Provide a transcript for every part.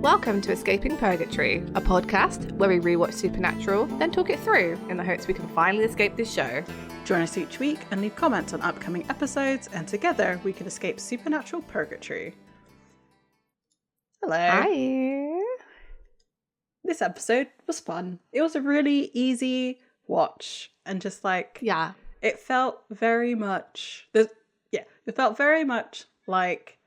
Welcome to Escaping Purgatory, a podcast where we rewatch Supernatural, then talk it through in the hopes we can finally escape this show. Join us each week and leave comments on upcoming episodes, and together we can escape supernatural purgatory. Hello. Hi. This episode was fun. It was a really easy watch, and just like, Yeah. it felt very much, it felt very much like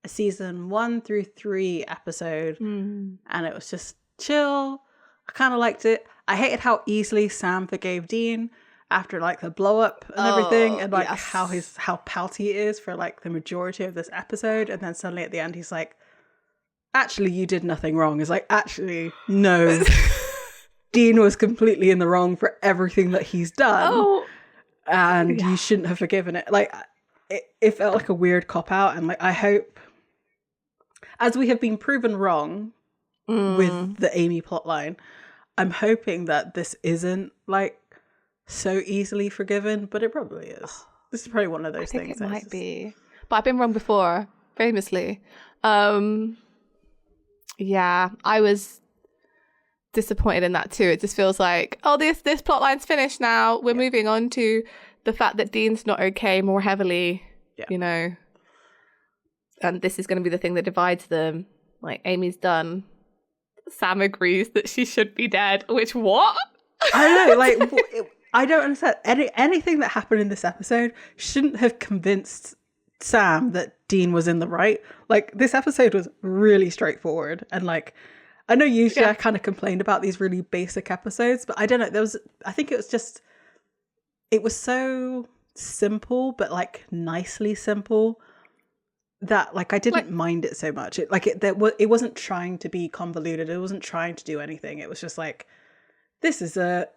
a season 1 through 3 episode, and it was just chill. I kind of liked it. I hated how easily Sam forgave Dean after like the blow up and everything, and like how pouty he is for like the majority of this episode, and then suddenly at the end he's like, actually you did nothing wrong. It's like, actually no. Dean was completely in the wrong for everything that he's done, and you shouldn't have forgiven it. Like it felt like a weird cop out, and like I hope, as we have been proven wrong with the Amy plotline, I'm hoping that this isn't like so easily forgiven, but it probably is. This is probably one of those things. It might be, but I've been wrong before, famously. Yeah, I was disappointed in that too. It just feels like, oh, this plotline's finished now. We're moving on to the fact that Dean's not okay more heavily, you know. And this is going to be the thing that divides them. Like, Amy's done. Sam agrees that she should be dead. Which, what? I don't know, like, I don't understand. Anything that happened in this episode shouldn't have convinced Sam that Dean was in the right. Like, this episode was really straightforward. And, like, I know usually I kind of complained about these really basic episodes, but I don't know. I think it was so simple, but, like, nicely simple, that like I didn't mind it so much. It wasn't trying to be convoluted. It wasn't trying to do anything. It was just like, this is a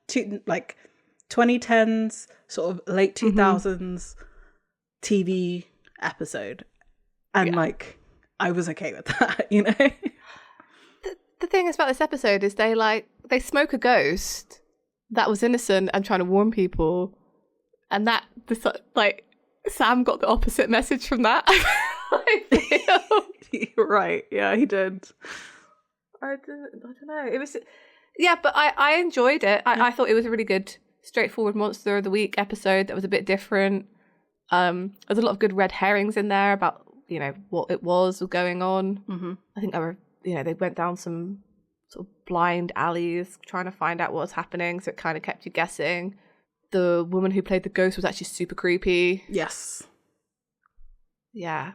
2010s sort of late 2000s TV episode, and like I was okay with that, you know. The thing is about this episode is they smoke a ghost that was innocent and trying to warn people, and that this like. Sam got the opposite message from that. I feel. Right, yeah, he did. I don't know. It was, but I enjoyed it. I thought it was a really good, straightforward Monster of the Week episode that was a bit different. There's a lot of good red herrings in there about, you know, what it was going on. I think they went down some sort of blind alleys trying to find out what was happening, so it kind of kept you guessing. The woman who played the ghost was actually super creepy. Yes. Yeah.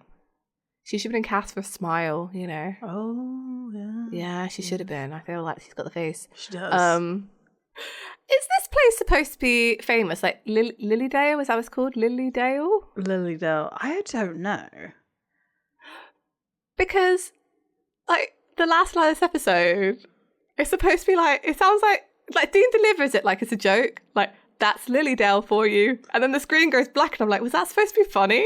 She should have been cast for Smile, you know. Oh, yeah. Yeah, she should have been. I feel like she's got the face. She does. Is this place supposed to be famous? Like Lilydale? Is that what it's called? Lilydale? Lilydale. I don't know. Because, like, the last line of this episode, it's supposed to be like, it sounds like Dean delivers it like it's a joke. Like, that's Lilydale for you. And then the screen goes black and I'm like, was that supposed to be funny?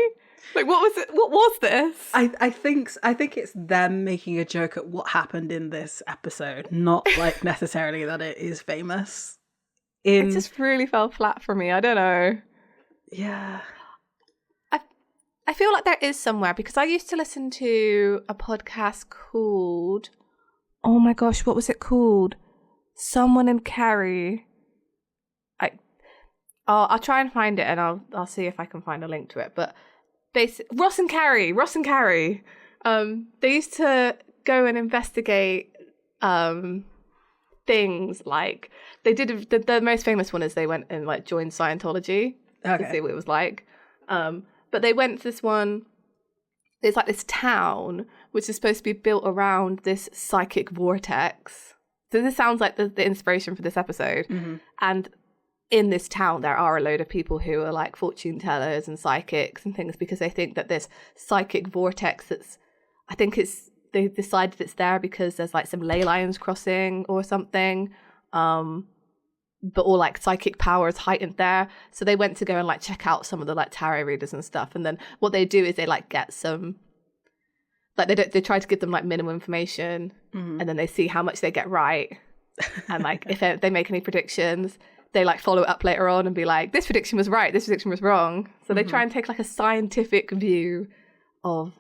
Like, what was it? What was this? I think it's them making a joke at what happened in this episode, not like necessarily that it is famous. It just really fell flat for me. I don't know. Yeah. I feel like there is somewhere, because I used to listen to a podcast called, oh my gosh, what was it called? Someone in Carrie. I'll try and find it, and I'll see if I can find a link to it. But basically, Ross and Carrie. They used to go and investigate things like they did. The most famous one is they went and like joined Scientology to see what it was like. But they went to this one. It's like this town which is supposed to be built around this psychic vortex. So this sounds like the inspiration for this episode, and in this town, there are a load of people who are like fortune tellers and psychics and things, because they think that this psychic vortex they decided it's there because there's like some ley lines crossing or something. But all like psychic power is heightened there. So they went to go and like check out some of the like tarot readers and stuff. And then what they do is they like get some, like they try to give them like minimum information, and then they see how much they get right. And like if they make any predictions, they like follow it up later on and be like, this prediction was right, this prediction was wrong. So they try and take like a scientific view of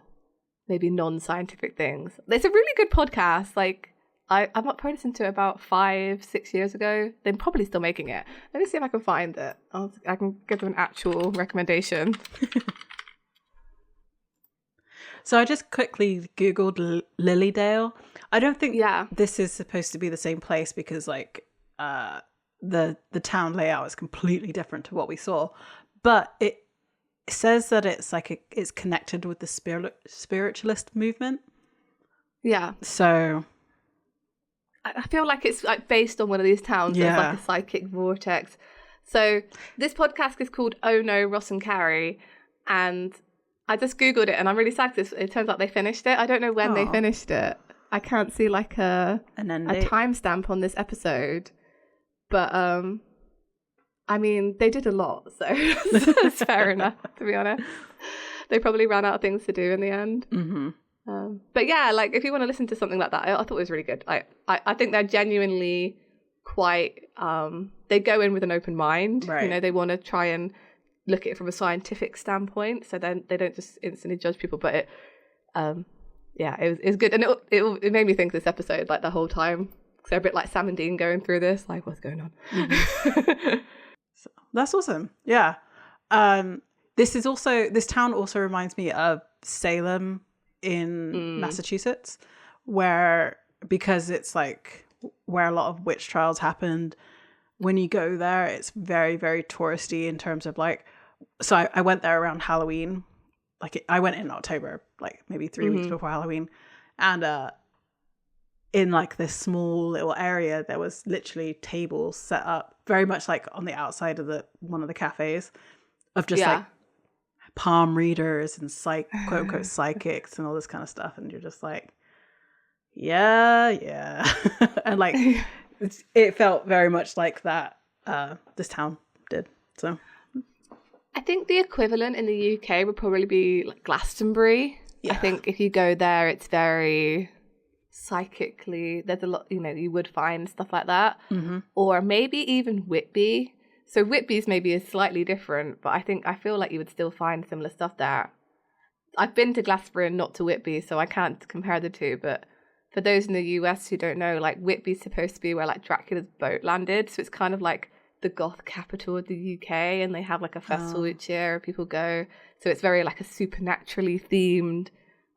maybe non-scientific things. It's a really good podcast. Like, I probably listened to it about 5-6 years ago. They're probably still making it. Let me see if I can find it. I can give them an actual recommendation. So I just quickly Googled Lilydale. I don't think this is supposed to be the same place because like the town layout is completely different to what we saw. But it says that it's like it's connected with the spiritualist movement. Yeah. So I feel like it's like based on one of these towns. There's like a psychic vortex. So this podcast is called Oh No, Ross and Carrie, and I just Googled it and I'm really sad because it turns out they finished it. I don't know when they finished it. I can't see like a timestamp on this episode. But I mean, they did a lot, so it's fair enough, to be honest. They probably ran out of things to do in the end. Mm-hmm. But yeah, like if you want to listen to something like that, I thought it was really good. I think they're genuinely quite, they go in with an open mind. Right. You know, they want to try and look at it from a scientific standpoint, so then they don't just instantly judge people. But it was good, and it made me think this episode like the whole time. So a bit like Sam and Dean going through this, like what's going on. Mm-hmm. So, that's awesome. Yeah. This town also reminds me of Salem in Massachusetts, because it's like where a lot of witch trials happened. When you go there, it's very, very touristy in terms of like, so I went there around Halloween. Like I went in October, like maybe 3 weeks before Halloween. And in like this small little area, there was literally tables set up very much like on the outside of one of the cafes of just like palm readers and quote unquote psychics and all this kind of stuff. And you're just like, yeah. And like, it felt very much like that this town did. So I think the equivalent in the UK would probably be like Glastonbury. I think if you go there, it's very psychically, there's a lot, you know, you would find stuff like that. Or maybe even Whitby. So Whitby's maybe is slightly different, but I feel like you would still find similar stuff there. I've been to Glastonbury and not to Whitby, so I can't compare the two, but for those in the US who don't know, like Whitby's supposed to be where like Dracula's boat landed, so it's kind of like the goth capital of the UK, and they have like a festival each year where people go, so it's very like a supernaturally themed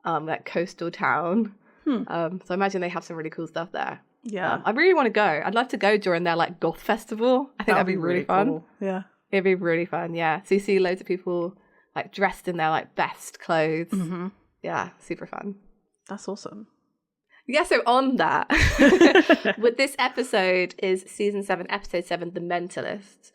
like coastal town. So I imagine they have some really cool stuff there. I really want to go. I'd love to go during their like goth festival. I think that'd be really fun. Cool. Yeah, it'd be really fun. Yeah, so you see loads of people like dressed in their like best clothes. Yeah, super fun. That's awesome. Yeah, so on that, with this episode is season 7, episode 7, The Mentalist.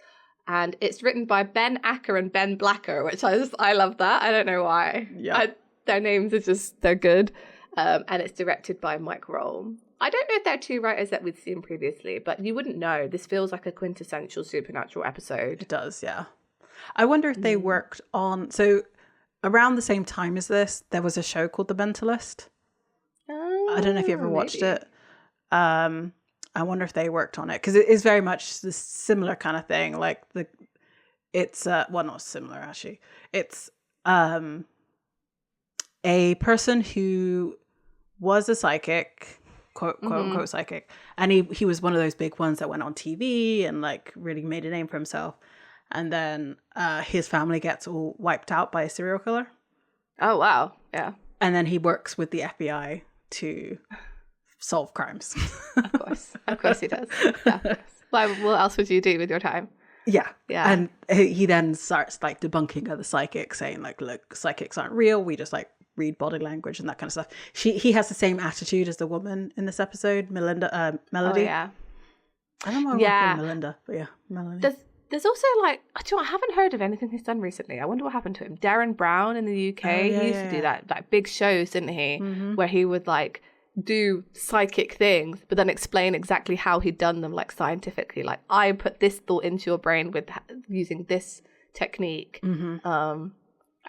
And it's written by Ben Acker and Ben Blacker, which I love that. I don't know why. Yeah. Their names are they're good. And it's directed by Mike Roll. I don't know if they're two writers that we've seen previously, but you wouldn't know. This feels like a quintessential supernatural episode. It does, yeah. I wonder if they worked on... So around the same time as this, there was a show called The Mentalist. I don't know if you ever watched it. I wonder if they worked on it, because it is very much the similar kind of thing. Like it's well, not similar actually. It's a person who was a psychic, quote unquote psychic, and he was one of those big ones that went on TV and like really made a name for himself. And then his family gets all wiped out by a serial killer. Oh wow, yeah. And then he works with the FBI to solve crimes. Of course he does. Yeah. What else would you do with your time? Yeah. And he then starts like debunking other psychics, saying like, look, psychics aren't real, we just like read body language and that kind of stuff. He has the same attitude as the woman in this episode, Melody. Oh yeah. I don't know why I call Melinda, but yeah, Melody. There's also like, I haven't heard of anything he's done recently. I wonder what happened to him. Darren Brown in the UK, he used to do that, like big shows, didn't he? Where he would like do psychic things, but then explain exactly how he'd done them, like scientifically. Like, I put this thought into your brain with using this technique. And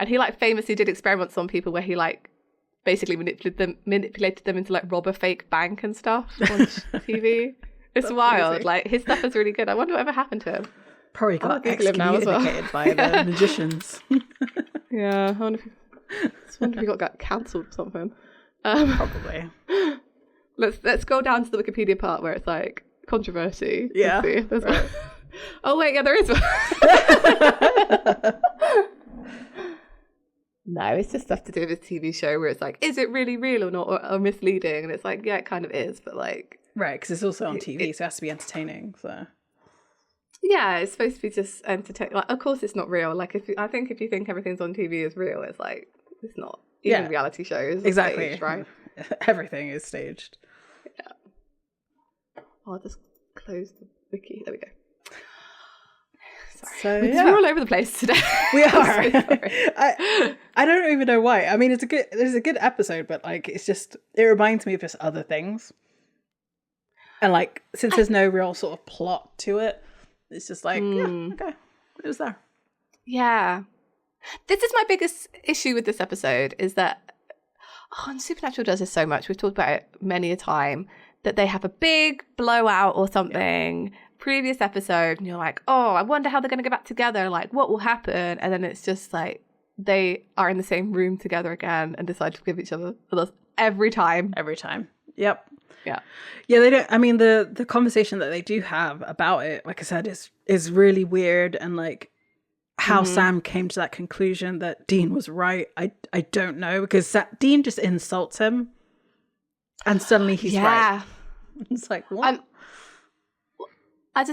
he like famously did experiments on people where he like basically manipulated them into like rob a fake bank and stuff on TV. It's wild. Crazy. Like, his stuff is really good. I wonder whatever happened to him. Probably got excommunicated by the magicians. Yeah, just wonder if we got cancelled or something. Probably. Let's scroll down to the Wikipedia part where it's like controversy. Yeah. Let's see if there's one. Oh wait, yeah, there is one. No, it's just stuff to do with a TV show where it's like, is it really real or not, or misleading? And it's like, yeah, it kind of is, but like, right, because it's also on TV, so it has to be entertaining. So yeah, it's supposed to be just entertaining. Like, of course, it's not real. Like, if you think everything's on TV is real, it's like it's not. Even reality shows, exactly, staged, right? Everything is staged. Yeah. I'll just close the wiki. There we go. Sorry. We're all over the place today. We are. I don't even know why. I mean, it's a good episode, but like it reminds me of just other things. And like since there's no real sort of plot to it, it's just like okay, it was there. Yeah. This is my biggest issue with this episode is that and Supernatural does this so much. We've talked about it many a time that they have a big blowout or something. Yeah. Previous episode, and you're like, oh, I wonder how they're going to get back together. Like, what will happen? And then it's just like they are in the same room together again and decide to forgive each other every time. Every time. Yep. Yeah. Yeah, they don't. I mean, the conversation that they do have about it, like I said, is really weird, and like how Sam came to that conclusion that Dean was right. I don't know, because Dean just insults him, and suddenly he's right. It's like what? I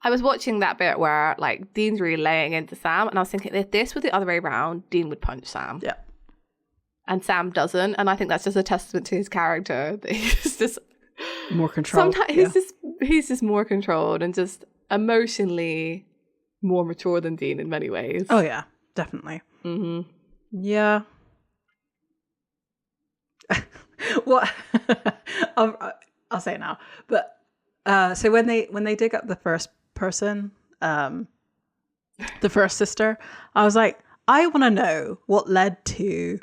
was watching that bit where like Dean's really laying into Sam, and I was thinking if this were the other way around, Dean would punch Sam. Yeah. And Sam doesn't, and I think that's just a testament to his character. That he's just more controlled. Sometimes he's just more controlled and just emotionally more mature than Dean in many ways. Oh yeah, definitely. Mm-hmm. Yeah. What? I'll say it now, but. So when they dig up the first person, the first sister, I was like, I want to know what led to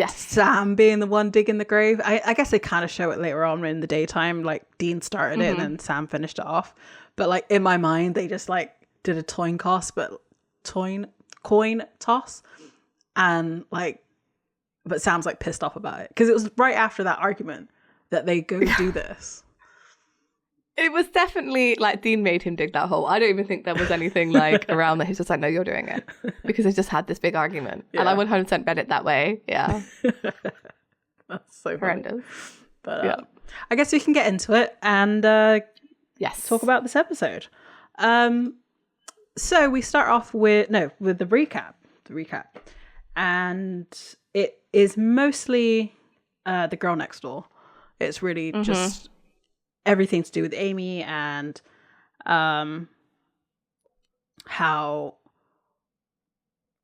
Sam being the one digging the grave. I guess they kind of show it later on in the daytime, like Dean started it and then Sam finished it off. But like in my mind, they just like did a coin toss, and like, but Sam's like pissed off about it because it was right after that argument that they go do this. It was definitely like Dean made him dig that hole. I don't even think there was anything like around that. He's just like, no, you're doing it. Because they just had this big argument. Yeah. And I 100% read it that way. Yeah. That's so horrendous. Funny. But I guess we can get into it and talk about this episode. So we start off with the recap. And it is mostly the girl next door. It's really just everything to do with Amy and how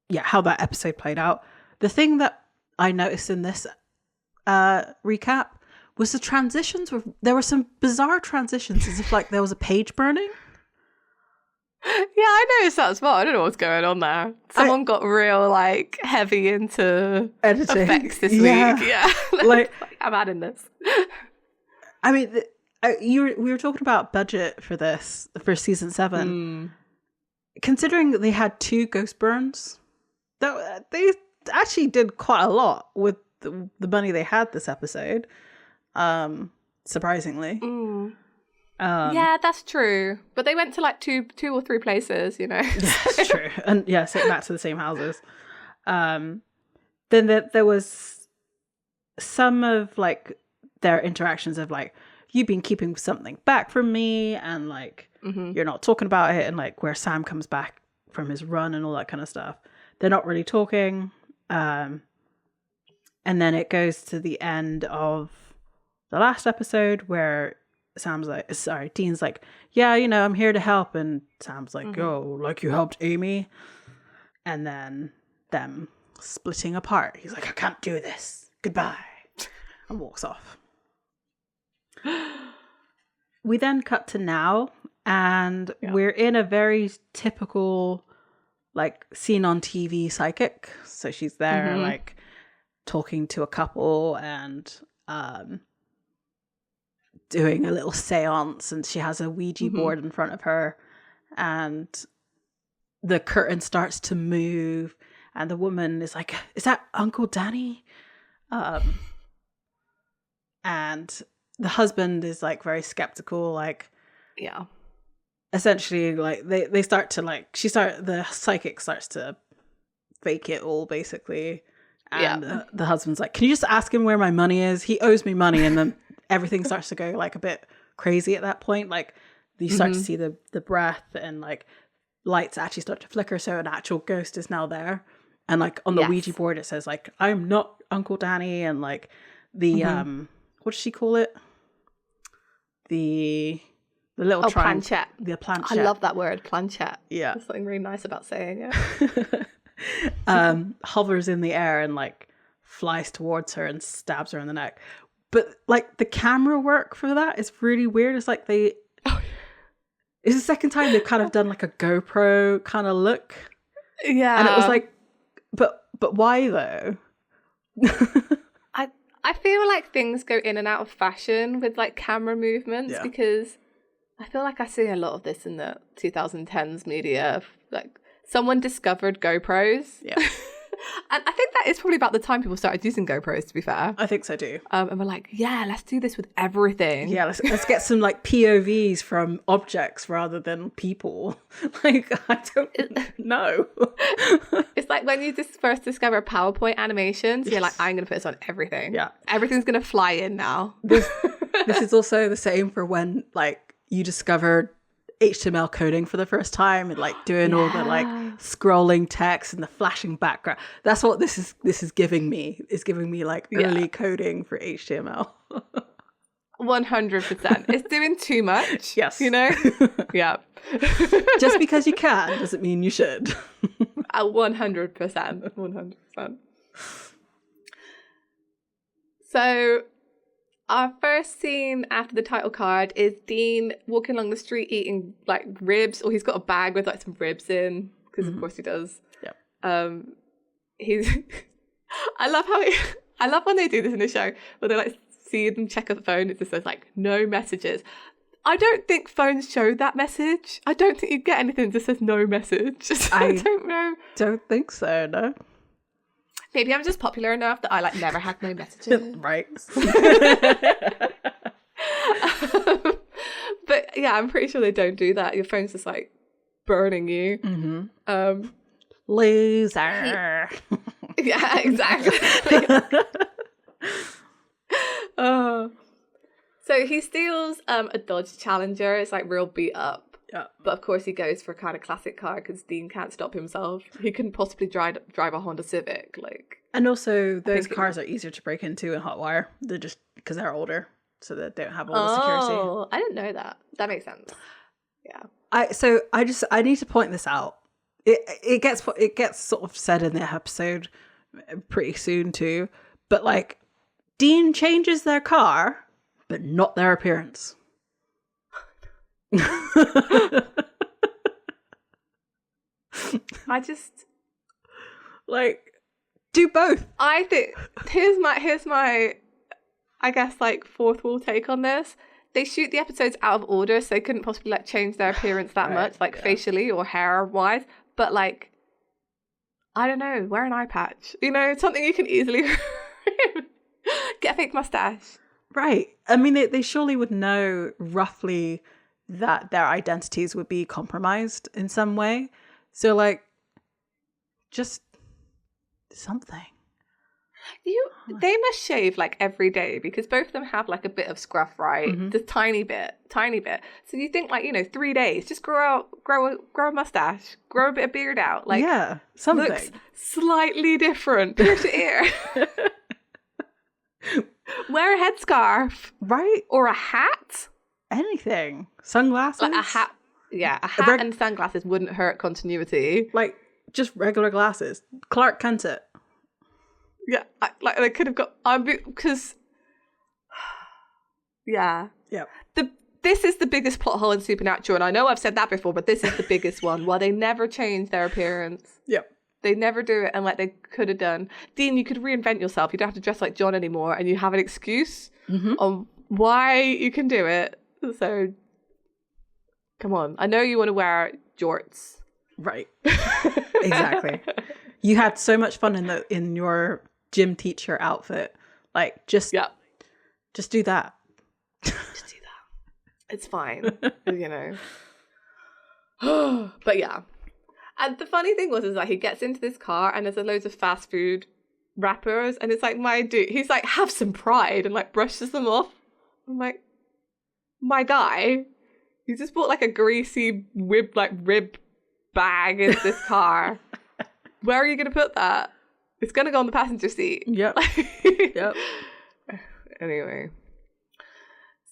that episode played out. The thing that I noticed in this recap was the transitions. There were some bizarre transitions, as if like there was a page burning. Yeah, I noticed that as well. I don't know what's going on there. Someone got real like heavy into editing effects this week. Yeah, like I'm adding this. I mean. We were talking about budget for this for season 7. Considering that they had 2 ghost burns, that they actually did quite a lot with the money they had this episode. Surprisingly, yeah, that's true. But they went to like two or three places, you know. That's true, and sitting back to the same houses. Then there was some of like their interactions of like, you've been keeping something back from me, and like you're not talking about it, and like where Sam comes back from his run and all that kind of stuff. They're not really talking. And then it goes to the end of the last episode where Dean's like, yeah, you know, I'm here to help, and Sam's like, oh, like you helped Amy, and then them splitting apart. He's like, I can't do this. Goodbye, and walks off. We then cut to now, and we're in a very typical like scene on TV psychic. So she's there like talking to a couple and doing a little seance, and she has a Ouija board in front of her, and the curtain starts to move, and the woman is like, "Is that Uncle Danny?" And the husband is like very skeptical, like, yeah. Essentially, like they start to like the psychic starts to fake it all basically, and the husband's like, "Can you just ask him where my money is? He owes me money." And then everything starts to go like a bit crazy at that point. Like you start to see the breath, and like lights actually start to flicker, so an actual ghost is now there. And like on the Ouija board it says like, "I'm not Uncle Danny," and like the what does she call it? The little planchette. The planchette. I love that word, planchette. Yeah. There's something really nice about saying it. Hovers in the air and like flies towards her and stabs her in the neck. But like the camera work for that is really weird. It's like it's the second time they've kind of done like a GoPro kind of look. Yeah. And it was like, but why though? I feel like things go in and out of fashion with like camera movements because I feel like I see a lot of this in the 2010s media. Like someone discovered GoPros. Yeah. And I think that is probably about the time people started using GoPros, to be fair. I think so too. And we're like, yeah, let's do this with everything. Yeah, let's get some like POVs from objects rather than people. Like, I don't know. It's like when you just first discover PowerPoint animations, you're like, I'm going to put this on everything. Yeah. Everything's going to fly in now. This is also the same for when like you discover HTML coding for the first time and like doing all the like scrolling text and the flashing background. That's what this is giving me. It's giving me like early coding for HTML. 100%. It's doing too much. Yes. You know? Yeah. Just because you can doesn't mean you should. 100%. 100%. So our first scene after the title card is Dean walking along the street eating like ribs, or he's got a bag with like some ribs in, because of course he does. Yeah. He's I love when they do this in the show, where they like see them check a phone. It just says like no messages. I don't think phones show that message. I don't think you get anything that says no message. I don't know. Don't think so, no. Maybe I'm just popular enough that I like never had no messages. Right. But yeah, I'm pretty sure they don't do that. Your phone's just like burning you. Mm-hmm. Loser. Yeah, exactly. So he steals a Dodge Challenger. It's like real beat up. Yeah. But of course he goes for a kind of classic car because Dean can't stop himself. He couldn't possibly drive a Honda Civic. And also those cars are easier to break into in Hotwire. They're just because they're older, so they don't have all the security. Oh, I didn't know that. That makes sense. Yeah. I need to point this out. It gets sort of said in the episode pretty soon too. But like Dean changes their car, but not their appearance. I just like do both. I think here's my I guess like fourth wall take on this. They shoot the episodes out of order, so they couldn't possibly like change their appearance that much, like facially or hair wise. But like, I don't know, wear an eye patch, you know, something you can easily get a fake mustache. Right. I mean, they surely would know roughly that their identities would be compromised in some way. So like, just something. They must shave like every day because both of them have like a bit of scruff, right? Mm-hmm. Just tiny bit. So you think like, 3 days, just grow a mustache, grow a bit of beard out. Like, yeah, something. Looks slightly different. Pierce your ear. Wear a headscarf. Right. Or a hat. Anything. Sunglasses. Like a hat. Yeah, a hat and sunglasses wouldn't hurt continuity. Like, just regular glasses. Clark Kent it. Yeah, like they could have got... Because... Yeah. Yeah. This is the biggest plot hole in Supernatural, and I know I've said that before, but this is the biggest one. Why they never change their appearance. Yep. They never do it, and like they could have done. Dean, you could reinvent yourself. You don't have to dress like John anymore, and you have an excuse on why you can do it. So, come on. I know you want to wear jorts. Right. Exactly. You had so much fun in your gym teacher outfit. Like, just do that. Just do that. It's fine, you know. But yeah. And the funny thing is that he gets into this car and there's loads of fast food wrappers, and it's like, my dude, he's like, have some pride, and like brushes them off. I'm like, my guy, you just bought like a greasy rib bag in this car. Where are you going to put that? It's going to go on the passenger seat. Yep. Yep. Anyway.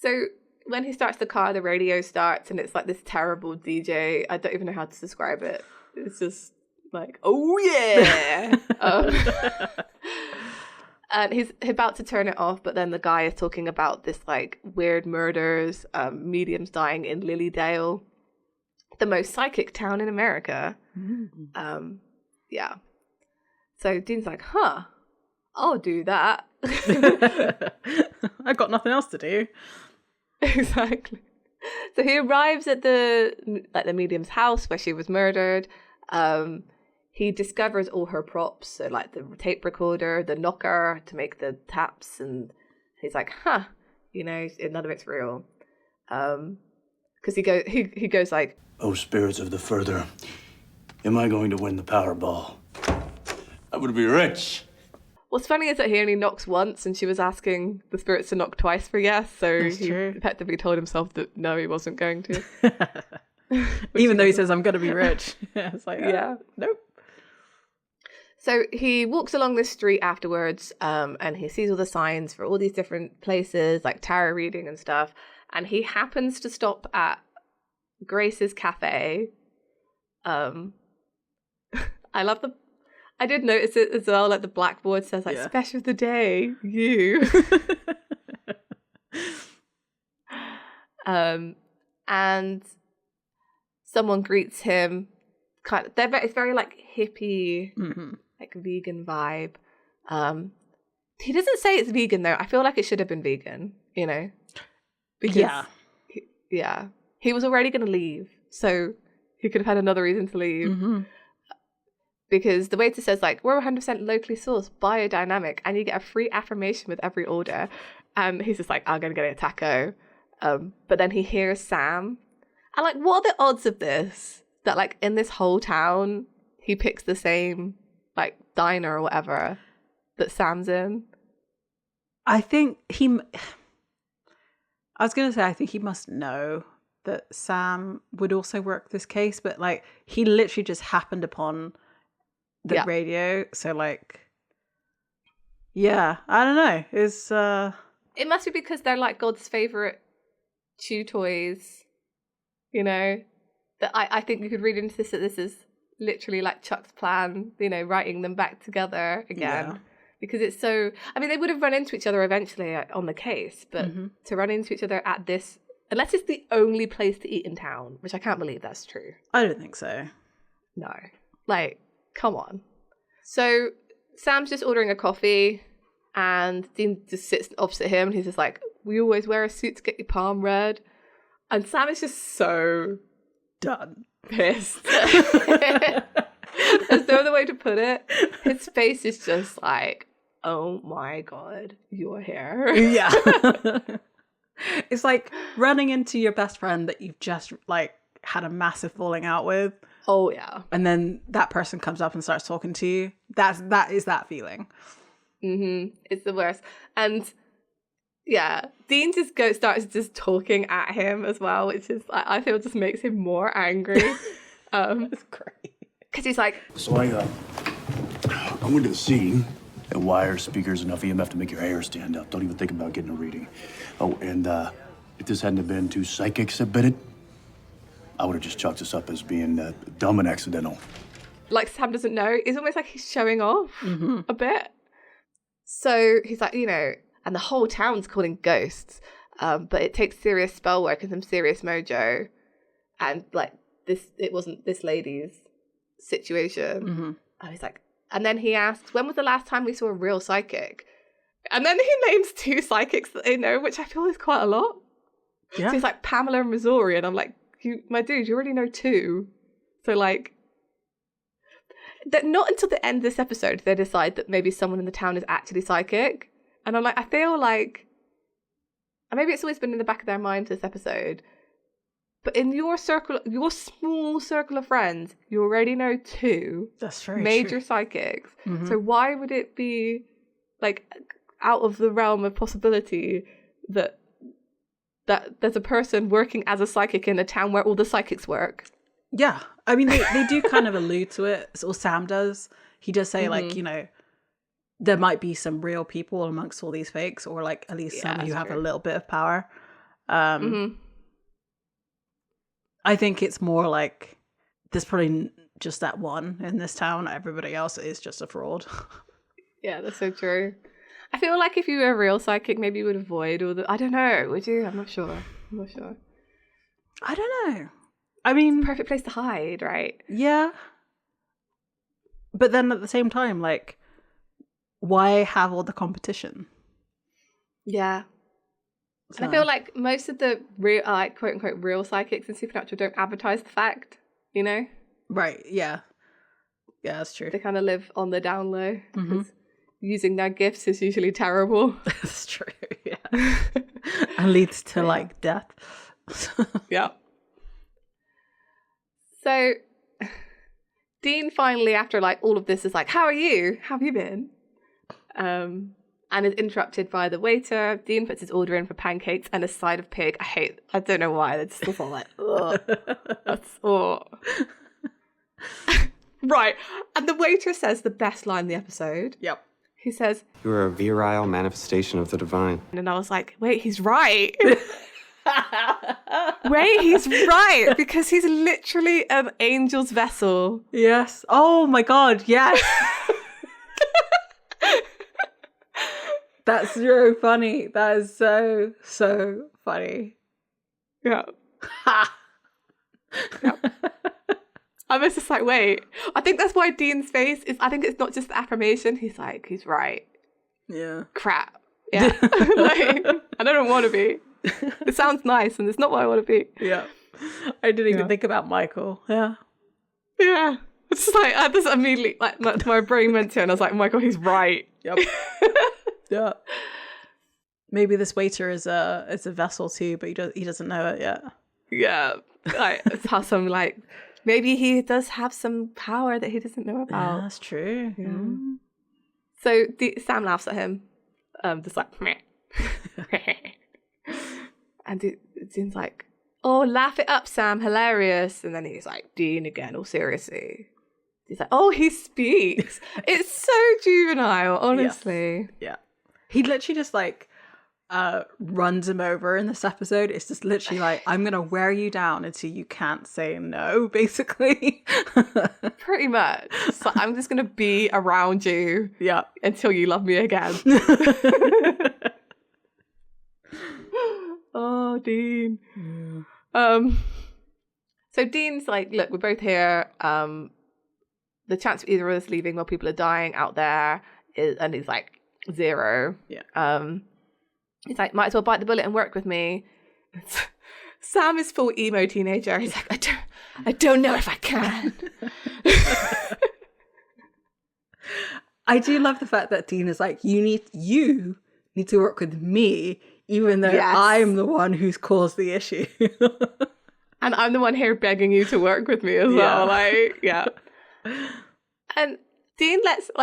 So when he starts the car, the radio starts, and it's like this terrible DJ. I don't even know how to describe it. It's just like, oh yeah. And he's about to turn it off, but then the guy is talking about this like weird murders, mediums dying in Lilydale, the most psychic town in America. Yeah. So Dean's like, I'll do that. I've got nothing else to do. Exactly. So he arrives at the medium's house where she was murdered. He discovers all her props, so like the tape recorder, the knocker to make the taps, and he's like, you know, none of it's real. Because he goes like, "Oh, spirits of the further, am I going to win the Powerball? I would be rich." What's funny is that he only knocks once, and she was asking the spirits to knock twice for yes, so That's he true. effectively told himself that no, he wasn't going to. Even though he says, I'm going to be rich. It's like, Yeah. Nope. So he walks along this street afterwards, and he sees all the signs for all these different places, like tarot reading and stuff, and he happens to stop at Grace's Cafe. I did notice it as well, like the blackboard says like, special of the day, you. And someone greets him. It's very like hippie, like vegan vibe. He doesn't say it's vegan though. I feel like it should have been vegan, you know? Because he was already going to leave, so he could have had another reason to leave. Because the waiter says like, we're 100% locally sourced, biodynamic, and you get a free affirmation with every order. And he's just like, I'm going to get a taco. But then he hears Sam. And like, what are the odds of this? That like in this whole town, he picks the same like diner or whatever that Sam's in? I think I think he must know that Sam would also work this case, but like he literally just happened upon the radio. So like, yeah, I don't know. It must be because they're like God's favorite chew toys, you know? That I think you could read into this that this is literally like Chuck's plan, you know, writing them back together again. Yeah. Because it's so, I mean, they would have run into each other eventually on the case, but to run into each other at this, unless it's the only place to eat in town, which I can't believe that's true. I don't think so. No. Like, come on. So Sam's just ordering a coffee and Dean just sits opposite him and he's just like, we always wear a suit to get your palm read. And Sam is just so done. Pissed. There's no other way to put it. His face is just like, oh my God, you're here. Yeah. It's like running into your best friend that you've just like had a massive falling out with. Oh yeah. And then that person comes up and starts talking to you. That is that feeling. It's the worst. And yeah, Dean just starts just talking at him as well, which is I feel just makes him more angry. It's great. Because he's like, So I went to the scene. And wires, speakers, enough EMF to make your hair stand up. Don't even think about getting a reading. Oh, and if this hadn't have been two psychics that bit it, I would have just chalked this up as being dumb and accidental. Like Sam doesn't know. It's almost like he's showing off a bit. So he's like, you know, and the whole town's calling ghosts. But it takes serious spell work and some serious mojo. And like it wasn't this lady's situation. And he's like, and then he asks, when was the last time we saw a real psychic? And then he names two psychics that they know, which I feel is quite a lot. Yeah. So he's like, Pamela and Missouri. And I'm like, my dude, you already know two. So like, that not until the end of this episode they decide that maybe someone in the town is actually psychic. And I'm like, I feel like, and maybe it's always been in the back of their mind this episode, but in your circle, your small circle of friends, you already know 2 That's very major true. psychics. So why would it be like out of the realm of possibility that there's a person working as a psychic in a town where all the psychics work? Yeah. I mean, they do kind of allude to it. Or Sam does. He does say, like, you know, there might be some real people amongst all these fakes, or like at least some who have a little bit of power. I think it's more like there's probably just that one in this town. Everybody else is just a fraud. Yeah, that's so true. I feel like if you were a real psychic, maybe you would avoid all the... I don't know, would you? I'm not sure. I don't know. I mean... Perfect place to hide, right? Yeah. But then at the same time, like, why have all the competition? Yeah. So. And I feel like most of the real, like, quote unquote, real psychics in Supernatural don't advertise the fact, you know? Right, yeah. Yeah, that's true. They kind of live on the down low. Because using their gifts is usually terrible. That's true, yeah. And leads to, like, death. Yeah. So, Dean finally, after, like, all of this, is like, how are you? How have you been? And is interrupted by the waiter. Dean puts his order in for pancakes and a side of pig. I don't know why. It's just all like, ugh. Right. And the waiter says the best line in the episode. Yep. He says, "You are a virile manifestation of the divine." And I was like, wait, he's right. Wait, he's right. Because he's literally an angel's vessel. Yes. Oh my God, yes. That's so funny. That is so funny. Yeah. Yeah. I was just like, wait. I think that's why Dean's face is, I think it's not just the affirmation. He's like, he's right. Yeah. Crap. Yeah. Like, I don't want to be. It sounds nice and it's not what I want to be. Yeah. I didn't even think about Michael. Yeah. Yeah. It's just like, I just immediately, like, my brain went to it and I was like, Michael, he's right. Yep. Yeah. Maybe this waiter is a vessel too, but he doesn't know it yet. Yeah. Like, it's how some, like, maybe he does have some power that he doesn't know about. Yeah, that's true. Yeah. Mm. So Sam laughs at him. Just like, meh. And Dean's like, oh, laugh it up, Sam, hilarious. And then he's like, Dean again, all seriously. He's like, oh, he speaks. It's so juvenile, honestly. Yeah. He literally just like runs him over in this episode. It's just literally like, I'm going to wear you down until you can't say no, basically. Pretty much. So I'm just going to be around you until you love me again. Oh, Dean. Yeah. So Dean's like, look, we're both here. The chance of either of us leaving while people are dying out there is, and he's like, 0. Yeah. He's like, might as well bite the bullet and work with me. Sam is full emo teenager. He's like, I don't know if I can. I do love the fact that Dean is like, you need to work with me, even though I'm the one who's caused the issue. And I'm the one here begging you to work with me as well. Like, yeah. And Dean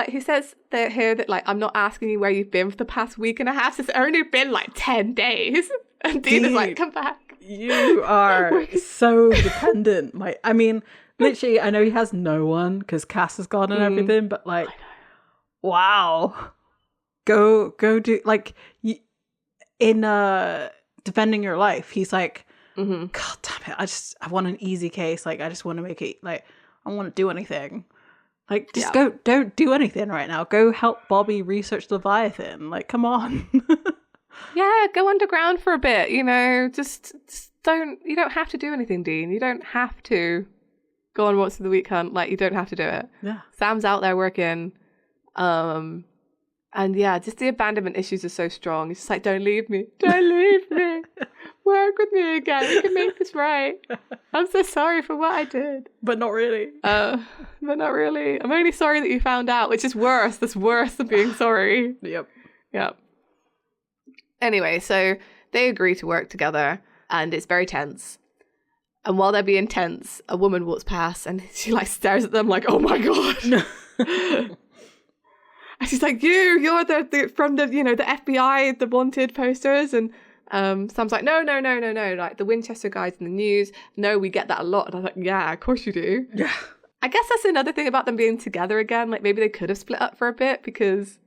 he says that here that, like, I'm not asking you where you've been for the past week and a half. It's only been like 10 days. And Dean is like, come back. You are so dependent. I mean, literally, I know he has no one because Cass is gone and everything, but like, wow. Go do, like, in defending your life, he's like, God damn it, I want an easy case. Like, I just want to make it, like, I don't want to do anything. Like, just don't do anything right now. Go help Bobby research Leviathan. Like, come on. Yeah, go underground for a bit, you know. Just you don't have to do anything, Dean. You don't have to go on Monster of the Week hunt. Like, you don't have to do it. Yeah. Sam's out there working. And yeah, just the abandonment issues are so strong. It's just like, don't leave me. Don't leave me. work with me again. We can make this right. I'm so sorry for what I did. But not really. But not really. I'm only sorry that you found out, which is worse. That's worse than being sorry. Yep. Anyway, so they agree to work together, and it's very tense. And while they're being tense, a woman walks past, and she like stares at them like, "Oh my god!" And she's like, "You're the from the the FBI, the wanted posters." And Sam's like, "No, like the Winchester guys in the news. No, we get that a lot." And I was like, "Yeah, of course you do." Yeah. I guess that's another thing about them being together again. Like maybe they could have split up for a bit because,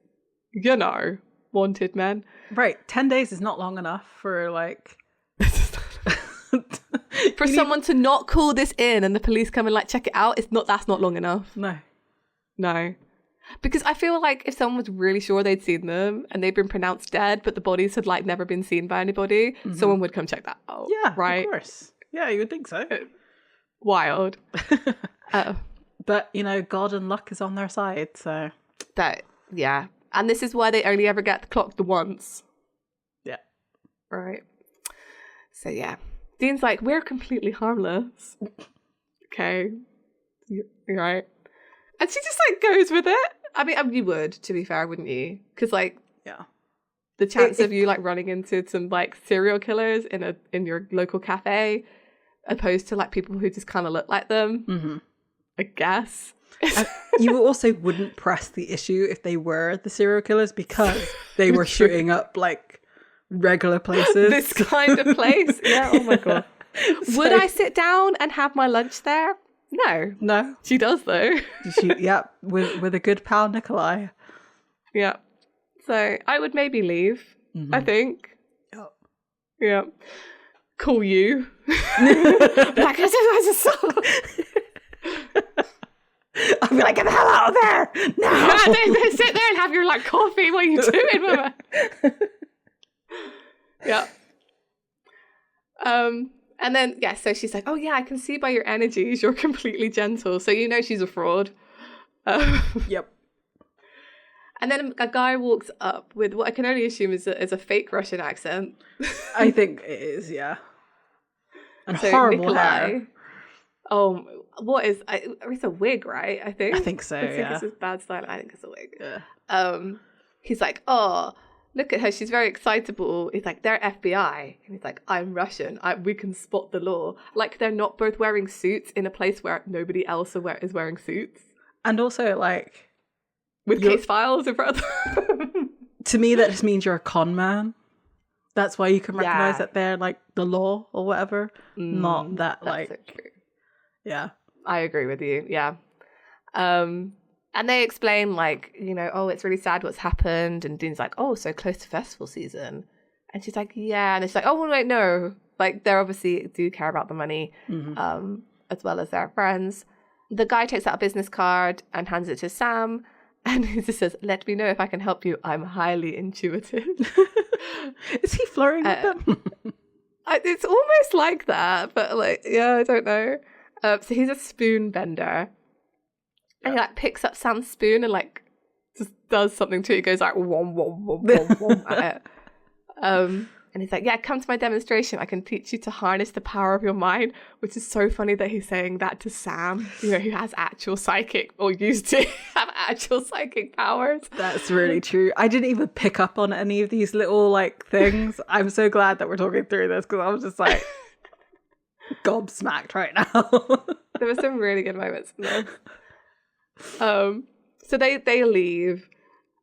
wanted men. Right. 10 days is not long enough for like... For someone to not call this in and the police come and like check it out, that's not long enough. No. Because I feel like if someone was really sure they'd seen them and they'd been pronounced dead, but the bodies had like never been seen by anybody, someone would come check that out. Yeah, right? Of course. Yeah, you would think so. Wild. But, God and luck is on their side, so... Yeah. And this is why they only ever get clocked once. Yeah. Right. So, yeah. Dean's like, we're completely harmless. Okay. You're right. And she just, like, goes with it. I mean, you would, to be fair, wouldn't you? Because, like... Yeah. The chance of you, like, running into some, like, serial killers in your local cafe, opposed to, like, people who just kind of look like them, I guess... You also wouldn't press the issue if they were the serial killers because they were shooting up like regular places. This kind of place. Yeah, oh my god. Would I sit down and have my lunch there? No. She does though. With a good pal Nikolai. Yeah. So I would maybe leave, I think. Yep. Yeah. Call you. Like, I'll be like, get the hell out of there! No! Don't sit there and have your like coffee. What are you doing, mama? Yeah. And then so she's like, "Oh yeah, I can see by your energies, you're completely gentle." So she's a fraud. Yep. And then a guy walks up with what I can only assume is a fake Russian accent. I think it is, yeah. And so horrible hair. Oh, what is... it's a wig, right? I think so, I think yeah. it's his bad style. I think it's a wig. Yeah. He's like, "Oh, look at her. She's very excitable." He's like, "They're FBI." And he's like, "I'm Russian. We can spot the law." Like, they're not both wearing suits in a place where nobody else is wearing suits. And also, like... With case files in front of them. To me, that just means you're a con man. That's why you can recognize that they're, like, the law or whatever. Not that, like... So true. Yeah. I agree with you, yeah. And they explain, like, "Oh, it's really sad what's happened." And Dean's like, "Oh, so close to festival season." And she's like, "Yeah." And it's like, "Oh, wait, no." Like, they obviously do care about the money, as well as their friends. The guy takes out a business card and hands it to Sam. And he just says, "Let me know if I can help you. I'm highly intuitive." Is he flirting with them? It's almost like that, but, like, yeah, I don't know. So he's a spoon bender. And he like picks up Sam's spoon and like just does something to it. He goes like wom wom wom wom wom at it. And he's like, "Yeah, come to my demonstration. I can teach you to harness the power of your mind," which is so funny that he's saying that to Sam, who has actual psychic or used to have actual psychic powers. That's really true. I didn't even pick up on any of these little like things. I'm so glad that we're talking through this because I was just like gobsmacked right now. There were some really good moments in there. So they leave,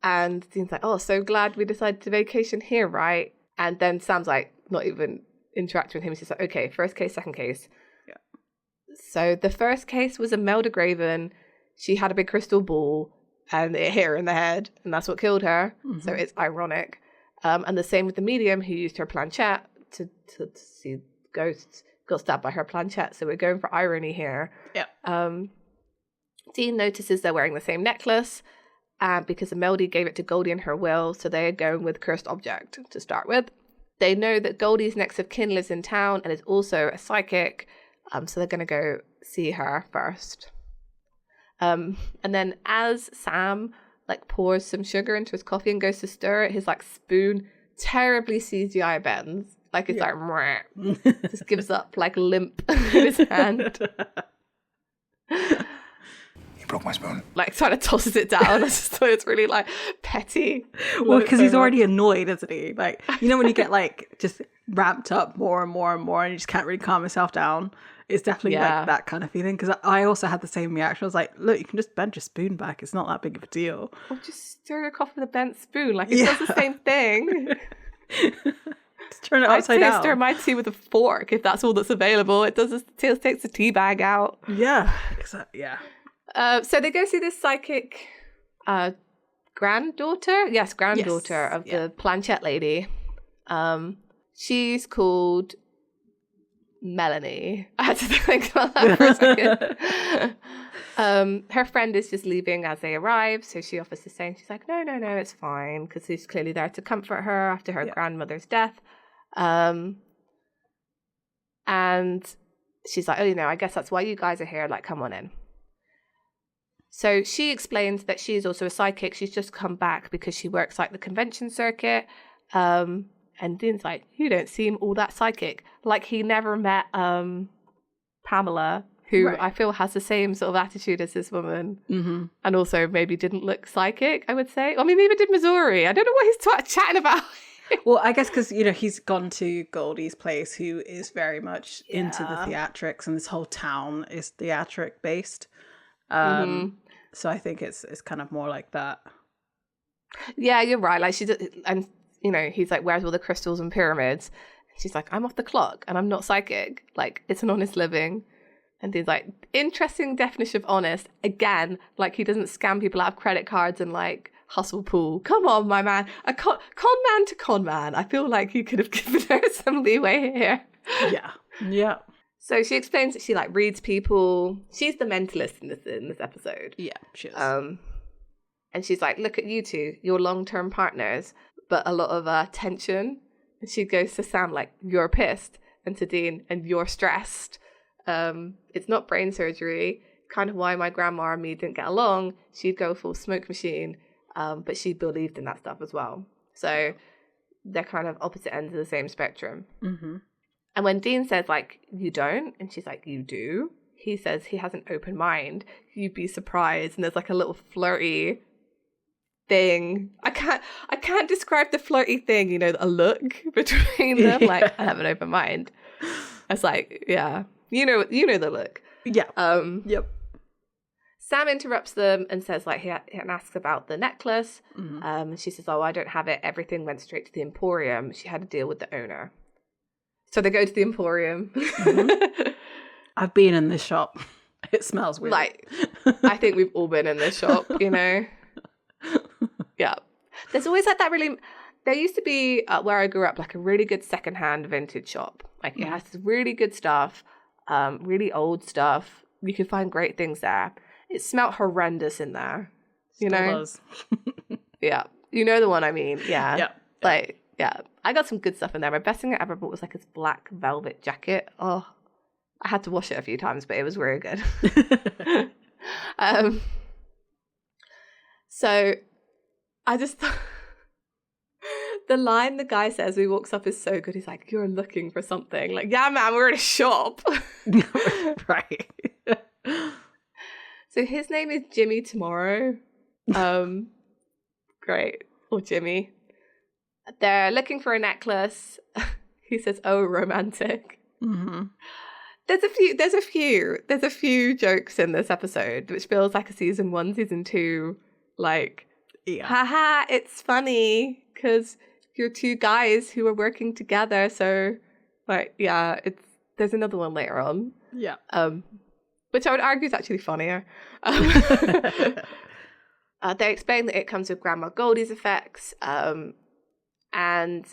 and Dean's like, "Oh, so glad we decided to vacation here, right?" And then Sam's like, not even interacting with him. He's just like, "Okay, first case, second case." Yeah. So the first case was Imelda Graven. She had a big crystal ball and it hit her in the head, and that's what killed her. So it's ironic. And the same with the medium who used her planchette to see ghosts, got stabbed by her planchette. So we're going for irony here. Yeah. Dean notices they're wearing the same necklace, because Imelda gave it to Goldie in her will, so they're going with cursed object to start with. They know that Goldie's next of kin lives in town and is also a psychic, so they're going to go see her first. And then as Sam like pours some sugar into his coffee and goes to stir it, his like spoon terribly CGI bends. Like it's like, just gives up like limp in his hand. He broke my spoon. Like kind of tosses it down. I just thought it's really like petty. Well, because he's already annoyed, isn't he? Like, you know when you get like just ramped up more and more and more and you just can't really calm yourself down? It's definitely like that kind of feeling. Because I also had the same reaction. I was like, look, you can just bend your spoon back. It's not that big of a deal. Or just stir your coffee with a bent spoon. Like it does the same thing. Just turn it upside down. I stir my tea with a fork if that's all that's available. It does. It takes the tea bag out. Yeah. Exactly. Yeah. So they go see this psychic granddaughter. Yes, granddaughter of the planchette lady. She's called Melanie. I had to think about that for a second. Her friend is just leaving as they arrive, so she offers to stay, and she's like, no, it's fine, because he's clearly there to comfort her after her grandmother's death. And she's like, I guess that's why you guys are here, like, come on in. So she explains that she's also a psychic. She's just come back because she works like the convention circuit. And Dean's like, you don't seem all that psychic. Like he never met Pamela, who I feel has the same sort of attitude as this woman. Mm-hmm. And also maybe didn't look psychic, I would say. I mean, maybe did Missouri. I don't know what he's chatting about. Well, I guess because, he's gone to Goldie's place, who is very much into the theatrics, and this whole town is theatric based. So I think it's kind of more like that. Yeah, you're right. Like and he's like, where's all the crystals and pyramids? And she's like, I'm off the clock and I'm not psychic. Like, it's an honest living. And he's like, interesting definition of honest. Again, like he doesn't scam people out of credit cards and like hustle pool. Come on, my man. A con man to con man. I feel like you could have given her some leeway here. Yeah. Yeah. So she explains that she like reads people. She's the mentalist in this episode. Yeah, she is. And she's like, look at you two, you're long-term partners, but a lot of tension. And she goes to Sam like, you're pissed, and to Dean, and you're stressed. It's not brain surgery. Kind of why my grandma and me didn't get along. She'd go full smoke machine, but she believed in that stuff as well. So they're kind of opposite ends of the same spectrum. Mm-hmm. And when Dean says, like, you don't, and she's like, you do, he says he has an open mind. You'd be surprised. And there's like a little flirty thing. I can't describe the flirty thing, a look between them. Yeah. Like, I have an open mind. It's like, yeah, you know the look. Yeah. Yep. Sam interrupts them and says, like, he asks about the necklace. Mm-hmm. And she says, oh, I don't have it. Everything went straight to the Emporium. She had a deal with the owner. So they go to the Emporium. Mm-hmm. I've been in this shop. It smells weird. Like, I think we've all been in this shop, Yeah. There's always like that really... There used to be, where I grew up, like a really good secondhand vintage shop. Like, it has really good stuff, really old stuff. You can find great things there. It smelled horrendous in there. Still does. Yeah. You know the one I mean. Yeah. Yeah. Like, yeah. I got some good stuff in there. My best thing I ever bought was like this black velvet jacket. Oh, I had to wash it a few times, but it was very good. So I just thought the line the guy says when he walks up is so good. He's like, you're looking for something. Like, yeah, man, we're in a shop. Right. So his name is Jimmy Tomorrow. Great. Or Jimmy. They're looking for a necklace. He says, oh, romantic. Mm-hmm. There's a few jokes in this episode, which feels like a season 1, season 2, like, haha, it's funny because you're two guys who are working together. So, like, yeah, there's another one later on. Yeah. Which I would argue is actually funnier. They explain that it comes with Grandma Goldie's effects. And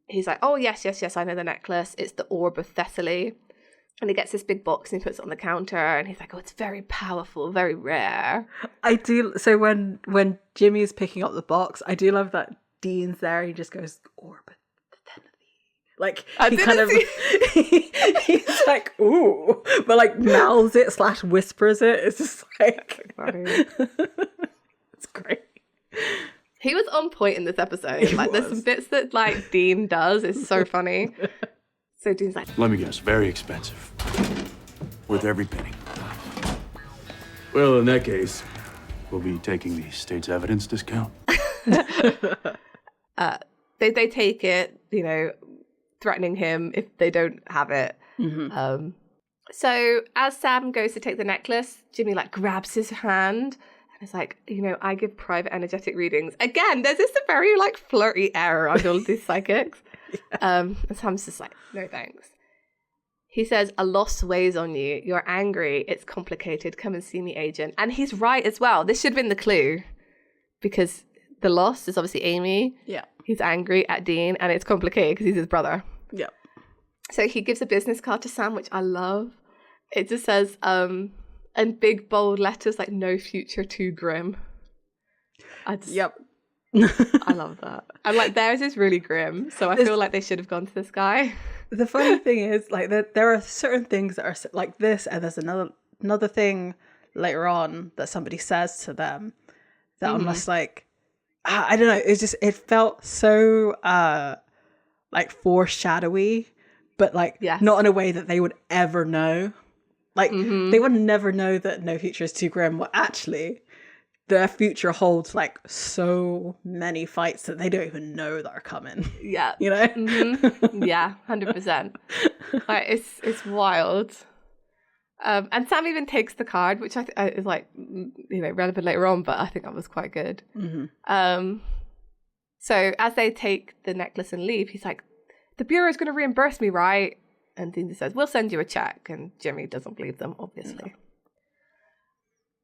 he's like, oh, yes, I know the necklace. It's the Orb of Thessaly. And he gets this big box and he puts it on the counter. And he's like, oh, it's very powerful, very rare. I do. So when Jimmy is picking up the box, I do love that Dean's there. He just goes, Orb of Thessaly. Like, he kind of, he's like, ooh. But like mouths it / whispers it. It's just like, it's great. He was on point in this episode. Like, there's some bits that like Dean does is so funny. So Dean's like, Let me guess, very expensive. Worth every penny. Well, in that case, we'll be taking the state's evidence discount. they take it, threatening him if they don't have it. Mm-hmm. So as Sam goes to take the necklace, Jimmy grabs his hand and is like, I give private energetic readings. Again, there's this very flirty air around all of these psychics. And Sam's just like, no thanks. He says, a loss weighs on you. You're angry. It's complicated. Come and see me, agent. And he's right as well. This should have been the clue. Because the loss is obviously Amy. Yeah. He's angry at Dean. And it's complicated because he's his brother. Yeah. So he gives a business card to Sam, which I love. It just says, in big bold letters, no future too grim. Yep. I love that. And theirs is really grim. So I feel like they should have gone to this guy. The funny thing is, there are certain things that are like this, and there's another thing later on that somebody says to them that I'm just like, I don't know. It felt so foreshadowy, but not in a way that they would ever know. They would never know that no future is too grim. Well, actually, their future holds so many fights that they don't even know that are coming. Yeah. Mm-hmm. Yeah, 100%. It's wild. And Sam even takes the card, which is relevant later on, but I think that was quite good. Mm-hmm. So as they take the necklace and leave, he's like, the Bureau is going to reimburse me, right? And Dean says, we'll send you a check. And Jimmy doesn't believe them, obviously. No.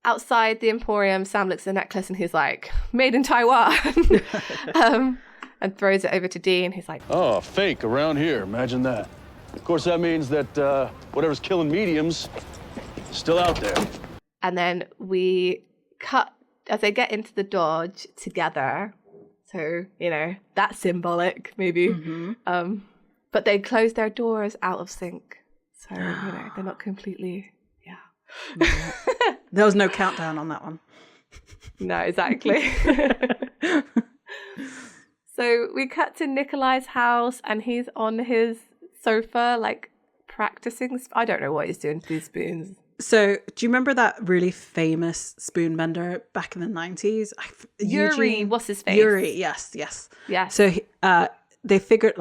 Outside the Emporium, Sam looks at the necklace and he's like, made in Taiwan. And throws it over to Dean. He's like, oh, fake around here. Imagine that. Of course, that means that whatever's killing mediums is still out there. And then we cut as they get into the Dodge together. So, that's symbolic, maybe. Mm-hmm. But they close their doors out of sync. So, they're not completely, yeah. There was no countdown on that one. No, exactly. So we cut to Nikolai's house and he's on his sofa, practicing. I don't know what he's doing to these spoons. So do you remember that really famous spoon bender back in the 90s? Yuri, what's his face? Yuri, yes. So they figured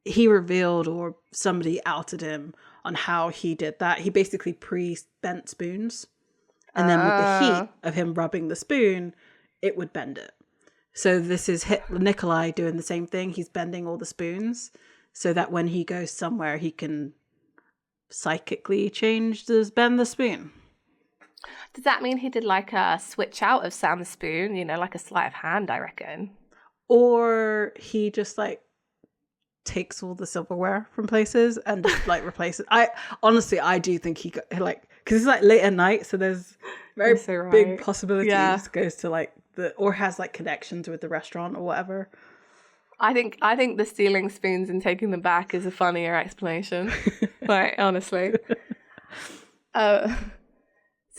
he revealed or somebody outed him on how he did that. He basically pre-bent spoons. And then with the heat of him rubbing the spoon, it would bend it. So this is Nikolai doing the same thing. He's bending all the spoons so that when he goes somewhere, he can psychically bend the spoon. Does that mean he did a switch out of Sam's spoon? A sleight of hand, I reckon. Or he just takes all the silverware from places and just replaces. I do think he got because it's late at night, so there's very big possibilities. Yeah. Goes to or has connections with the restaurant or whatever. I think the stealing spoons and taking them back is a funnier explanation. Honestly. So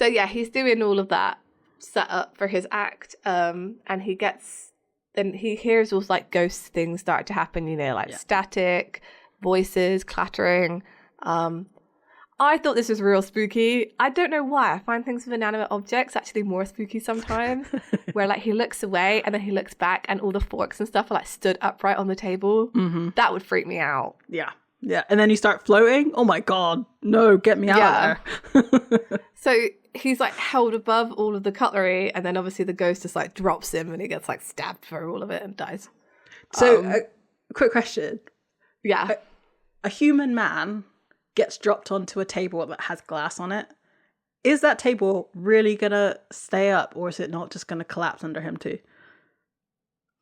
yeah, he's doing all of that set up for his act, and he hears all ghost things start to happen. Static, voices, clattering. I thought this was real spooky. I don't know why. I find things with inanimate objects actually more spooky sometimes. Where he looks away and then he looks back and all the forks and stuff are stood upright on the table. Mm-hmm. That would freak me out. Yeah. Yeah. And then you start floating. Oh my God. No, get me out of there. So he's held above all of the cutlery and then obviously the ghost just drops him and he gets stabbed for all of it and dies. So quick question. Yeah. A human man gets dropped onto a table that has glass on it. Is that table really gonna stay up, or is it not just gonna collapse under him too?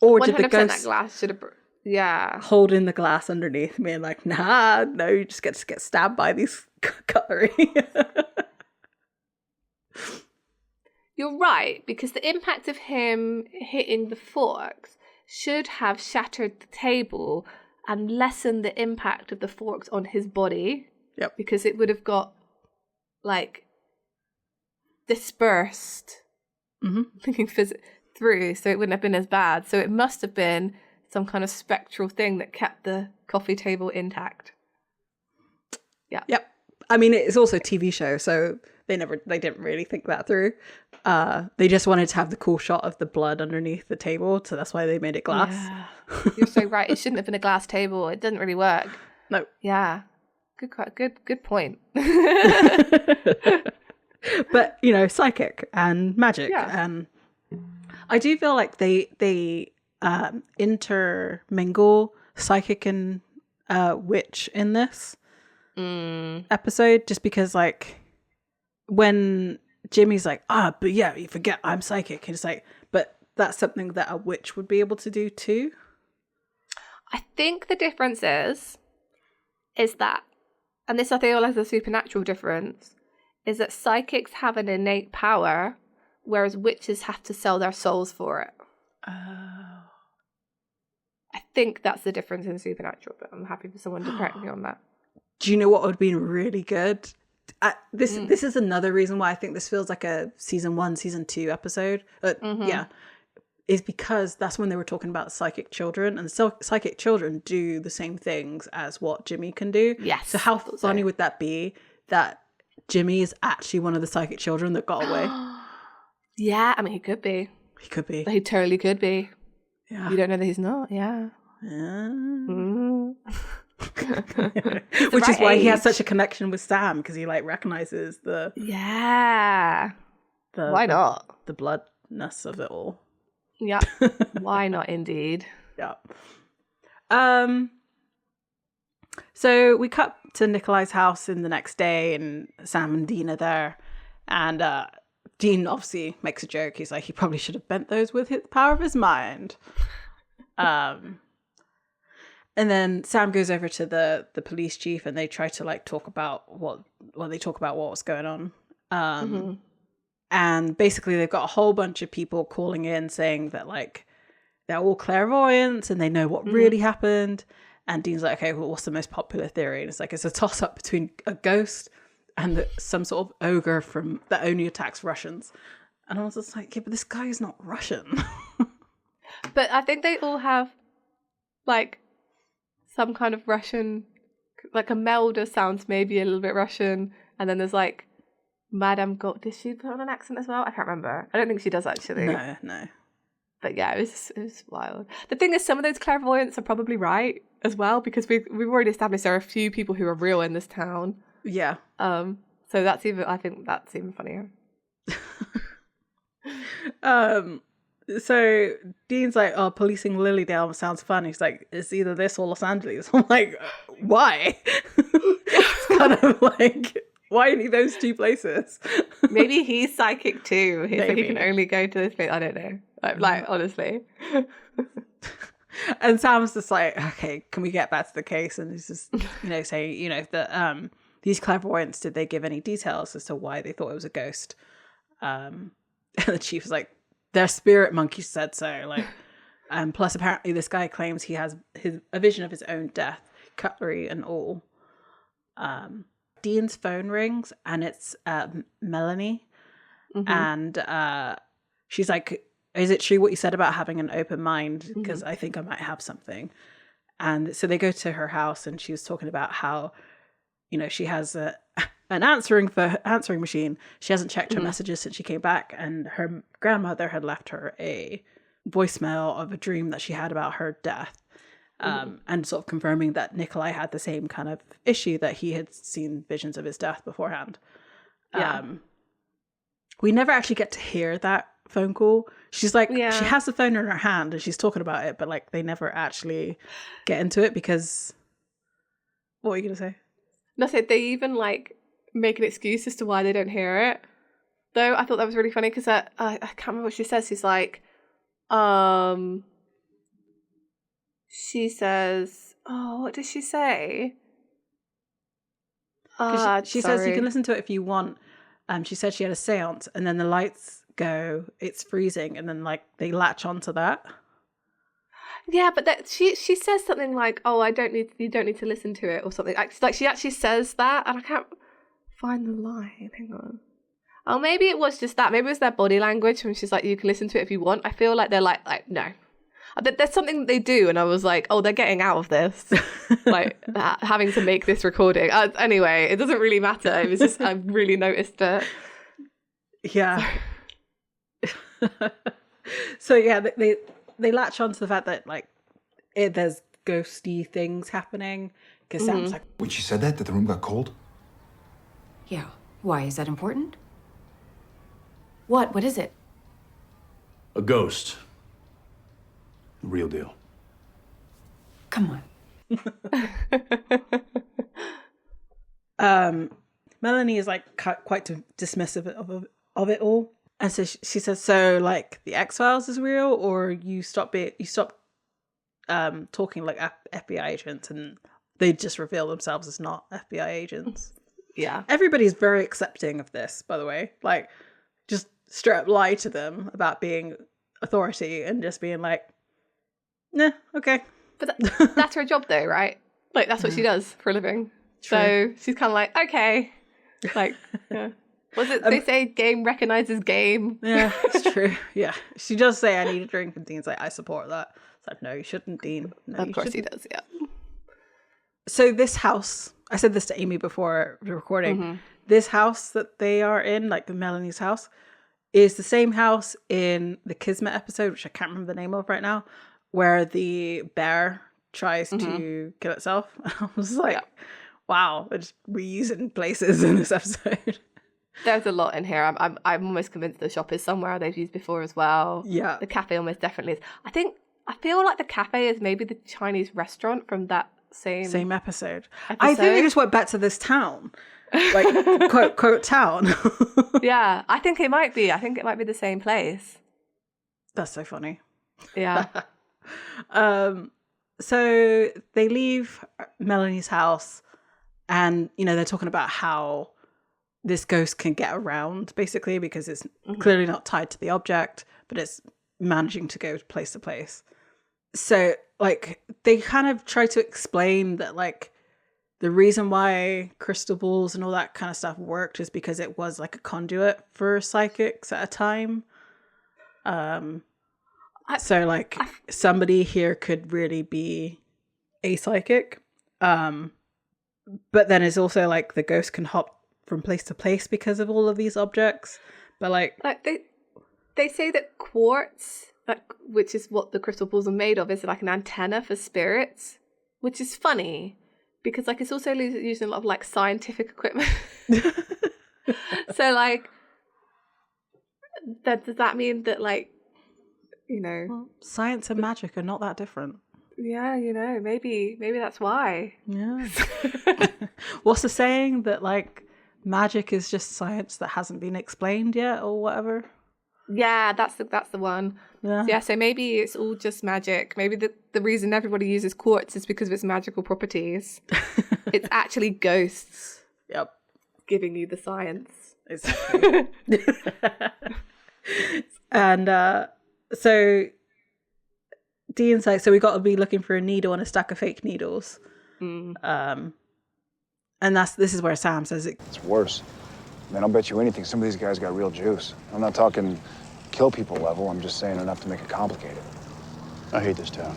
Or did the ghost that glass should have holding the glass underneath me and no, you just get stabbed by these cutlery? You're right, because the impact of him hitting the forks should have shattered the table and lessened the impact of the forks on his body. Yep. Because it would have got dispersed through, so it wouldn't have been as bad. So it must have been some kind of spectral thing that kept the coffee table intact. Yeah. Yep. I mean, it's also a TV show, so they didn't really think that through. They just wanted to have the cool shot of the blood underneath the table, so that's why they made it glass. Yeah. You're so right. It shouldn't have been a glass table. It doesn't really work. No. Yeah. Good point. But, psychic and magic. And I do feel like they intermingle psychic and witch in this episode, just because, like, when Jimmy's like, but yeah, you forget I'm psychic. And it's like, but that's something that a witch would be able to do too. I think the difference is that, and this I feel like is a supernatural difference, is that psychics have an innate power, whereas witches have to sell their souls for it. Oh. I think that's the difference in supernatural, but I'm happy for someone to correct me on that. Do you know what would have been really good? This is another reason why I think this feels like a season 1, season 2 episode. Yeah, is because that's when they were talking about psychic children, and psychic children do the same things as what Jimmy can do. Yes. So how funny would that be that Jimmy is actually one of the psychic children that got away? Yeah, I mean, he could be. He could be. He totally could be. Yeah. You don't know that he's not. Yeah. Which is why he has such a connection with Sam, because he like recognizes the why not the bloodness of it all. Yeah. Why not, indeed. Yeah. So we cut to Nikolai's house in the next day, and Sam and Dean are there, and Dean obviously makes a joke. He's like, he probably should have bent those with the power of his mind. And then Sam goes over to the police chief, and they try to like talk about what was going on. And basically they've got a whole bunch of people calling in saying that like they're all clairvoyants and they know what really happened. And Dean's like, okay, well, what's the most popular theory? And it's like, it's a toss up between a ghost and some sort of ogre that only attacks Russians. And I was just like, yeah, but this guy is not Russian. But I think they all have like some kind of Russian, like Imelda sounds maybe a little bit Russian, and then there's like Madame did she put on an accent as well? I can't remember. I don't think she does actually. No. But yeah, it was wild. The thing is, some of those clairvoyants are probably right as well, because we've already established there are a few people who are real in this town. Yeah. So I think that's even funnier. So Dean's like, oh, policing Lilydale sounds fun. He's like, it's either this or Los Angeles. I'm like, why? It's kind of like, why only those two places? Maybe he's psychic too. He can only go to this place. I don't know. Like honestly. And Sam's just like, okay, can we get back to the case? And he's just, saying, that these clairvoyants, did they give any details as to why they thought it was a ghost? And the chief is like, their spirit monkey said so. Like, plus apparently this guy claims he has a vision of his own death, cutlery and all. Dean's phone rings, and it's Melanie, and she's like, is it true what you said about having an open mind? Because I think I might have something. And so they go to her house, and she was talking about how, she has an answering machine. She hasn't checked her messages since she came back, and her grandmother had left her a voicemail of a dream that she had about her death. And sort of confirming that Nikolai had the same kind of issue, that he had seen visions of his death beforehand. We never actually get to hear that phone call. She's like, she has the phone in her hand and she's talking about it, but like they never actually get into it because... What were you going to say? No, so they even like make an excuse as to why they don't hear it. Though I thought that was really funny because I can't remember what she says. She's like, she says, oh, what does she say? She says you can listen to it if you want. She said she had a seance, and then the lights go, it's freezing, and then like they latch onto that. Yeah, but she says something like, "Oh, you don't need to listen to it," or something. Like she actually says that, and I can't find the line. Hang on. Oh, maybe it was just that. Maybe it was their body language when she's like, "You can listen to it if you want." I feel like they're like no. There's something that they do, and I was like, oh, they're getting out of this, like having to make this recording. Anyway, it doesn't really matter. It was just I really noticed it. Yeah. So yeah, they latch on to the fact that like there's ghosty things happening because Sam's like, When she said that the room got cold? Yeah. Why? Is that important? What? What is it? A ghost. The real deal. Come on. Melanie is like quite dismissive of it all, and so she says, "So like the X-Files is real, or you stop talking like FBI agents, and they just reveal themselves as not FBI agents." Yeah, everybody's very accepting of this, by the way. Like, just straight up lie to them about being authority and just being like, "Nah, okay." But that's her job, though, right? Like that's what she does for a living. True. So she's kind of like, okay, like, yeah. Was it? They say game recognizes game. Yeah, it's true. Yeah, she does say, "I need a drink," and Dean's like, "I support that." It's like, no, you shouldn't, Dean. No, of course he does. Yeah. So this house, I said this to Amy before the recording. Mm-hmm. This house that they are in, like the Melanie's house, is the same house in the Kismet episode, which I can't remember the name of right now, where the bear tries to kill itself. I was like, wow, they're just reusing places in this episode. There's a lot in here. I'm almost convinced the shop is somewhere they've used before as well. Yeah. The cafe almost definitely is. I feel like the cafe is maybe the Chinese restaurant from that same episode. I think they just went back to this town. Like quote town. Yeah, I think it might be. I think it might be the same place. That's so funny. Yeah. So they leave Melanie's house, and they're talking about how this ghost can get around, basically, because it's clearly not tied to the object, but it's managing to go place to place. So like they kind of try to explain that like the reason why crystal balls and all that kind of stuff worked is because it was like a conduit for psychics at a time. So like somebody here could really be a psychic. But then it's also like the ghost can hop from place to place because of all of these objects. But like they say that quartz, which is what the crystal balls are made of, is like an antenna for spirits, which is funny because like it's also using a lot of like scientific equipment. So like does that mean that like well, science and magic are not that different? Yeah, maybe that's why. Yeah. What's the saying that like magic is just science that hasn't been explained yet or whatever? Yeah, that's the one. Yeah, so maybe it's all just magic. Maybe the reason everybody uses quartz is because of its magical properties. It's actually ghosts. Yep. Giving you the science. Exactly. And so Dean's like, so we got to be looking for a needle and a stack of fake needles. And this is where Sam says it's worse. Man, I'll bet you anything some of these guys got real juice. I'm not talking kill people level. I'm just saying enough to make it complicated. I hate this town.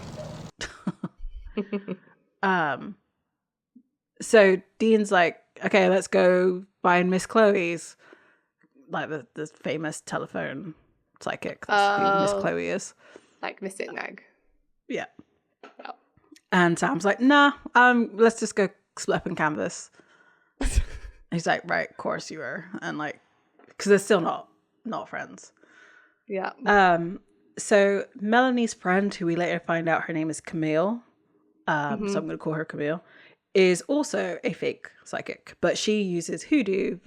So Dean's like, okay, let's go find Miss Chloe's, like the famous telephone psychic. That's who Miss Chloe is. Like Miss Nag. Yeah. Oh. And Sam's like, nah, let's just go split up and canvas. He's like, right, of course you are. And like, because they're still not friends. Yeah. So Melanie's friend, who we later find out her name is Camille, so I'm going to call her Camille, is also a fake psychic, but she uses hoodoo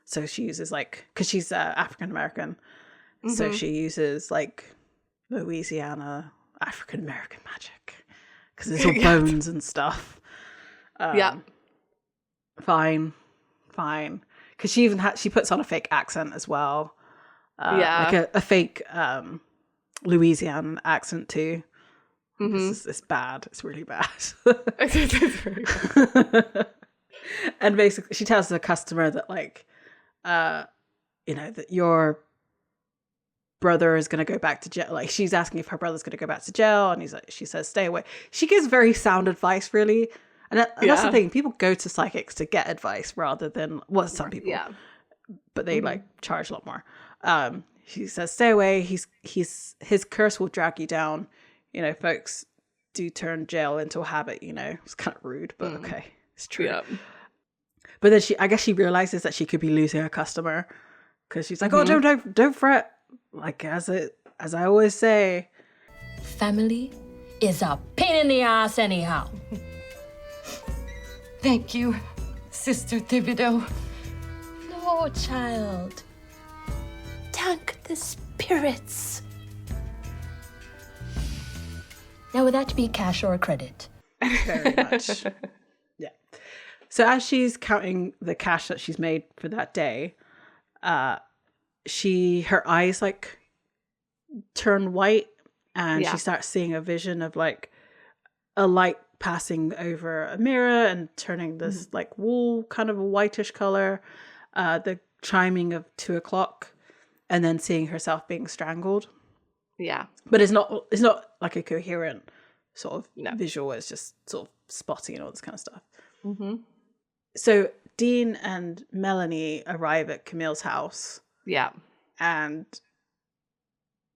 so she uses like, because she's African American, so she uses like Louisiana African American magic, because it's all bones and stuff. Yeah. Fine. Because she even she puts on a fake accent as well. Like a fake Louisiana accent too. It's bad. It's really bad. It's really bad. And basically, she tells the customer that like, that brother is going to go back to jail. Like, she's asking if her brother's going to go back to jail, and she says, stay away. She gives very sound advice, really. And that's the thing. People go to psychics to get advice rather than, well, some people. Yeah. But they like charge a lot more. She says, stay away. His curse will drag you down. You know, folks do turn jail into a habit, you know. It's kind of rude, but okay. It's true. Yeah. But then I guess she realizes that she could be losing a customer, because she's like, oh, don't fret. Like, as I always say, family is a pain in the ass anyhow. Thank you, Sister Thibodeau. No, child. Thank the spirits. Now, would that be cash or credit? Very much. Yeah. So as she's counting the cash that she's made for that day, her eyes like turn white, and she starts seeing a vision of like a light passing over a mirror and turning this like wool kind of a whitish color, the chiming of 2:00, and then seeing herself being strangled. Yeah. But it's not like a coherent sort of visual. It's just sort of spotty and all this kind of stuff. Mm-hmm. So Dean and Melanie arrive at Camille's house. Yeah. And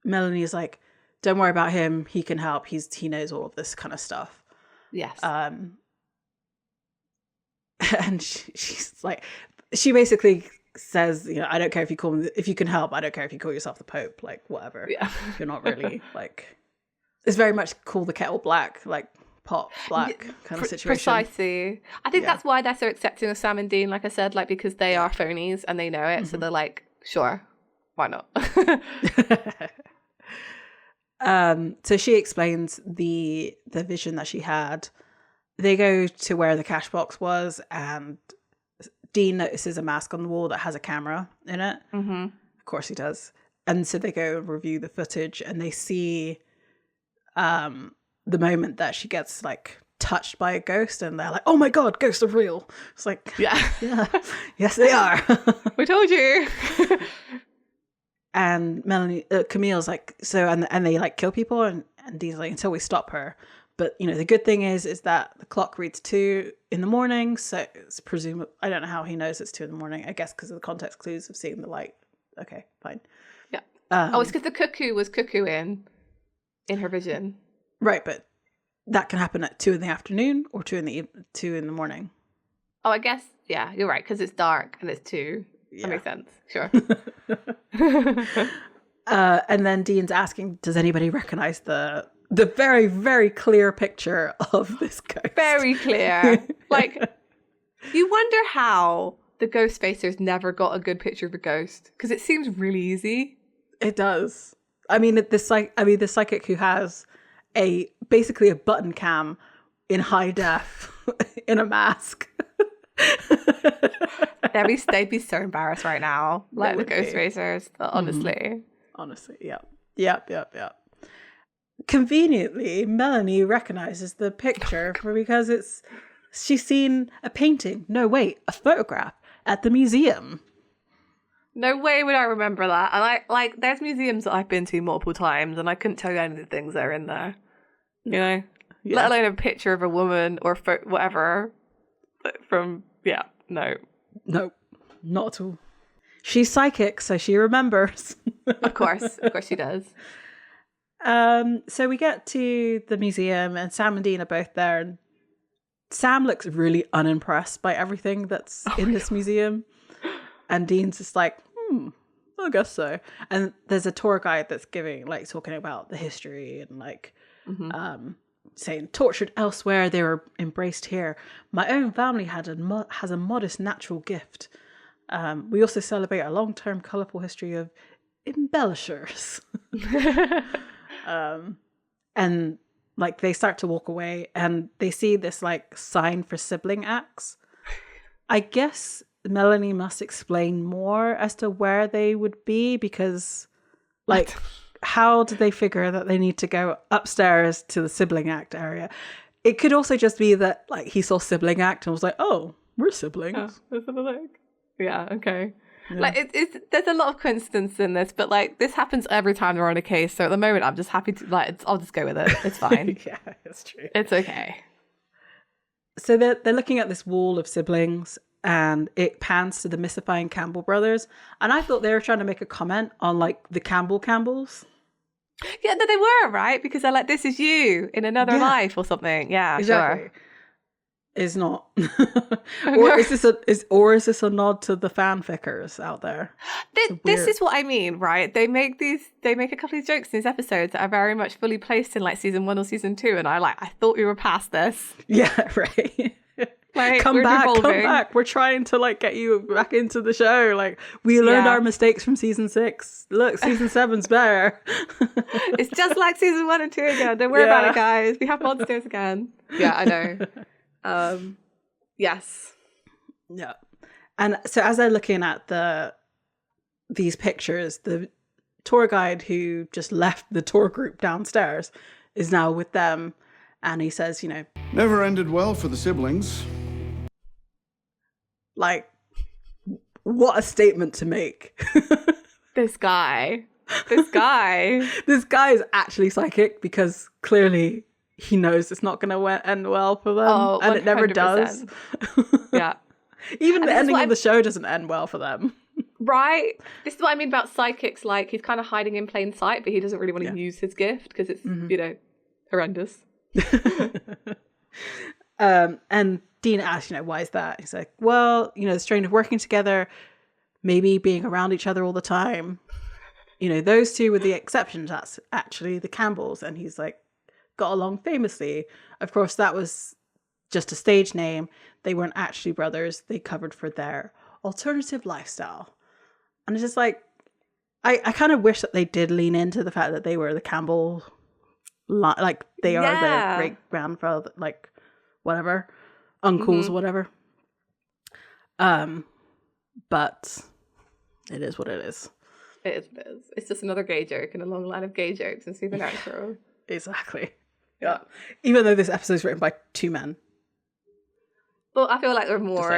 Melanie's like, don't worry about him. He can help. He knows all of this kind of stuff. Yes. And she's like, she basically says, you know, I don't care if you can help. I don't care if you call yourself the Pope, like whatever. Yeah. You're not really like, it's very much call the kettle black, like pot black kind of situation. Precisely. I think that's why they're so accepting of Sam and Dean, like I said, like because they are phonies and they know it. So they're like, sure, why not? So she explains the vision that she had. They go to where the cash box was, and Dean notices a mask on the wall that has a camera in it. Mm-hmm. Of course he does. And so they go and review the footage, and they see the moment that she gets like touched by a ghost, and they're like, oh my God, ghosts are real. It's like, yeah, yes they are. We told you. And Camille's like, so, and they like kill people, and Dean's like, until we stop her. But, you know, the good thing is that the clock reads 2 a.m. So it's presumably, I don't know how he knows it's 2 a.m. I guess because of the context clues of seeing the light. Okay, fine. Yeah. It's because the cuckoo was cuckooing in her vision. Right, but that can happen at 2 p.m. or 2 a.m. Oh, I guess, yeah, you're right, because it's dark and it's 2. Yeah. That makes sense. Sure. And then Dean's asking, does anybody recognize the very, very clear picture of this ghost? Very clear. Like, you wonder how the ghost facers never got a good picture of a ghost, because it seems really easy. It does. I mean, the psychic who has basically a button cam in high def in a mask. They'd be so embarrassed right now, like the ghost racers. Honestly, Yep. Conveniently, Melanie recognizes the picture because she's seen a painting. No, wait, a photograph at the museum. No way would I remember that. And there's museums that I've been to multiple times, and I couldn't tell you any of the things that are in there. You know, let alone a picture of a woman or whatever from. Yeah, no, not at all. She's psychic, so she remembers. Of course she does. So we get to the museum, and Sam and Dean are both there, and Sam looks really unimpressed by everything that's in this museum, and Dean's just like, I guess so. And there's a tour guide that's talking about the history and saying, tortured elsewhere, they were embraced here. My own family has a modest natural gift. We also celebrate a long-term colourful history of embellishers. And they start to walk away, and they see this sign for sibling acts. I guess Melanie must explain more as to where they would be, because how did they figure that they need to go upstairs to the sibling act area? It could also just be that he saw sibling act and was like, oh, we're siblings. Yeah, okay. Like there's a lot of coincidence in this, but like this happens every time they're on a case. So at the moment, I'm just happy to I'll just go with it. It's fine. Yeah, it's true. It's okay. So they're looking at this wall of siblings, and it pans to the mystifying Campbell brothers. And I thought they were trying to make a comment on like the Campbells. Yeah, no, they were, right? Because they're like, this is you in another life or something. Yeah, exactly. Sure. Is not. Or is this a nod to the fanfickers out there? This is what I mean, right? They make a couple of these jokes in these episodes that are very much fully placed in like season 1 or season 2, and I thought we were past this. Yeah, right. Like, come back. We're trying to like get you back into the show. Like, we learned our mistakes from season 6. Look, season 7's better. It's just like season 1 and 2 again. Don't worry about it, guys. We have monsters again. Yeah, I know. Yes. Yeah. And so as they're looking at these pictures, the tour guide who just left the tour group downstairs is now with them, and he says, never ended well for the siblings. Like, what a statement to make. This guy is actually psychic, because clearly he knows it's not going to end well for them, and it never does. Yeah. Even the ending of the show doesn't end well for them. Right? This is what I mean about psychics. Like, he's kind of hiding in plain sight, but he doesn't really want to use his gift because it's, horrendous. And Dean asks, why is that? He's like, well, the strain of working together, maybe being around each other all the time. Those two were the exceptions. That's actually the Campbells. And he's like, got along famously. Of course, that was just a stage name. They weren't actually brothers. They covered for their alternative lifestyle. And it's just like, I kind of wish that they did lean into the fact that they were the Campbell, like they are their great grandfather, like whatever, uncles or whatever. But it is what it is. It is what it is. It's just another gay joke in a long line of gay jokes in Supernatural. Exactly. Yeah. Even though this episode is written by 2 men. Well, I feel like there are more.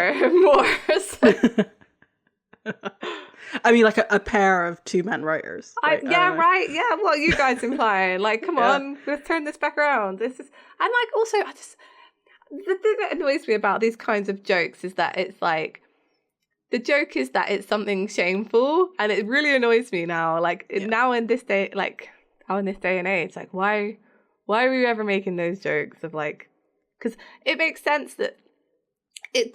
I mean, like a pair of 2 men writers. Like, right. Yeah, what are you guys implying? Like, come on, let's turn this back around. This is, and like, also, the thing that annoys me about these kinds of jokes is that it's like, the joke is that it's something shameful, and it really annoys me now. Like, now in this day, and age, like, why are we ever making those jokes of like, because it makes sense that it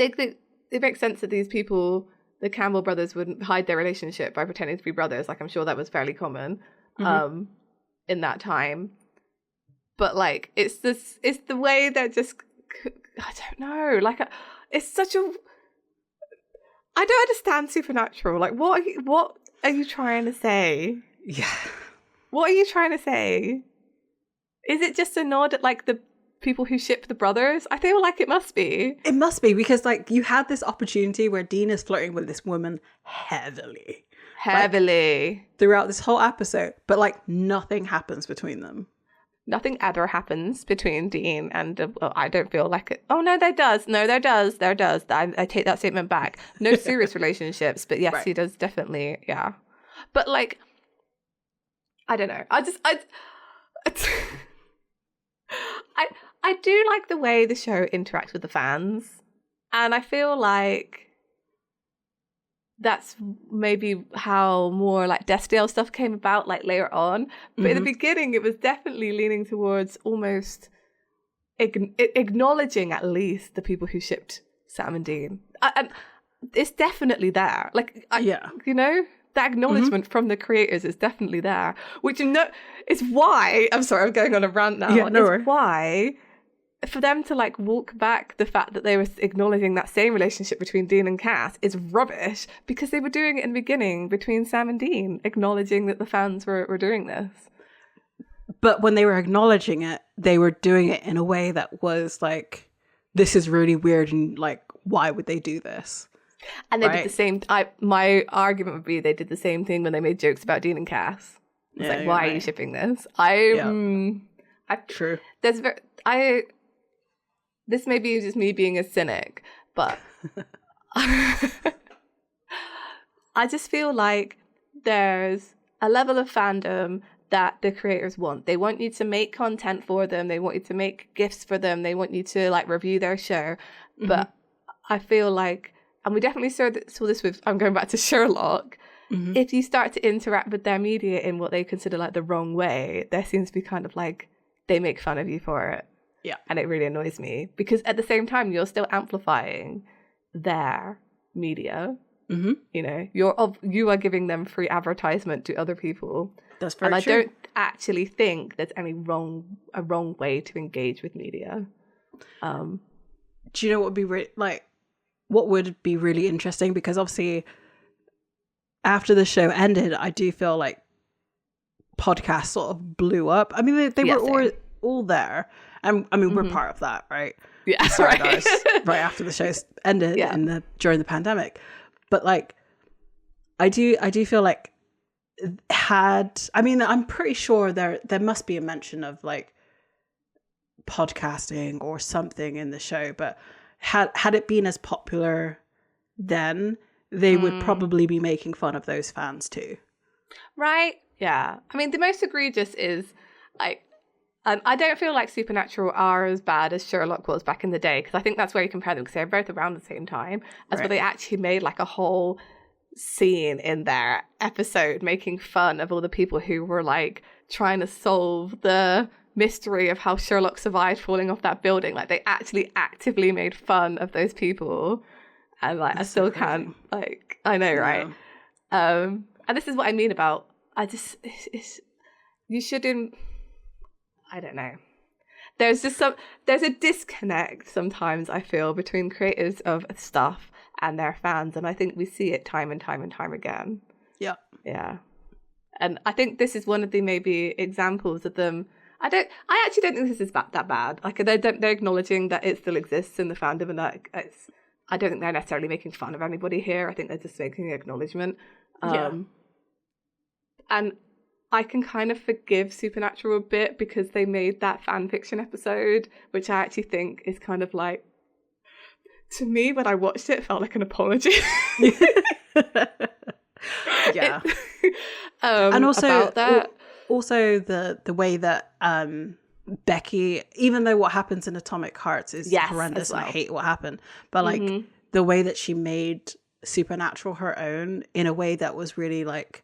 makes sense that these people, the Campbell brothers, wouldn't hide their relationship by pretending to be brothers. Like, I'm sure that was fairly common in that time. But like, it's the way they're just, I don't know. Like, it's such a, I don't understand Supernatural. Like, what are you trying to say? Yeah. What are you trying to say? Is it just a nod at like the people who ship the brothers? I feel like it must be. It must be, because like you had this opportunity where Dean is flirting with this woman heavily like, throughout this whole episode, but like nothing happens between them. Nothing ever happens between Dean and I don't feel like it. Oh no, there does. There does. I take that statement back. No serious relationships, but yes, he does definitely. Yeah, but like, I don't know. I do like the way the show interacts with the fans, and I feel like that's maybe how more like Desdale stuff came about like later on. But in the beginning, it was definitely leaning towards almost acknowledging at least the people who shipped Sam and Dean. And it's definitely there. Like, that acknowledgement from the creators is definitely there, which is why, I'm sorry, I'm going on a rant now. Yeah, no worries. Why, for them to like walk back the fact that they were acknowledging that same relationship between Dean and Cass is rubbish, because they were doing it in the beginning between Sam and Dean, acknowledging that the fans were doing this. But when they were acknowledging it, they were doing it in a way that was like, this is really weird, and like, why would they do this? And they did the same. My argument would be they did the same thing when they made jokes about Dean and Cass. It's like, why are you shipping this? True. This may be just me being a cynic, but I I just feel like there's a level of fandom that the creators want. They want you to make content for them. They want you to make gifts for them. They want you to like review their show. But I feel like, and we definitely saw this with, I'm going back to Sherlock, if you start to interact with their media in what they consider like the wrong way, there seems to be kind of like, they make fun of you for it. Yeah. And it really annoys me because at the same time, you're still amplifying their media. You know, you are giving them free advertisement to other people. That's very true. And I don't actually think there's any wrong way to engage with media. Do you know what would be what would be really interesting? Because obviously, after the show ended, I do feel like podcasts sort of blew up. I mean, they were all there, and I mean, we're part of that, right? Yeah, sorry, guys. Right after the show ended during the pandemic, but like, I do feel like I'm pretty sure there must be a mention of like podcasting or something in the show, but had it been as popular then, they would probably be making fun of those fans too. Right? Yeah. I mean, the most egregious is like, I don't feel like Supernatural are as bad as Sherlock was back in the day, because I think that's where you compare them, because they're both around the same time. That's where they actually made like a whole scene in their episode making fun of all the people who were like trying to solve the mystery of how Sherlock survived falling off that building. Like they actually actively made fun of those people. And like that's I still can't like I know, right? And this is what I mean about you shouldn't, I don't know. There's a disconnect sometimes, I feel, between creators of stuff and their fans, and I think we see it time and time and time again. Yeah. Yeah. And I think this is one of the maybe examples of them. I actually don't think this is that bad. Like they're acknowledging that it still exists in the fandom, and that I don't think they're necessarily making fun of anybody here. I think they're just making an acknowledgement. And I can kind of forgive Supernatural a bit because they made that fan fiction episode, which I actually think is kind of like, to me, when I watched it, felt like an apology. Yeah. And also about that. Also the way that Becky, even though what happens in Atomic Hearts is horrendous, and I hate what happened, but like the way that she made Supernatural her own in a way that was really like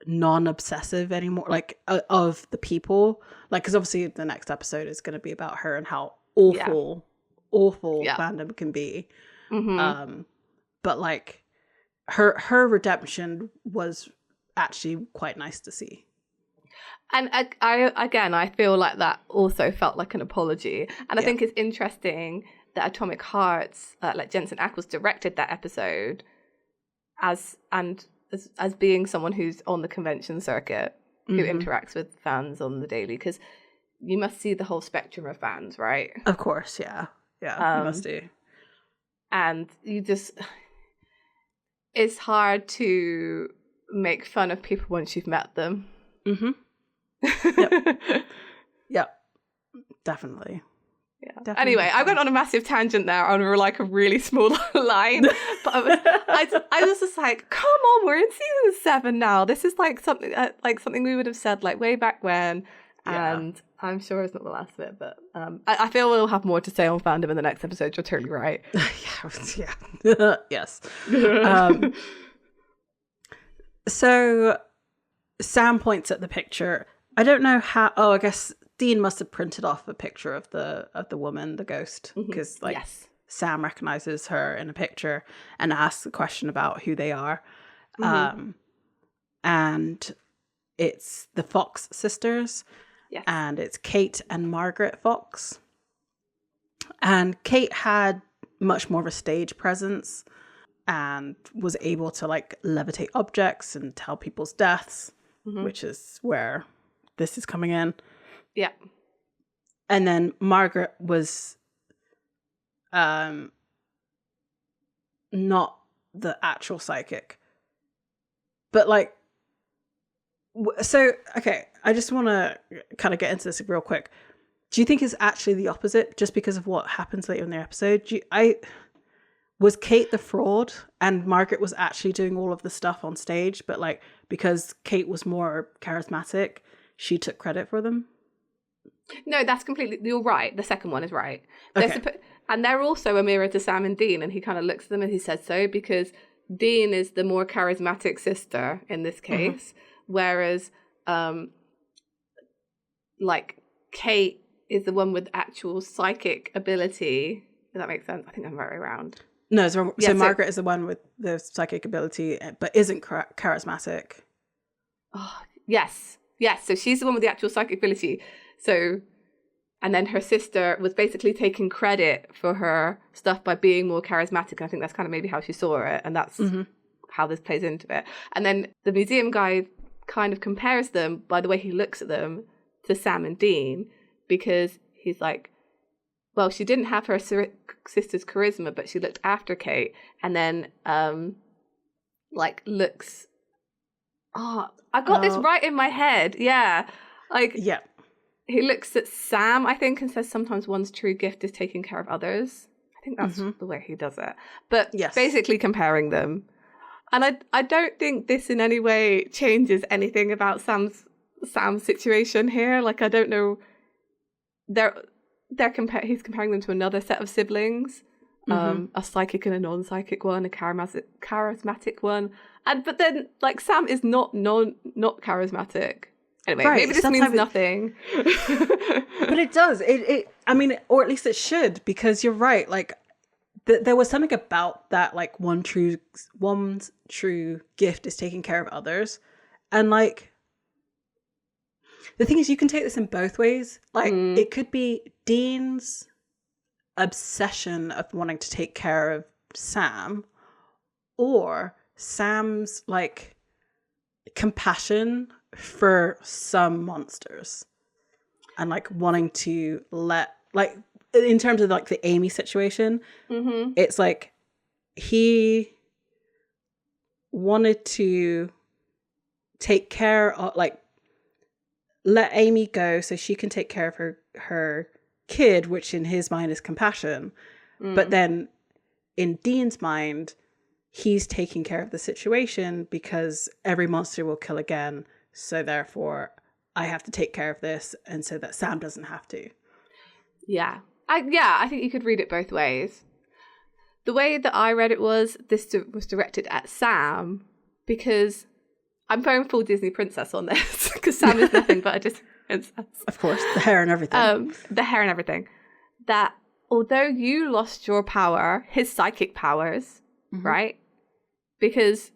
non-obsessive anymore, like of the people, like, because obviously the next episode is going to be about her and how awful fandom can be. But like her redemption was actually quite nice to see. And I feel like that also felt like an apology. And I think it's interesting that Atomic Hearts, like Jensen Ackles directed that episode as being someone who's on the convention circuit, who interacts with fans on the daily, because you must see the whole spectrum of fans, right? Of course, yeah. Yeah, you must do. And it's hard to make fun of people once you've met them. Yep. Definitely. Yeah. Definitely. Anyway, I went on a massive tangent there on like a really small line, but I was just like, come on, we're in season 7 now. This is like something we would have said like way back when, and I'm sure it's not the last bit, but I feel we'll have more to say on fandom in the next episode. You're totally right. Yeah. Yes. So Sam points at the picture. I don't know how. Oh, I guess Dean must have printed off a picture of the woman, the ghost, because Sam recognizes her in a picture and asks a question about who they are. And it's the Fox sisters. Yes. And it's Kate and Margaret Fox. And Kate had much more of a stage presence and was able to like levitate objects and tell people's deaths, which is where this is coming in. Yeah. And then Margaret was not the actual psychic. But like, so, okay, I just want to kind of get into this real quick. Do you think it's actually the opposite just because of what happens later in the episode? was Kate the fraud and Margaret was actually doing all of the stuff on stage, but like because Kate was more charismatic, she took credit for them? No, that's completely, you're right. The second one is right. Okay. And they're also a mirror to Sam and Dean, and he kind of looks at them and he says so because Dean is the more charismatic sister in this case, whereas like Kate is the one with actual psychic ability. Does that make sense? I think I'm right around. No, so Margaret is the one with the psychic ability, but isn't charismatic. Oh, yes. So she's the one with the actual psychic ability. So, and then her sister was basically taking credit for her stuff by being more charismatic. And I think that's kind of maybe how she saw it. And that's how this plays into it. And then the museum guy kind of compares them by the way he looks at them to Sam and Dean, because he's like, well, she didn't have her sister's charisma, but she looked after Kate, and then like looks. Oh, I got this right in my head. Yeah, like he looks at Sam, I think, and says sometimes one's true gift is taking care of others. I think that's the way he does it. But basically comparing them, and I don't think this in any way changes anything about Sam's situation here. Like I don't know, he's comparing them to another set of siblings, a psychic and a non-psychic one, a charismatic one, but then like Sam is not charismatic. Anyway, maybe this means nothing. But it does. I mean, or at least it should, because you're right. Like there was something about that, like one's true gift is taking care of others, and like. The thing is, you can take this in both ways. Like, it could be Dean's obsession of wanting to take care of Sam, or Sam's, like, compassion for some monsters. And, like, wanting to like, in terms of, like, the Amy situation, it's like he wanted to take care of, like, let Amy go so she can take care of her kid, which in his mind is compassion. But then in Dean's mind, he's taking care of the situation because every monster will kill again. So therefore, I have to take care of this, and so that Sam doesn't have to. Yeah. I think you could read it both ways. The way that I read it was directed at Sam, because I'm going full Disney princess on this, because Sam is nothing but a Disney princess. Of course, the hair and everything. That although you lost your power, his psychic powers, right? Because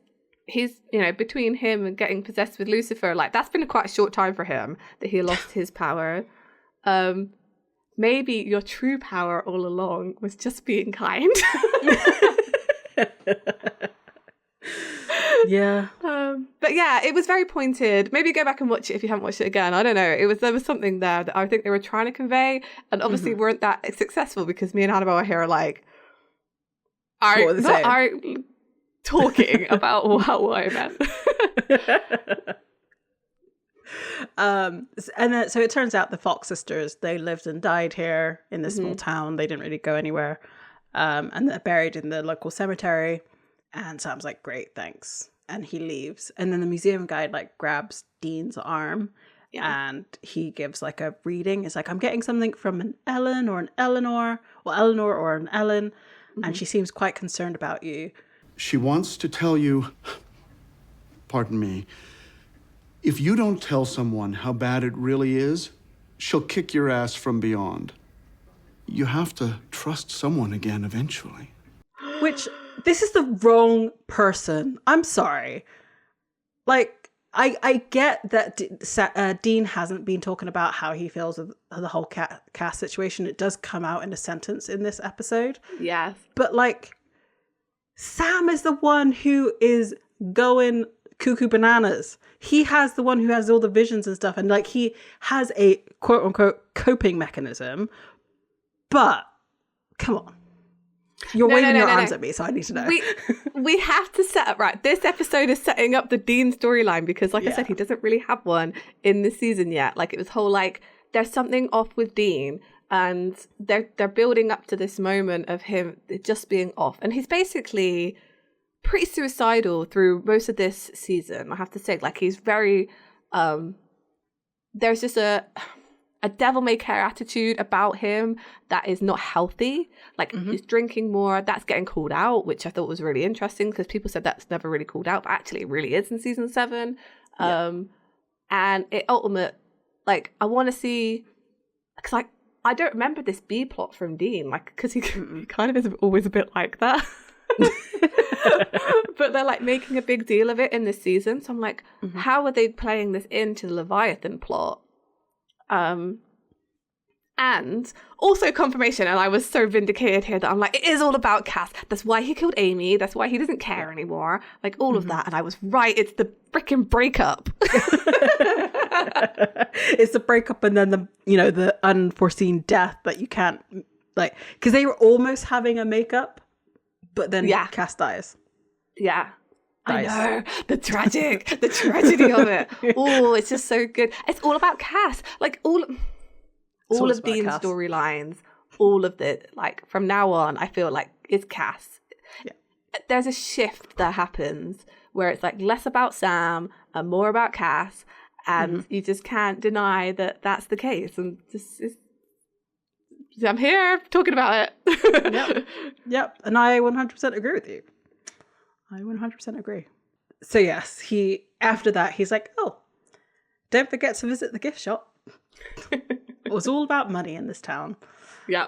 he's, between him and getting possessed with Lucifer, like that's been quite a short time for him that he lost his power. Maybe your true power all along was just being kind. Yeah. But yeah, it was very pointed. Maybe go back and watch it if you haven't watched it again. I don't know. There was something there that I think they were trying to convey, and obviously weren't that successful, because me and Annabelle are here are talking about what I meant. And then, so it turns out the Fox sisters, they lived and died here in this small town. They didn't really go anywhere. And they're buried in the local cemetery. And Sam's like, great, thanks. And he leaves. And then the museum guide like grabs Dean's arm and he gives like a reading. It's like, I'm getting something from an Ellen or an Eleanor, or Eleanor or an Ellen. And she seems quite concerned about you. She wants to tell you, pardon me, if you don't tell someone how bad it really is, she'll kick your ass from beyond. You have to trust someone again eventually. Which, this is the wrong person. I'm sorry. Like, I get that Dean hasn't been talking about how he feels with the whole Cass situation. It does come out in a sentence in this episode. Yes. But, like, Sam is the one who is going cuckoo bananas. He has the one who has all the visions and stuff. And, like, he has a quote-unquote coping mechanism. But, come on. You're waving your arms at me, so I need to know. We have to set up, right, this episode is setting up the Dean storyline, because like I said, he doesn't really have one in the season yet. Like, it was whole, like, there's something off with Dean, and they're building up to this moment of him just being off, and he's basically pretty suicidal through most of this season, I have to say. Like, he's very there's just a devil-may-care attitude about him that is not healthy. Like, he's drinking more. That's getting called out, which I thought was really interesting, because people said that's never really called out, but actually it really is in season 7. And it like, I want to see, because like, I don't remember this B plot from Dean, like, because he kind of is always a bit like that. But they're like making a big deal of it in this season, so I'm like, how are they playing this into the Leviathan plot? And also confirmation, and I was so vindicated here that I'm like, it is all about Cass. That's why he killed Amy. That's why he doesn't care anymore. Like, all of that. And I was right. It's the freaking breakup. It's the breakup, and then the unforeseen death that you can't, like, because they were almost having a makeup, but then Cass dies. Yeah. I know. The tragedy of it. Oh, it's just so good. It's all about Cass. Like, all of Dean's storylines, all of the, like, from now on, I feel like it's Cass. Yeah. There's a shift that happens where it's like less about Sam and more about Cass, and you just can't deny that that's the case. And I'm here talking about it. Yep. And I 100% agree with you. I 100% agree. So yes, after that, he's like, oh, don't forget to visit the gift shop. It was all about money in this town. Yeah.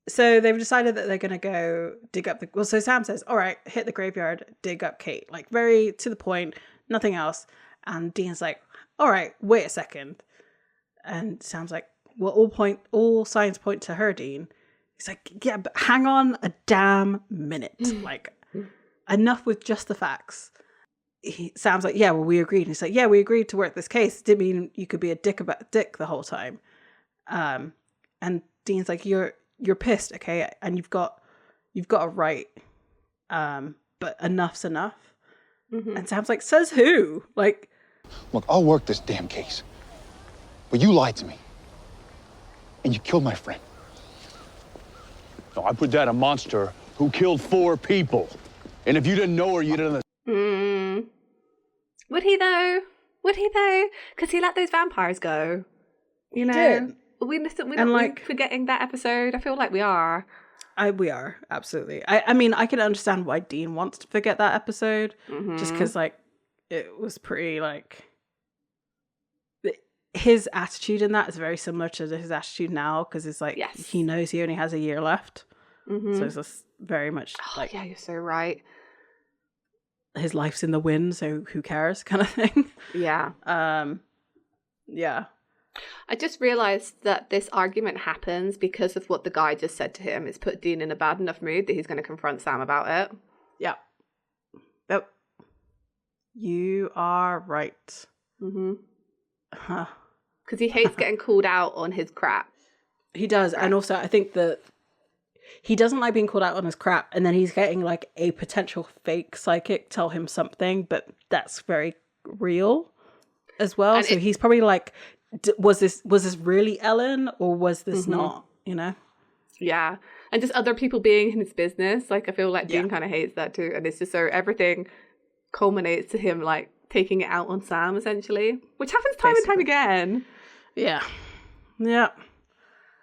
So they've decided that they're going to go dig up so Sam says, all right, hit the graveyard, dig up Kate. Like, very to the point, nothing else. And Dean's like, all right, wait a second. And Sam's like, well, all signs point to her, Dean. He's like, yeah, but hang on a damn minute. Like, enough with just the facts. Sam's like, yeah, well, we agreed. And he's like, yeah, we agreed to work this case. Didn't mean you could be a dick the whole time. And Dean's like, you're pissed, okay? And you've got a right. But enough's enough. And Sam's like, says who? Like, look, I'll work this damn case. But you lied to me. And you killed my friend. No, I put down a monster who killed 4 people. And if you didn't know her, you'd have done the... Would he though? Because he let those vampires go. You know? Did. We're not forgetting that episode. I feel like we are. We are, absolutely. I mean, I can understand why Dean wants to forget that episode. Just because, like, it was pretty, like... His attitude in that is very similar to his attitude now, because it's like, he knows he only has a year left. So it's just very much like... yeah, you're so right. His life's in the wind, so who cares, kind of thing. Yeah. Yeah. I just realised that this argument happens because of what the guy just said to him. It's put Dean in a bad enough mood that he's going to confront Sam about it. Yeah. Yep. You are right. Because he hates getting called out on his crap. He does. And also, I think that he doesn't like being called out on his crap, and then he's getting like a potential fake psychic tell him something, but that's very real as well. And so he's probably like, was this really Ellen, or was this not, you know? Yeah. And just other people being in his business. Like, I feel like Dean kind of hates that too. And it's just so everything culminates to him like taking it out on Sam, essentially, which happens time and time again. Yeah.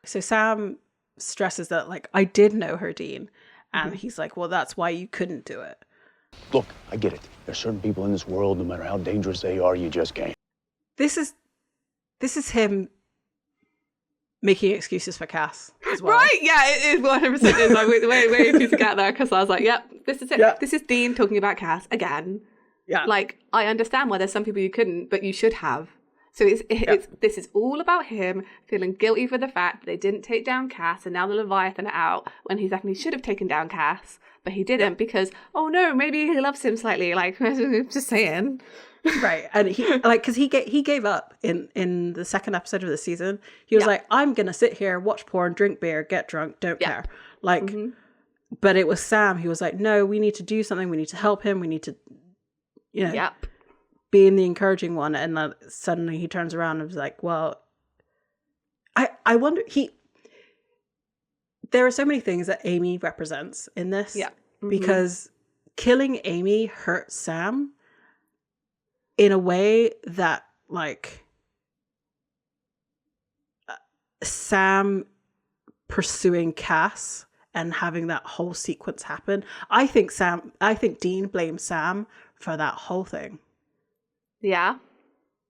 So Sam stresses that, like, I did know her, Dean. And he's like, well, that's why you couldn't do it. Look, I get it. There's certain people in this world, no matter how dangerous they are, you just can't. This is him making excuses for Cass as well. Right, yeah, it is 100%. Is. I waited to get there, because I was like, yep, this is it. Yep. This is Dean talking about Cass again. Yeah. Like, I understand why there's some people you couldn't, but you should have. So this is all about him feeling guilty for the fact that they didn't take down Cass, and now the Leviathan are out, when he definitely should have taken down Cass, but he didn't because, oh no, maybe he loves him slightly. Like, just saying. Right. And he, like, because he gave up in the second episode of the season. He was like, I'm going to sit here, watch porn, drink beer, get drunk, don't care. Like, but it was Sam who was like, no, we need to do something. We need to help him. We need to, you know, being the encouraging one. And then suddenly he turns around and was like, well, I wonder, there are so many things that Amy represents in this. Yeah. Mm-hmm. Because killing Amy hurt Sam in a way that, like, Sam pursuing Cass and having that whole sequence happen. I think Dean blames Sam for that whole thing. Yeah.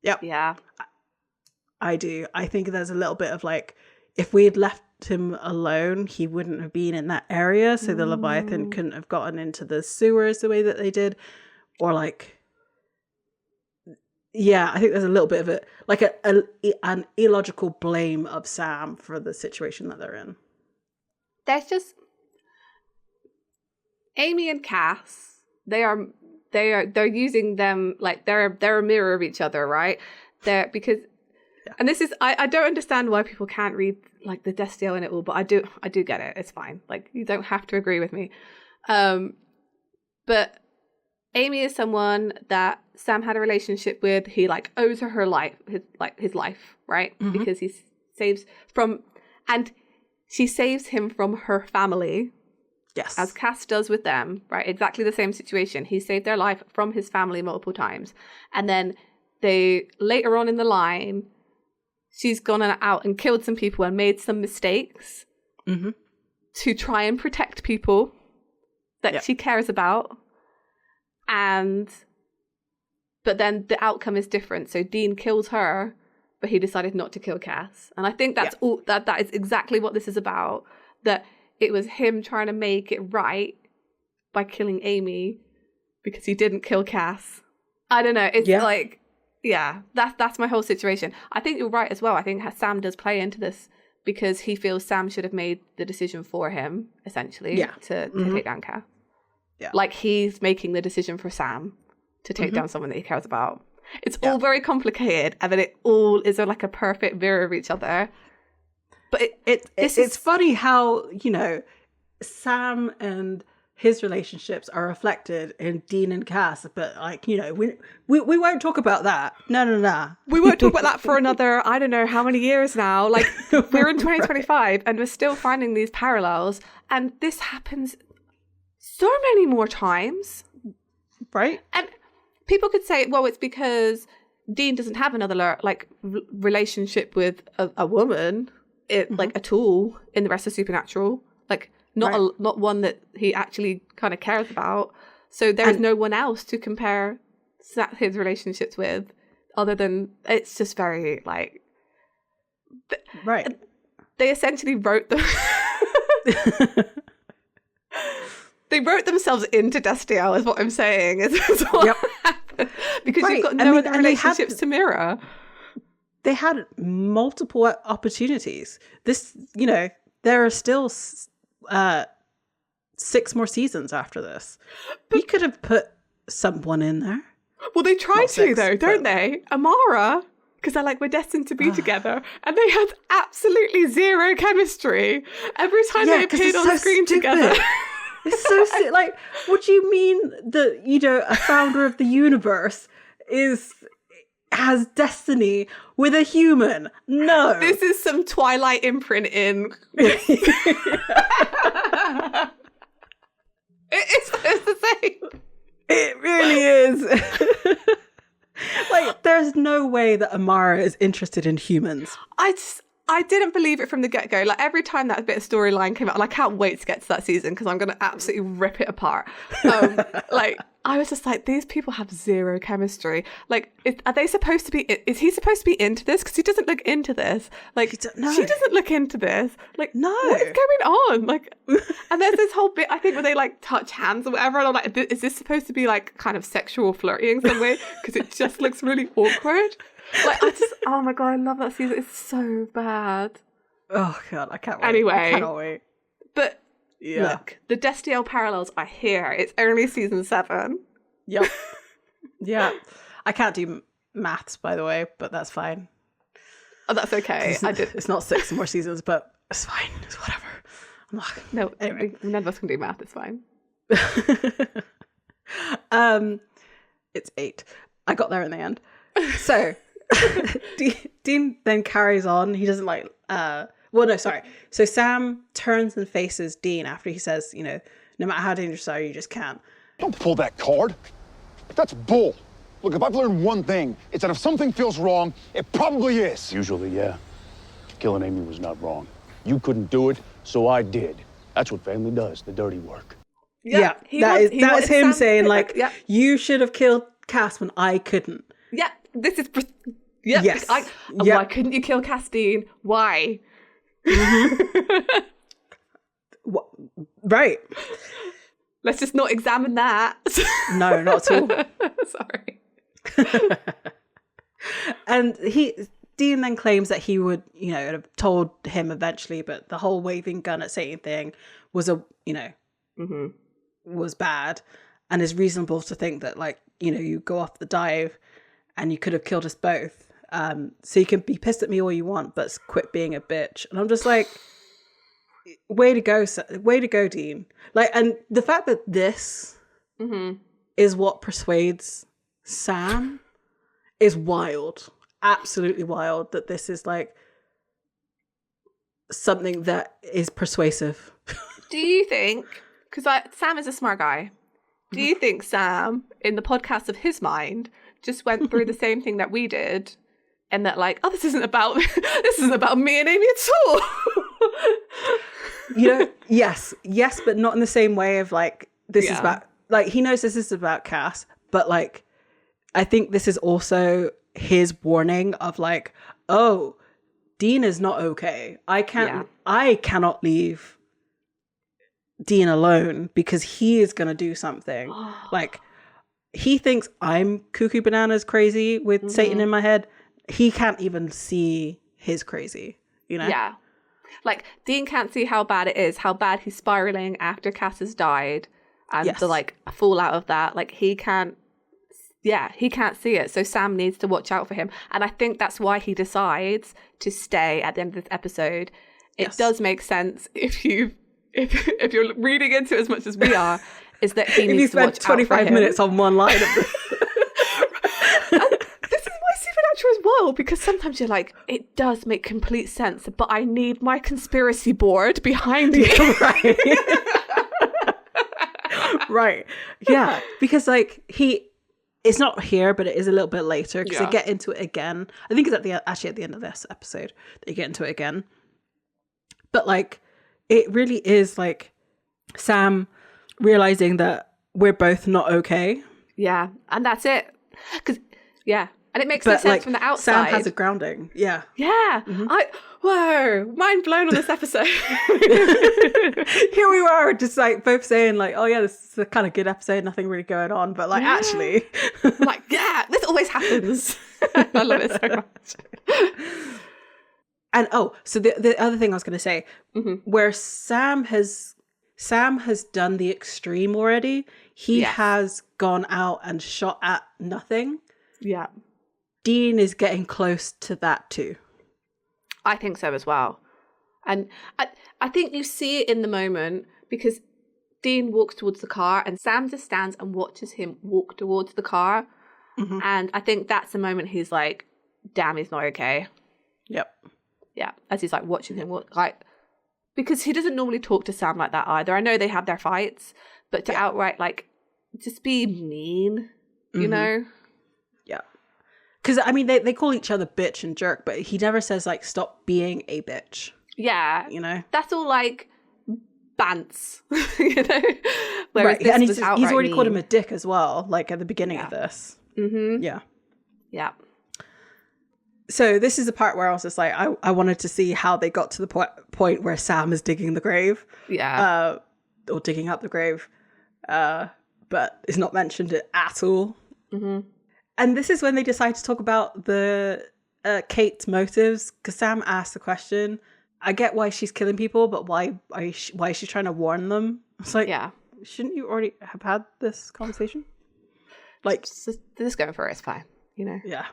Yep. Yeah. I do. I think there's a little bit of like, if we'd left him alone, he wouldn't have been in that area, so the Leviathan couldn't have gotten into the sewers the way that they did. Or like, yeah, I think there's a little bit of it, like an illogical blame of Sam for the situation that they're in. There's just Amy and Cass. They're using them like they're a mirror of each other, right? Because and this is I don't understand why people can't read like the Destiel in it all, but I do get it. It's fine. Like, you don't have to agree with me. But Amy is someone that Sam had a relationship with. He like owes her life, his life, right? Mm-hmm. Because he saves and she saves him from her family. Yes. As Cass does with them, right? Exactly the same situation. He saved their life from his family multiple times. And then they, later on in the line, she's gone out and killed some people and made some mistakes to try and protect people that she cares about. But then the outcome is different. So Dean kills her, but he decided not to kill Cass. And I think that's all that is exactly what this is about. That it was him trying to make it right by killing Amy because he didn't kill Cass. I don't know. It's like, yeah, that's my whole situation. I think you're right as well. I think Sam does play into this because he feels Sam should have made the decision for him, essentially, to take down Cass. Yeah. Like, he's making the decision for Sam to take down someone that he cares about. It's all very complicated, and then it all is like a perfect mirror of each other. But it's funny how, you know, Sam and his relationships are reflected in Dean and Cass, but like, you know, we won't talk about that. No. We won't talk about that for another, I don't know how many years now. Like, we're in 2025 and we're still finding these parallels, and this happens so many more times. Right? And people could say, well, it's because Dean doesn't have another relationship with a woman. Like a tool in the rest of Supernatural, like not one that he actually kind of cares about. So there is no one else to compare his relationships with, other than it's just very like They essentially wrote them. They wrote themselves into Destiel, is what I'm saying. Is what happened. Because you've got no other relationships to mirror. They had multiple opportunities. This, you know, there are still 6 more seasons after this. You could have put someone in there. Well, they try to, though, don't they? Amara, because they're like, we're destined to be together. And they had absolutely zero chemistry every time they appeared on screen together. It's so like, what do you mean that, you know, a founder of the universe has destiny with a human? No. This is some Twilight imprint in. It's the same. It really is. Like, there's no way that Amara is interested in humans. I didn't believe it from the get-go. Like, every time that bit of storyline came out, and I can't wait to get to that season because I'm going to absolutely rip it apart. Like, I was just like, these people have zero chemistry. Like, are they supposed to be? Is he supposed to be into this? Because he doesn't look into this. Like, she doesn't look into this. Like, no, what is going on? Like, and there's this whole bit, I think, where they like touch hands or whatever, and I'm like, is this supposed to be like kind of sexual flirting some way? Because it just looks really awkward. Like, oh my god, I love that season. It's so bad. Oh god, I can't wait. Anyway, I cannot wait. But look, the Destiel parallels are here. It's only season 7. Yep. Yeah. I can't do maths, by the way, but that's fine. Oh, that's okay. It's not 6 more seasons, but it's fine. It's whatever. No, anyway, none of us can do math. It's fine. It's 8. I got there in the end. So, Dean then carries on. He doesn't like, well, no, sorry. So Sam turns and faces Dean after he says, you know, no matter how dangerous you are, you just can't. Don't pull that card. That's bull. Look, if I've learned one thing, it's that if something feels wrong, it probably is. Usually, yeah. Killing Amy was not wrong. You couldn't do it, so I did. That's what family does, the dirty work. Yeah, that's him saying, like, you should have killed Cass when I couldn't. Yeah, this is... Yeah, yes. Why couldn't you kill Cass, Dean? Why? Right. Let's just not examine that. No, not at all. Sorry. And Dean then claims that he would, you know, have told him eventually, but the whole waving gun at Satan thing was was bad, and is reasonable to think that, like, you know, you go off the dive and you could have killed us both. So you can be pissed at me all you want, but quit being a bitch. And I'm just like, way to go, Dean. Like, and the fact that this is what persuades Sam is wild. Absolutely wild that this is like something that is persuasive. Do you think, because Sam is a smart guy, do you think Sam, in the podcast of his mind, just went through the same thing that we did, and that, like, oh, this isn't about me and Amy at all? You know, yes, but not in the same way of, like, this is about, like, he knows this is about Cass, but, like, I think this is also his warning of, like, oh, Dean is not okay. I cannot leave Dean alone because he is going to do something. Like, he thinks I'm cuckoo bananas crazy with Satan in my head. He can't even see his crazy, you know? Yeah. Like, Dean can't see how bad it is, how bad he's spiraling after Cass has died, and the, like, fallout of that. Like, he can't see it. So Sam needs to watch out for him. And I think that's why he decides to stay at the end of this episode. It does make sense if you're reading into it as much as we are, is that he needs to watch out for him. 25 minutes on one line of this. This is why Supernatural is wild, because sometimes you're like, it does make complete sense, but I need my conspiracy board behind me. Right. Right. Yeah. Because, like, it's not here, but it is a little bit later, because they get into it again. I think it's at the end of this episode they get into it again. But, like, it really is, like, Sam realizing that we're both not okay. Yeah, and that's it. And it makes no sense, like, from the outside. Sam has a grounding. Yeah. Yeah. Whoa, mind blown on this episode. Here we are, just, like, both saying, like, oh yeah, this is a kind of good episode, nothing really going on, but, like, actually like, yeah, this always happens. I love it so much. And so the other thing I was going to say, where Sam has done the extreme already. He has gone out and shot at nothing. Yeah. Dean is getting close to that too. I think so as well. And I think you see it in the moment, because Dean walks towards the car and Sam just stands and watches him walk towards the car. And I think that's the moment he's like, damn, he's not okay. Yep. Yeah, as he's like watching him walk, like, because he doesn't normally talk to Sam like that either. I know they have their fights, but to outright, like, just be mean, you know? Yeah. Because, I mean, they call each other bitch and jerk, but he never says, like, stop being a bitch. Yeah. You know? That's all, like, bants, you know? Whereas and he's already called him a dick as well, like, at the beginning of this. Yeah. Yeah. So this is the part where I was just like, I wanted to see how they got to the point where Sam is digging the grave. Yeah. Or digging up the grave. But it's not mentioned at all. And this is when they decide to talk about the Kate's motives, because Sam asked the question, I get why she's killing people, but why is she trying to warn them? It's like, shouldn't you already have had this conversation? Like, this going for it, it's fine, you know? Yeah.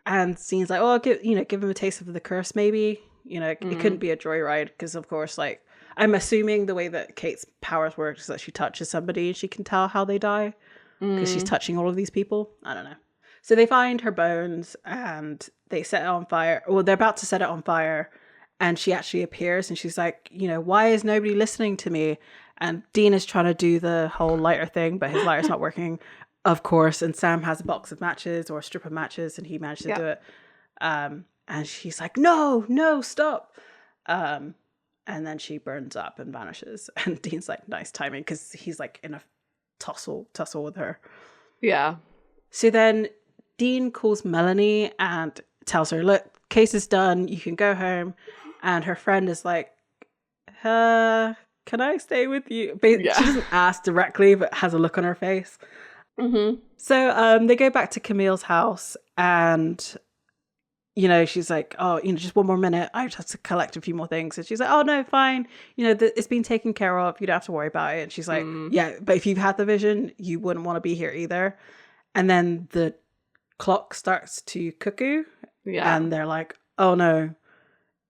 And Scene's like, oh, I'll give him a taste of the curse, maybe. You know, it couldn't be a joyride, because, of course, like, I'm assuming the way that Kate's powers work is that she touches somebody and she can tell how they die, because she's touching all of these people. I don't know. So they find her bones and they set it on fire. Well, they're about to set it on fire. And she actually appears and she's like, why is nobody listening to me? And Dean is trying to do the whole lighter thing, but his lighter's not working, of course. And Sam has a box of matches or a strip of matches and he managed to do it. And she's like, no, stop. And then she burns up and vanishes. And Dean's like, nice timing, because he's like in a tussle with her. Yeah. So then Dean calls Melanie and tells her, look, case is done. You can go home. And her friend is like, can I stay with you? She doesn't ask directly, but has a look on her face. Mm-hmm. So they go back to Camille's house and, she's like, oh, just one more minute. I just have to collect a few more things. And she's like, oh, no, fine. It's been taken care of. You don't have to worry about it. And she's like, yeah, but if you've had the vision, you wouldn't want to be here either. And then the clock starts to cuckoo. Yeah. And they're like, oh, no,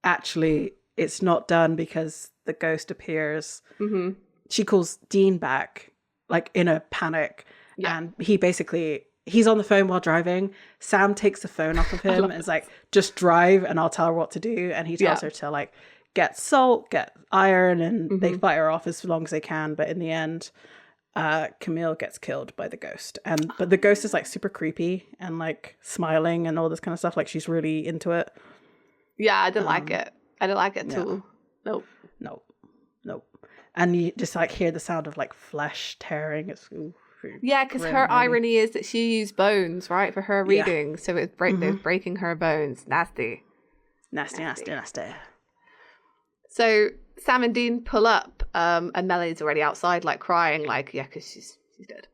actually, it's not done because the ghost appears. Mm-hmm. She calls Dean back, like in a panic. Yeah. And he's on the phone while driving. Sam takes the phone off of him and is like, just drive and I'll tell her what to do. And he tells her to like get salt, get iron, and they fight her off as long as they can. But in the end, Camille gets killed by the ghost. But the ghost is like super creepy and like smiling and all this kind of stuff. Like she's really into it. Yeah, I didn't like it. I didn't like it at all. Nope. And you just like hear the sound of like flesh tearing. It's yeah, because her irony is that she used bones, right, for her reading. Yeah. So it's they're breaking her bones. Nasty. So Sam and Dean pull up, and Melanie's already outside, like crying, like because she's dead.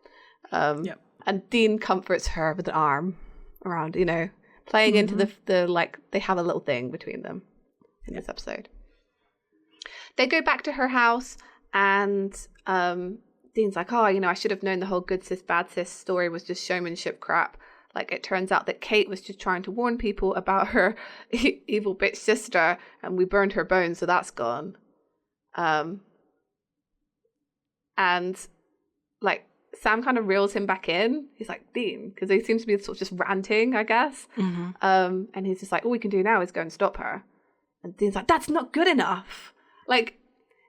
And Dean comforts her with an arm around, playing into the like they have a little thing between them in this episode. They go back to her house and Dean's like, oh, I should have known the whole good sis, bad sis story was just showmanship crap. Like, it turns out that Kate was just trying to warn people about her evil bitch sister, and we burned her bones, so that's gone. And, like, Sam kind of reels him back in. He's like, Dean, because he seems to be sort of just ranting, I guess. And he's just like, all we can do now is go and stop her. And Dean's like, that's not good enough. Like,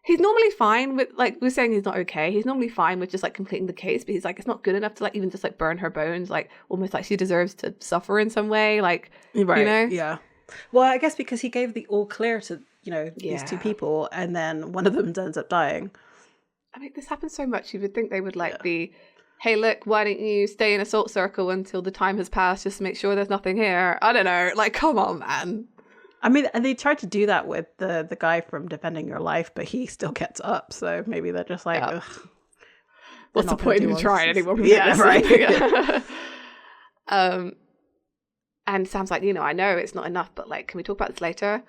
he's normally fine with, like, we're saying he's not okay. He's normally fine with just, like, completing the case. But he's like, it's not good enough to, like, even just, like, burn her bones. Like, almost like she deserves to suffer in some way. Like, right. Yeah. Well, I guess because he gave the all clear to, these two people. And then one of them ends up dying. I mean, this happens so much. You would think they would, like, be, hey, look, why don't you stay in a salt circle until the time has passed just to make sure there's nothing here? I don't know. Like, come on, man. I mean, and they tried to do that with the guy from Defending Your Life, but he still gets up. So maybe they're just like, ugh, what's the point in trying anymore? Yeah, right. And Sam's like, I know it's not enough, but like, can we talk about this later?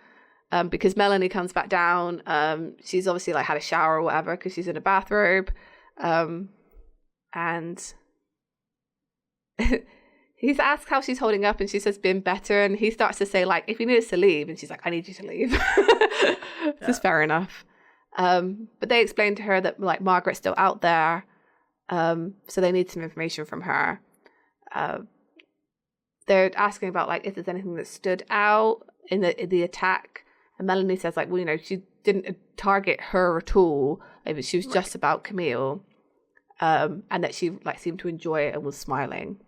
Because Melanie comes back down. She's obviously like had a shower or whatever because she's in a bathrobe. And he's asked how she's holding up and she says, been better. And he starts to say, like, if you need us to leave. And she's like, I need you to leave. This is fair enough. But they explain to her that, like, Margaret's still out there. So they need some information from her. They're asking about, like, if there's anything that stood out in the attack. And Melanie says, like, well, she didn't target her at all. Maybe she was just about Camille. And that she, like, seemed to enjoy it and was smiling.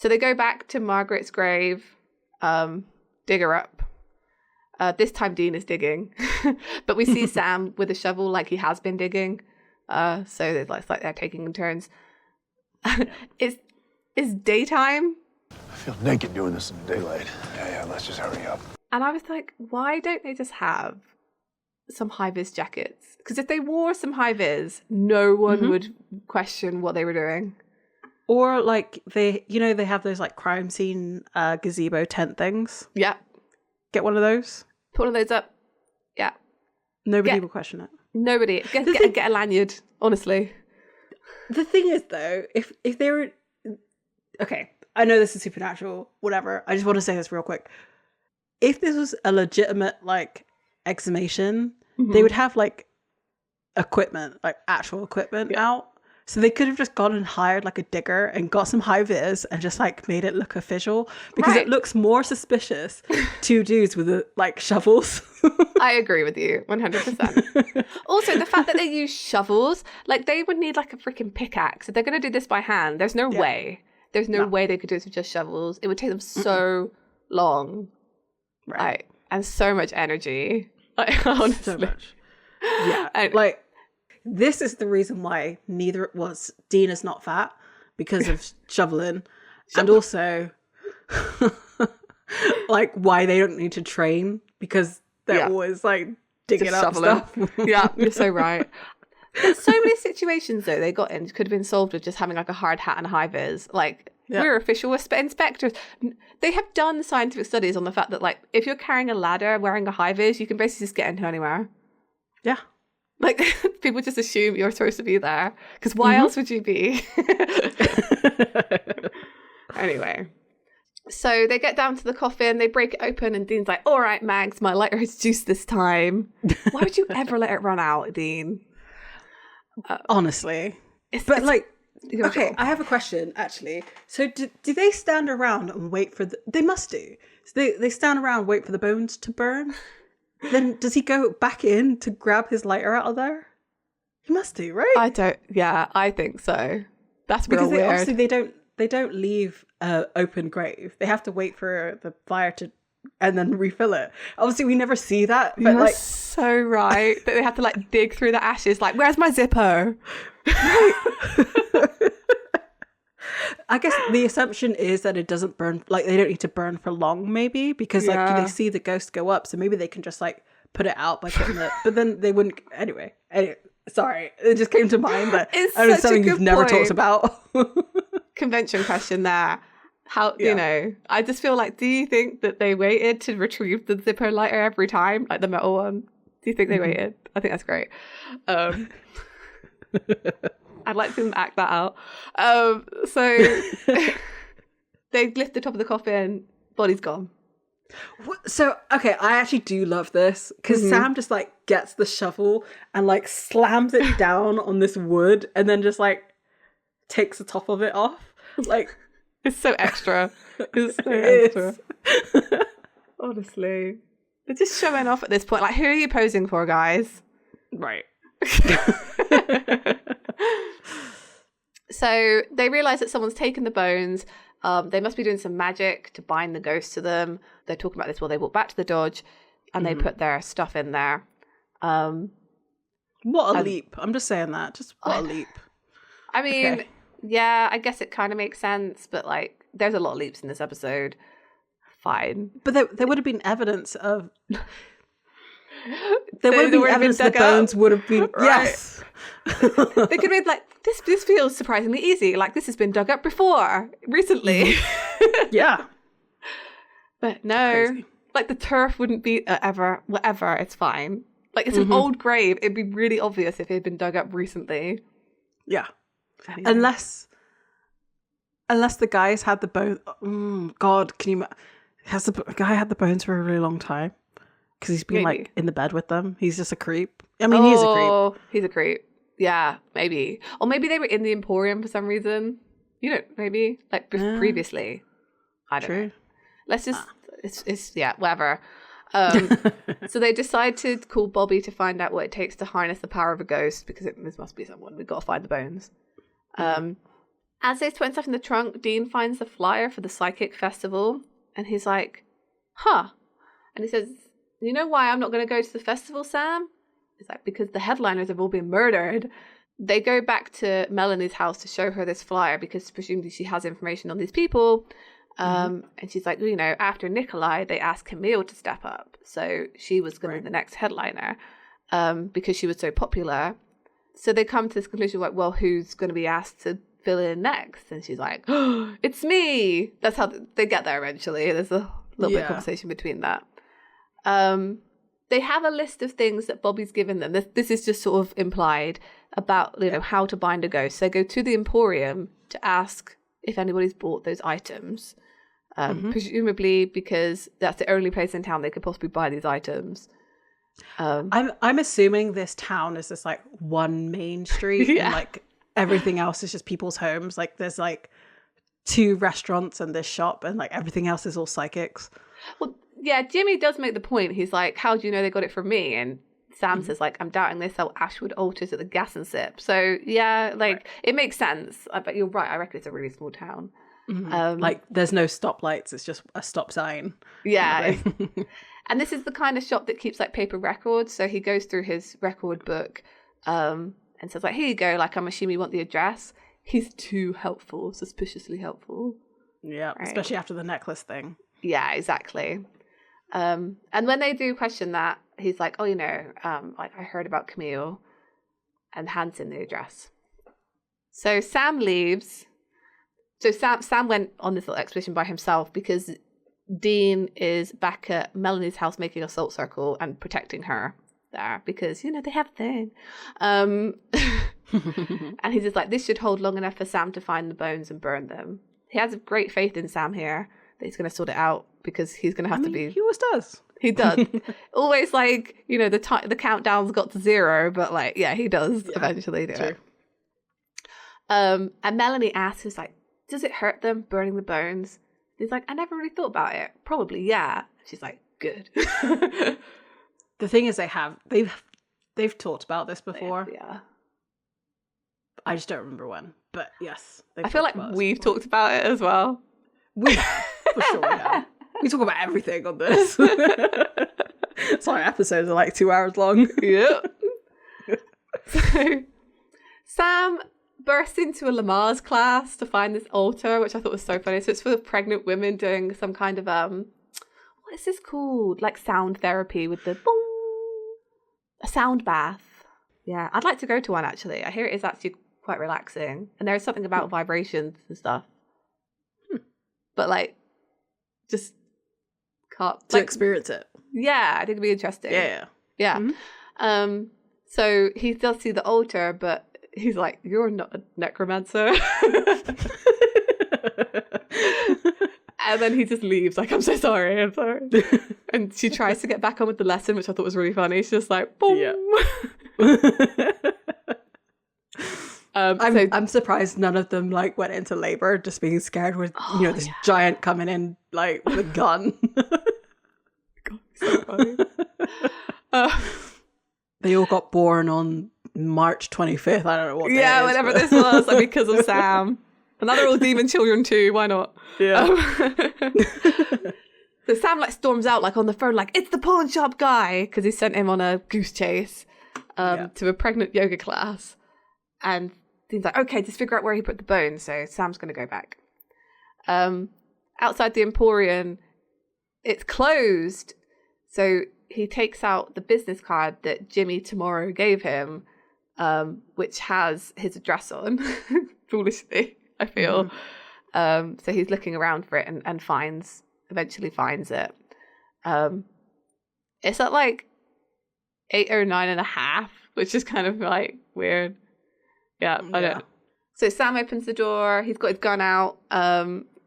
So they go back to Margaret's grave, dig her up. This time Dean is digging. But we see Sam with a shovel like he has been digging. So it's like they're taking in turns. It's daytime. I feel naked doing this in the daylight. Yeah, let's just hurry up. And I was like, why don't they just have some high-vis jackets? Because if they wore some high-vis, no one would question what they were doing. Or like they have those like crime scene gazebo tent things. Yeah. Get one of those. Put one of those up. Yeah. Nobody will question it. Nobody. Get a lanyard, honestly. The thing is though, if they were... Okay, I know this is supernatural, whatever. I just want to say this real quick. If this was a legitimate like exhumation, they would have like equipment, like actual equipment out. So they could have just gone and hired like a digger and got some high vis and just like made it look official, because it looks more suspicious. 2 dudes with like shovels. I agree with you 100%. Also, the fact that they use shovels, like they would need like a freaking pickaxe. If they're going to do this by hand, there's no way. There's no way they could do this with just shovels. It would take them so long. Right. And so much energy. Like, honestly. So much. Yeah. And like, this is the reason why Dean is not fat, because of shoveling. And also, like, why they don't need to train, because they're always like digging up stuff. Yeah, you're so right. There's so many situations though they got in could have been solved with just having like a hard hat and a high vis. Like, we're official inspectors. They have done scientific studies on the fact that like if you're carrying a ladder wearing a high vis, you can basically just get into anywhere. Yeah. Like, people just assume you're supposed to be there, because why else would you be? Anyway, so they get down to the coffin, they break it open, and Dean's like, all right, Mags, my lighter has juice this time. Why would you ever let it run out, Dean? Honestly. But like, okay, I have a question, actually. So do they stand around and wait for they must do. So they stand around and wait for the bones to burn? Then does he go back in to grab his lighter out of there? He must do, right? I think so. That's because real weird. Obviously they don't leave an open grave. They have to wait for the fire to and then refill it. Obviously we never see that. But You're like so right. That they have to like dig through the ashes, like, where's my Zippo? Right. I guess the assumption is that it doesn't burn, like they don't need to burn for long, maybe, because like they see the ghost go up, so maybe they can just like put it out by putting it, but then they wouldn't. Anyway, sorry, it just came to mind that it's something you've never talked about. Convention question there. How, you know, I just feel like, do you think that they waited to retrieve the Zippo lighter every time, like the metal one? Do you think they waited? I think that's great. I'd like to act that out. So they lift the top of the coffin, body's gone. So, okay, I actually do love this, because Sam just like gets the shovel and like slams it down on this wood and then just like takes the top of it off. Like, it's so extra. It's so extra. Honestly. They're just showing off at this point. Like, who are you posing for, guys? Right. So they realize that someone's taken the bones. They must be doing some magic to bind the ghost to them. They're talking about this while they walk back to the Dodge, and they put their stuff in there. What a leap. I'm just saying that. Just what a leap. I mean, yeah, I guess it kind of makes sense, but like, there's a lot of leaps in this episode. Fine. But there would have been evidence of... There would have been evidence the bones would have been... Right. Yes. They could have been like, this feels surprisingly easy. Like, this has been dug up before, recently. Yeah. But no. Crazy. Like, the turf wouldn't be whatever, it's fine. Like, it's an old grave. It'd be really obvious if it had been dug up recently. Yeah. Anyway. Unless the guys had the bone... God, can you... Has the guy had the bones for a really long time? Because he's been like in the bed with them. He's just a creep. I mean, he's a creep. He's a creep. Yeah, maybe. Or maybe they were in the Emporium for some reason. You know, maybe. Like previously. I don't know. Let's just... It's whatever. So they decide to call Bobby to find out what it takes to harness the power of a ghost, because this must be someone. We've got to find the bones. As they're putting stuff in the trunk, Dean finds the flyer for the Psychic Festival, and he's like, huh. And he says, you know why I'm not going to go to the festival, Sam? It's like, because the headliners have all been murdered. They go back to Melanie's house to show her this flyer, because presumably she has information on these people. And she's like, you know, after Nikolai, they asked Camille to step up. So she was going to be the next headliner, because she was so popular. So they come to this conclusion, like, well, who's going to be asked to fill in next? And she's like, oh, it's me. That's how they get there eventually. There's a little bit of conversation between that. They have a list of things that Bobby's given them. This is just sort of implied about, you know, how to bind a ghost. They go to the Emporium to ask if anybody's bought those items. Presumably because that's the only place in town they could possibly buy these items. I'm assuming this town is just like one main street, and like everything else is just people's homes. Like there's like 2 restaurants and this shop, and like everything else is all psychics. Well, yeah, Jimmy does make the point. He's like, how do you know they got it from me? And Sam says, like, I'm doubting they sell Ashwood altars at the gas and sip. So, yeah, like, it makes sense. But you're right. I reckon it's a really small town. Like, there's no stoplights. It's just a stop sign. Yeah. And this is the kind of shop that keeps, like, paper records. So he goes through his record book and says, like, here you go. Like, I'm assuming you want the address. He's too helpful, suspiciously helpful. Yeah, right? Especially after the necklace thing. Yeah, exactly. And when they do question that, he's like, oh, you know, like I heard about Camille, and hands in the address. So Sam leaves. So Sam went on this little expedition by himself because Dean is back at Melanie's house making a salt circle and protecting her there because, you know, they have a thing. And he's just like, this should hold long enough for Sam to find the bones and burn them. He has great faith in Sam here that he's going to sort it out because he's going to have to be... He always does. He does. Always like, you know, the countdown's got to 0, but like, yeah, he does eventually do it. And Melanie asks, he's like, does it hurt them burning the bones? He's like, I never really thought about it. Probably, yeah. She's like, good. The thing is, they've talked about this before. Yeah. I just don't remember when. But yes, I feel like we've talked about it as well. We have, for sure. Yeah. We talk about everything on this. So our episodes are like 2 hours long. Yeah. So Sam bursts into a Lamaze class to find this altar, which I thought was so funny. So it's for pregnant women doing some kind of what is this called? Like sound therapy with the boom, a sound bath. Yeah, I'd like to go to one actually. I hear it is actually quite relaxing, and there's something about vibrations and stuff. But like, just can't to experience it. Yeah, I think it'd be interesting. Yeah. Mm-hmm. So he does see the altar, but he's like, "You're not a necromancer." And then he just leaves. Like, I'm so sorry. I'm sorry. And she tries to get back on with the lesson, which I thought was really funny. She's just like, boom. Yeah. I'm surprised none of them like went into labor, just being scared with this giant coming in like with a gun. God, so funny. They all got born on March 25th. I don't know what. Yeah, whatever this was, like, because of Sam. And they're all demon children too. Why not? Yeah. So Sam like storms out like on the phone, like, it's the pawn shop guy, because he sent him on a goose chase to a pregnant yoga class. And Dean's like, okay, just figure out where he put the bones. So Sam's going to go back. Outside the Emporium, it's closed. So he takes out the business card that Jimmy Tomorrow gave him, which has his address on, foolishly, I feel. So he's looking around for it and eventually finds it. It's at like 809.5, which is kind of like weird. Yeah, I don't know. So Sam opens the door. He's got his gun out.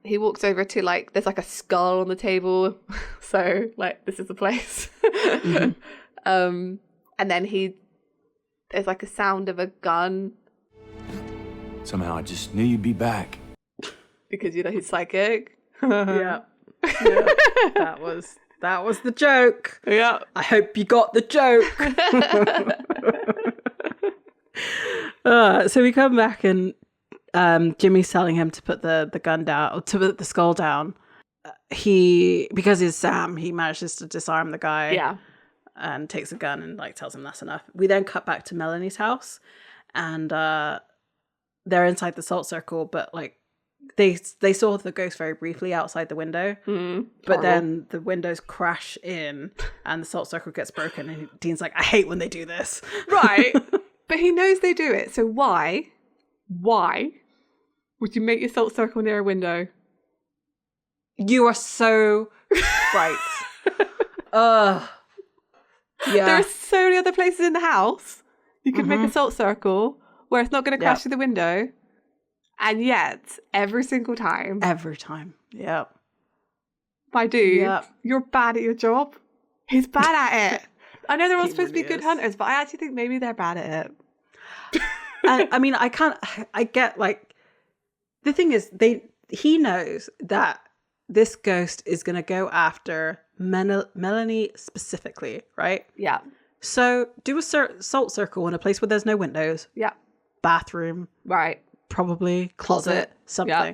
He walks over to like, there's like a skull on the table. So like, this is the place. And then there's like a sound of a gun. Somehow I just knew you'd be back. Because, you know, he's psychic. Yeah. That was the joke. Yeah. I hope you got the joke. So we come back and Jimmy's telling him to put the gun down, or to put the skull down. Because he's Sam, he manages to disarm the guy. Yeah. And takes the gun and like tells him that's enough. We then cut back to Melanie's house, and they're inside the salt circle, but like they saw the ghost very briefly outside the window, but then the windows crash in and the salt circle gets broken, and Dean's like, I hate when they do this. Right. But he knows they do it, so why would you make your salt circle near a window? You are so right. Yeah. There are so many other places in the house you could make a salt circle where it's not going to crash through the window. And yet, every single time. Yep. My dude, you're bad at your job. He's bad at it. I know they're all supposed to be good hunters, but I actually think maybe they're bad at it. I mean, I get like, the thing is, he knows that this ghost is going to go after Melanie specifically, right? Yeah. So do a salt circle in a place where there's no windows. Yeah. Bathroom. Right. Probably closet. Something. Yeah.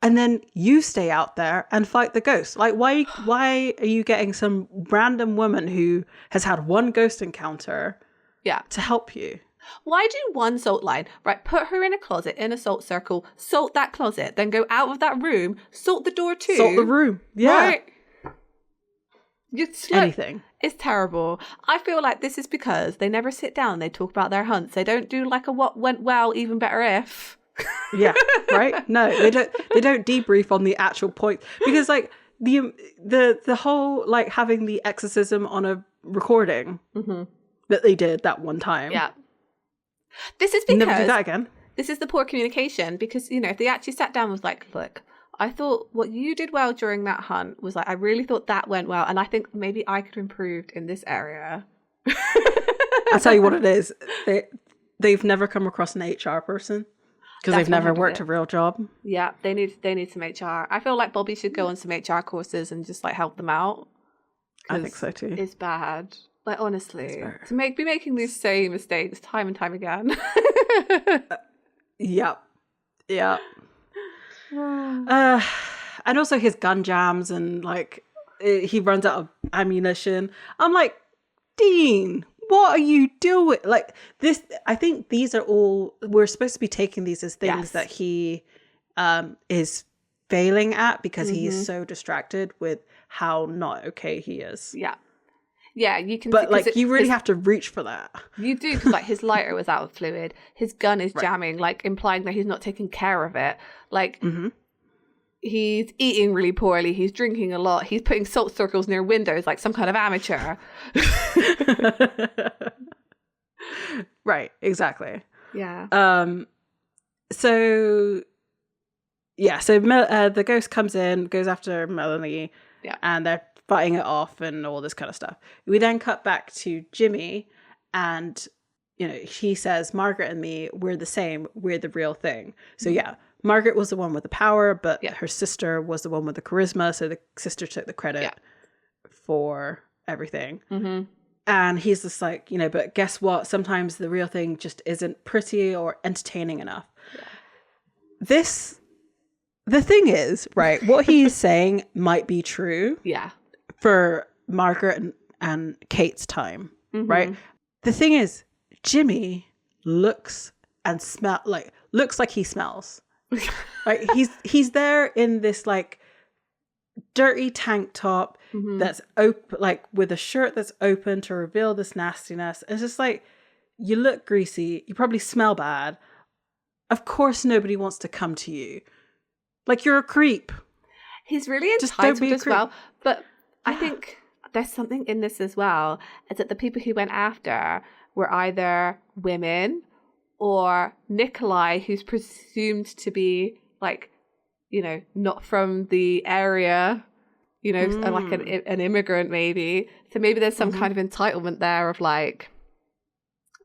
And then you stay out there and fight the ghost. Like, why are you getting some random woman who has had one ghost encounter to help you? Why do one salt line? Right, put her in a closet, in a salt circle, salt that closet, then go out of that room, salt the door too. Salt the room. Yeah. Right? Anything. It's terrible. I feel like this is because they never sit down and they talk about their hunts. They don't do like a what went well, even better if. Yeah, right? No, they don't debrief on the actual point, because like the whole like having the exorcism on a recording that they did that one time. Yeah. This is because never do that again. This is the poor communication, because if they actually sat down and was like, look, I thought what you did well during that hunt was like, I really thought that went well, and I think maybe I could have improved in this area. I'll tell you what it is. They've never come across an HR person. Because they've never worked a real job. Yeah, they need some HR. I feel like Bobby should go on some HR courses and just like help them out. I think so too. It's bad. Like, honestly, to be making these same mistakes time and time again. Yep. And also his gun jams, and like he runs out of ammunition. I'm like, Dean, what are you doing? Like this, I think these are all, we're supposed to be taking these as things that he is failing at, because he is so distracted with how not okay he is. Yeah, you can. But like, you really have to reach for that. You do, because like his lighter was out of fluid, his gun is jamming, like implying that he's not taking care of it. Like he's eating really poorly, he's drinking a lot, he's putting salt circles near windows like some kind of amateur. Right, exactly. Yeah. So the ghost comes in, goes after Melanie, and they're fighting it off and all this kind of stuff. We then cut back to Jimmy, and he says, Margaret and me, we're the same, we're the real thing. So Margaret was the one with the power, but her sister was the one with the charisma, so the sister took the credit for everything. And he's just like, but guess what? Sometimes the real thing just isn't pretty or entertaining enough. The thing is, right, what he's saying might be true for Margaret and Kate's time, right? The thing is, Jimmy looks like he smells. Like he's there in this like dirty tank top that's open, like with a shirt that's open to reveal this nastiness. It's just like, you look greasy, you probably smell bad. Of course nobody wants to come to you. Like, you're a creep. He's really entitled as well. But I think there's something in this as well, is that the people he went after were either women or Nikolai, who's presumed to be like, not from the area, like an immigrant maybe. So maybe there's some kind of entitlement there of like,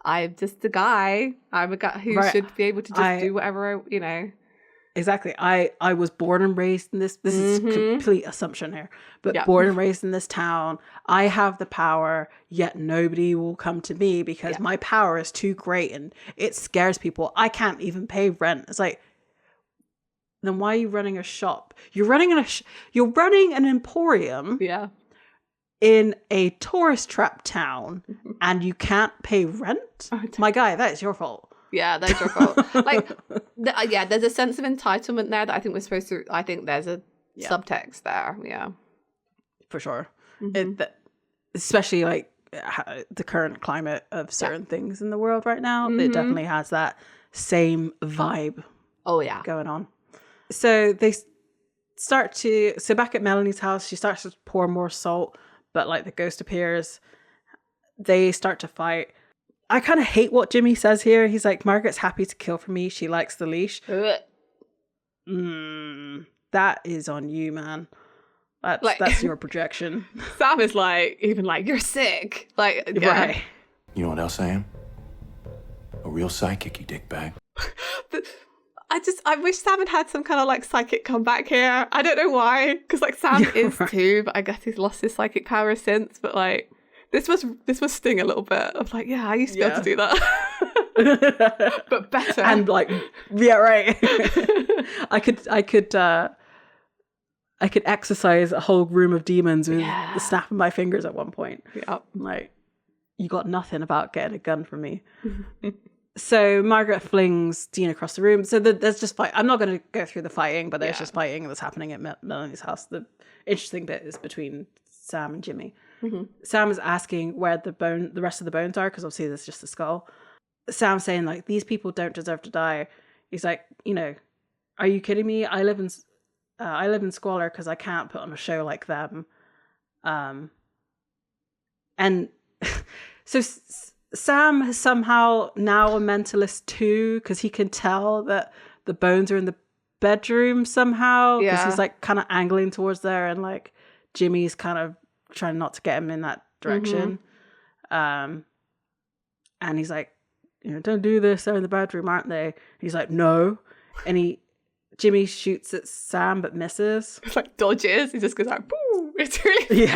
I'm just a guy. I'm a guy who should be able to just do whatever, Exactly. I was born and raised in this. This is complete assumption here, but born and raised in this town. I have the power, yet nobody will come to me because my power is too great and it scares people. I can't even pay rent. It's like, then why are you running a shop? You're running an emporium. Yeah. In a tourist trap town, and you can't pay rent. My guy, that is your fault. Yeah, that's your fault. Like, there's a sense of entitlement there that I think we're supposed to. I think there's a subtext there. Yeah, for sure. Especially like the current climate of certain things in the world right now, it definitely has that same vibe. Oh yeah, going on. So they start to. So back at Melanie's house, she starts to pour more salt, but like the ghost appears. They start to fight. I kind of hate what Jimmy says here. He's like, Margaret's happy to kill for me. She likes the leash. That is on you, man. That's your projection. Sam is like, even like, you're sick. Like, right. You know what else I am? real psychic, you dickbag. I wish Sam had some kind of like psychic comeback here. I don't know why, because like Sam is too, but I guess he's lost his psychic power since. But like this must sting a little bit of like, yeah, I used to be able to do that, but better. And like, yeah, right. I could exercise a whole room of demons with the snap of my fingers at one point. Yeah, like you got nothing about getting a gun from me. So Margaret flings Dean across the room. So there's just fight. I'm not going to go through the fighting, but there's just fighting that's happening at Melanie's house. The interesting bit is between Sam and Jimmy. Mm-hmm. Sam is asking where the rest of the bones are, because obviously there's just a skull. Sam's saying like, these people don't deserve to die. He's like, you know, are you kidding me? I live in squalor because I can't put on a show like them. And so Sam is somehow now a mentalist too, because he can tell that the bones are in the bedroom somehow, because he's like kind of angling towards there, and like Jimmy's kind of trying not to get him in that direction. And he's like, you know, don't do this, they're in the bedroom, aren't they? He's like, no. And Jimmy shoots at Sam but misses. It's like dodges. He just goes like, boo. It's really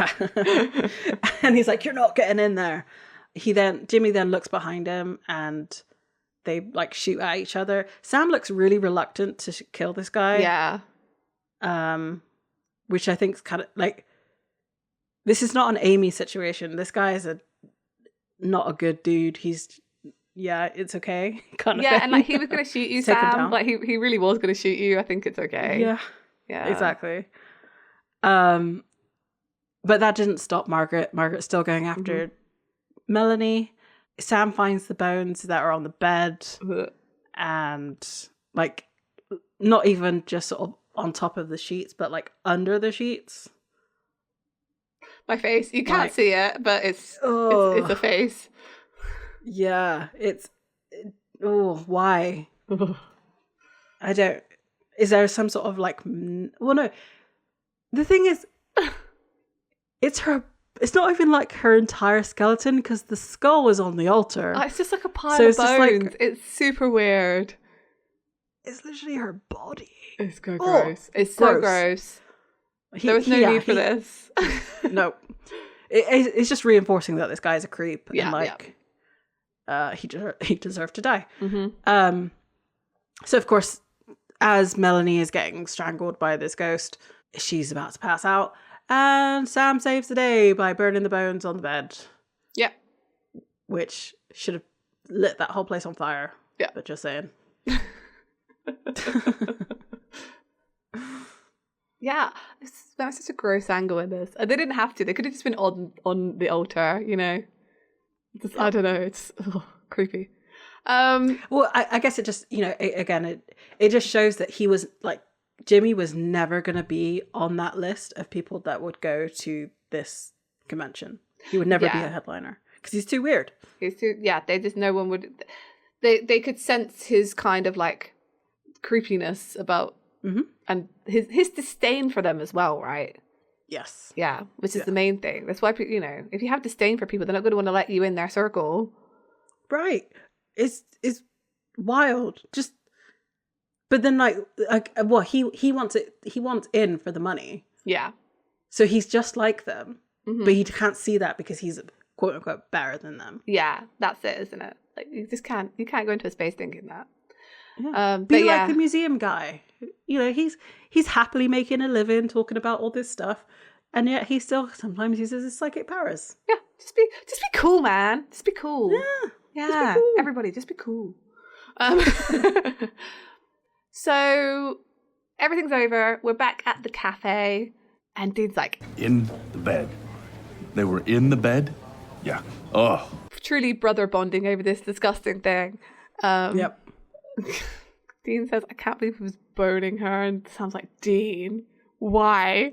And he's like, you're not getting in there. Jimmy then looks behind him and they like shoot at each other. Sam looks really reluctant to kill this guy. Yeah. Which I think is kind of like, this is not an Amy situation. This guy is not a good dude. He's it's okay. Kind of thing. And like he was going to shoot you, Sam. Like he really was going to shoot you. I think it's okay. Yeah, exactly. But that didn't stop Margaret. Margaret's still going after Melanie. Sam finds the bones that are on the bed, and like not even just sort of on top of the sheets, but like under the sheets. My face. You can't see it, but it's a face. Yeah, why? I don't. Is there some sort of like? Well, no. The thing is, it's not even like her entire skeleton, because the skull was on the altar. Oh, it's just like a pile of bones. Like, it's super weird. It's literally her body. It's so gross. It's so gross. There was no need for this. No. It's just reinforcing that this guy's a creep. And like, he deserved to die. Mm-hmm. So of course, as Melanie is getting strangled by this ghost, she's about to pass out. And Sam saves the day by burning the bones on the bed. Yep. Which should have lit that whole place on fire. Yeah. But just saying. Yeah. That was such a gross angle in this. They didn't have to. They could have just been on the altar, you know? I don't know. It's creepy. Well, I guess it just, you know, it just shows that he was like, Jimmy was never going to be on that list of people that would go to this convention. He would never be a headliner because he's too weird. They just, no one would, they could sense his kind of like creepiness about, and his disdain for them as well, right? Yes. Yeah, which is the main thing. That's why, you know, if you have disdain for people, they're not going to want to let you in their circle. Right. It's wild. Just, but then like what he wants in for the money. Yeah. So he's just like them, but he can't see that because he's quote unquote better than them. Yeah, that's it, isn't it? Like you can't go into a space thinking that. Yeah. Be like the museum guy. You know, he's happily making a living talking about all this stuff, and yet he still sometimes uses his psychic powers. Yeah, just be cool, man. Just be cool. Yeah, just be cool. Everybody, just be cool. So everything's over. We're back at the cafe, and Dean's like, in the bed. They were in the bed? Yeah. Oh. Truly brother bonding over this disgusting thing. Yep. Dean says, I can't believe he was boning her, and sounds like, Dean, why?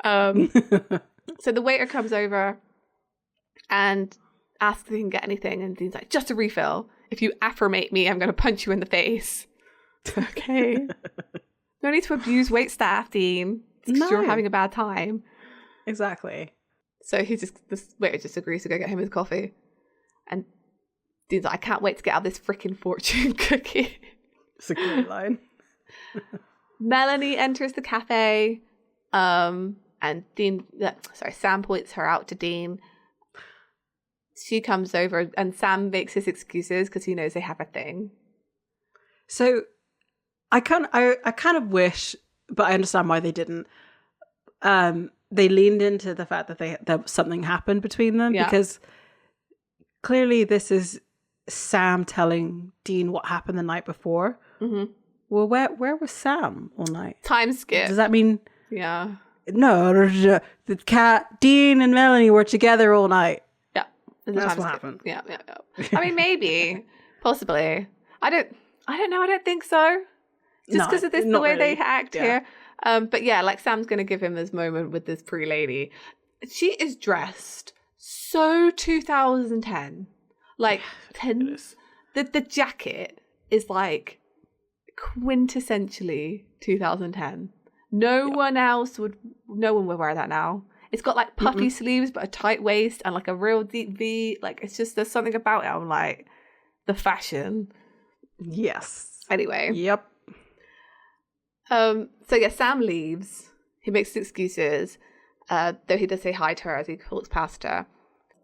Yep. So the waiter comes over and asks if he can get anything, and Dean's like, just a refill. If you affirmate me, I'm going to punch you in the face. Okay. No need to abuse waitstaff, Dean. Because you're having a bad time. Exactly. So this waiter just agrees to go get him his coffee. And Dean's like, I can't wait to get out this freaking fortune cookie. It's a great line. Melanie enters the cafe, and Sam points her out to Dean. She comes over, and Sam makes his excuses because he knows they have a thing. So, I kind of wish, but I understand why they didn't. They leaned into the fact that something happened between them because clearly this is Sam telling Dean what happened the night before. Mm-hmm. Well, where was Sam all night? Time skip. Does that mean? Yeah. No, the Dean and Melanie were together all night. Yeah, that's what happened. Yeah. I mean, maybe, possibly. I don't know. I don't think so. Just because of this, the way really. they act here. But yeah, like Sam's going to give him this moment with this pre-lady. She is dressed so 2010. Like, the jacket is like quintessentially 2010. No one would wear that now. It's got like puffy sleeves, but a tight waist and like a real deep V. Like, it's just, there's something about it. I'm like, the fashion. Yes. Anyway. Yep. So yeah, Sam leaves. He makes excuses, though he does say hi to her as he walks past her.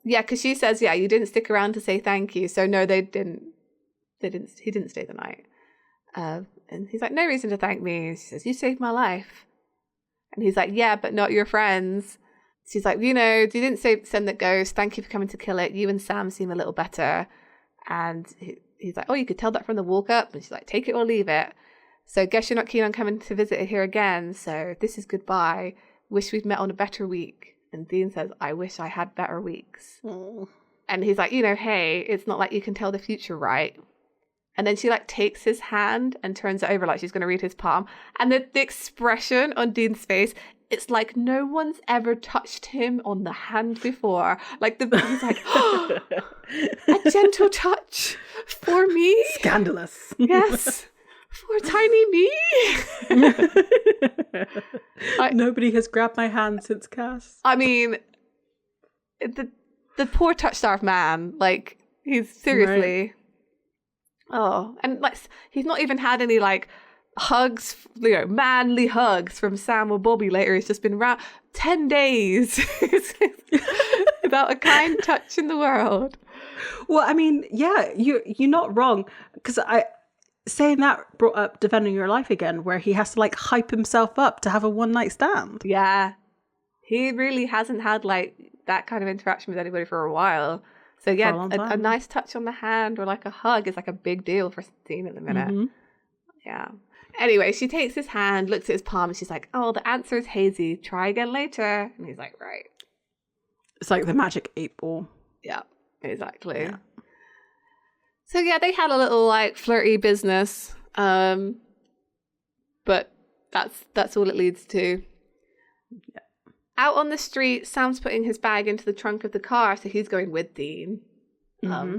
Yeah, because she says, "Yeah, you didn't stick around to say thank you." So no, they didn't. He didn't stay the night. And he's like, "No reason to thank me." She says, "You saved my life." And he's like, "Yeah, but not your friends." She's like, "You know, you didn't send that ghost. Thank you for coming to kill it. You and Sam seem a little better." And he's like, "Oh, you could tell that from the walk up." And she's like, "Take it or leave it. So guess you're not keen on coming to visit here again. So this is goodbye. Wish we'd met on a better week." And Dean says, "I wish I had better weeks." Aww. And he's like, "Hey, it's not like you can tell the future, right?" And then she like takes his hand and turns it over like she's going to read his palm. And the expression on Dean's face, it's like no one's ever touched him on the hand before. Like he's like, "Oh, a gentle touch for me." Scandalous. Yes. For tiny me. Nobody has grabbed my hand since Cass. I mean, the poor touch-starved man, like, he's seriously... Right. Oh, and like, he's not even had any like hugs, manly hugs from Sam or Bobby later. He's just been around 10 days without a kind touch in the world. Well, I mean, yeah, you're not wrong, because saying that brought up Defending Your Life again, where he has to like hype himself up to have a one night stand. Yeah, he really hasn't had like that kind of interaction with anybody for a while. So yeah, a nice touch on the hand or like a hug is like a big deal for Dean at the minute. Mm-hmm. Yeah. Anyway, she takes his hand, looks at his palm, and she's like, "Oh, the answer is hazy. Try again later." And he's like, "Right." It's like the magic 8 ball. Yeah, exactly. Yeah. So yeah, they had a little like flirty business, but that's all it leads to. Yeah. Out on the street, Sam's putting his bag into the trunk of the car, so he's going with Dean. Mm-hmm.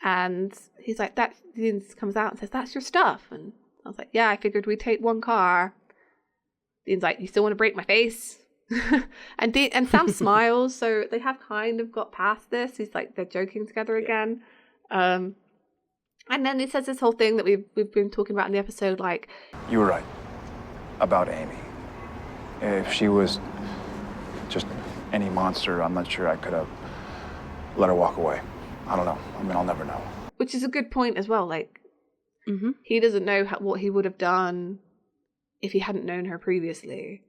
And he's like, Dean comes out and says, "That's your stuff." And I was like, "Yeah, I figured we'd take one car." Dean's like, "You still want to break my face?" and Sam smiles, so they have kind of got past this. He's like, they're joking together again. And then he says this whole thing that we've been talking about in the episode, like, "You were right about Amy. If she was just any monster, I'm not sure I could have let her walk away. I don't know. I mean, I'll never know." Which is a good point as well. Like, he doesn't know what he would have done if he hadn't known her previously.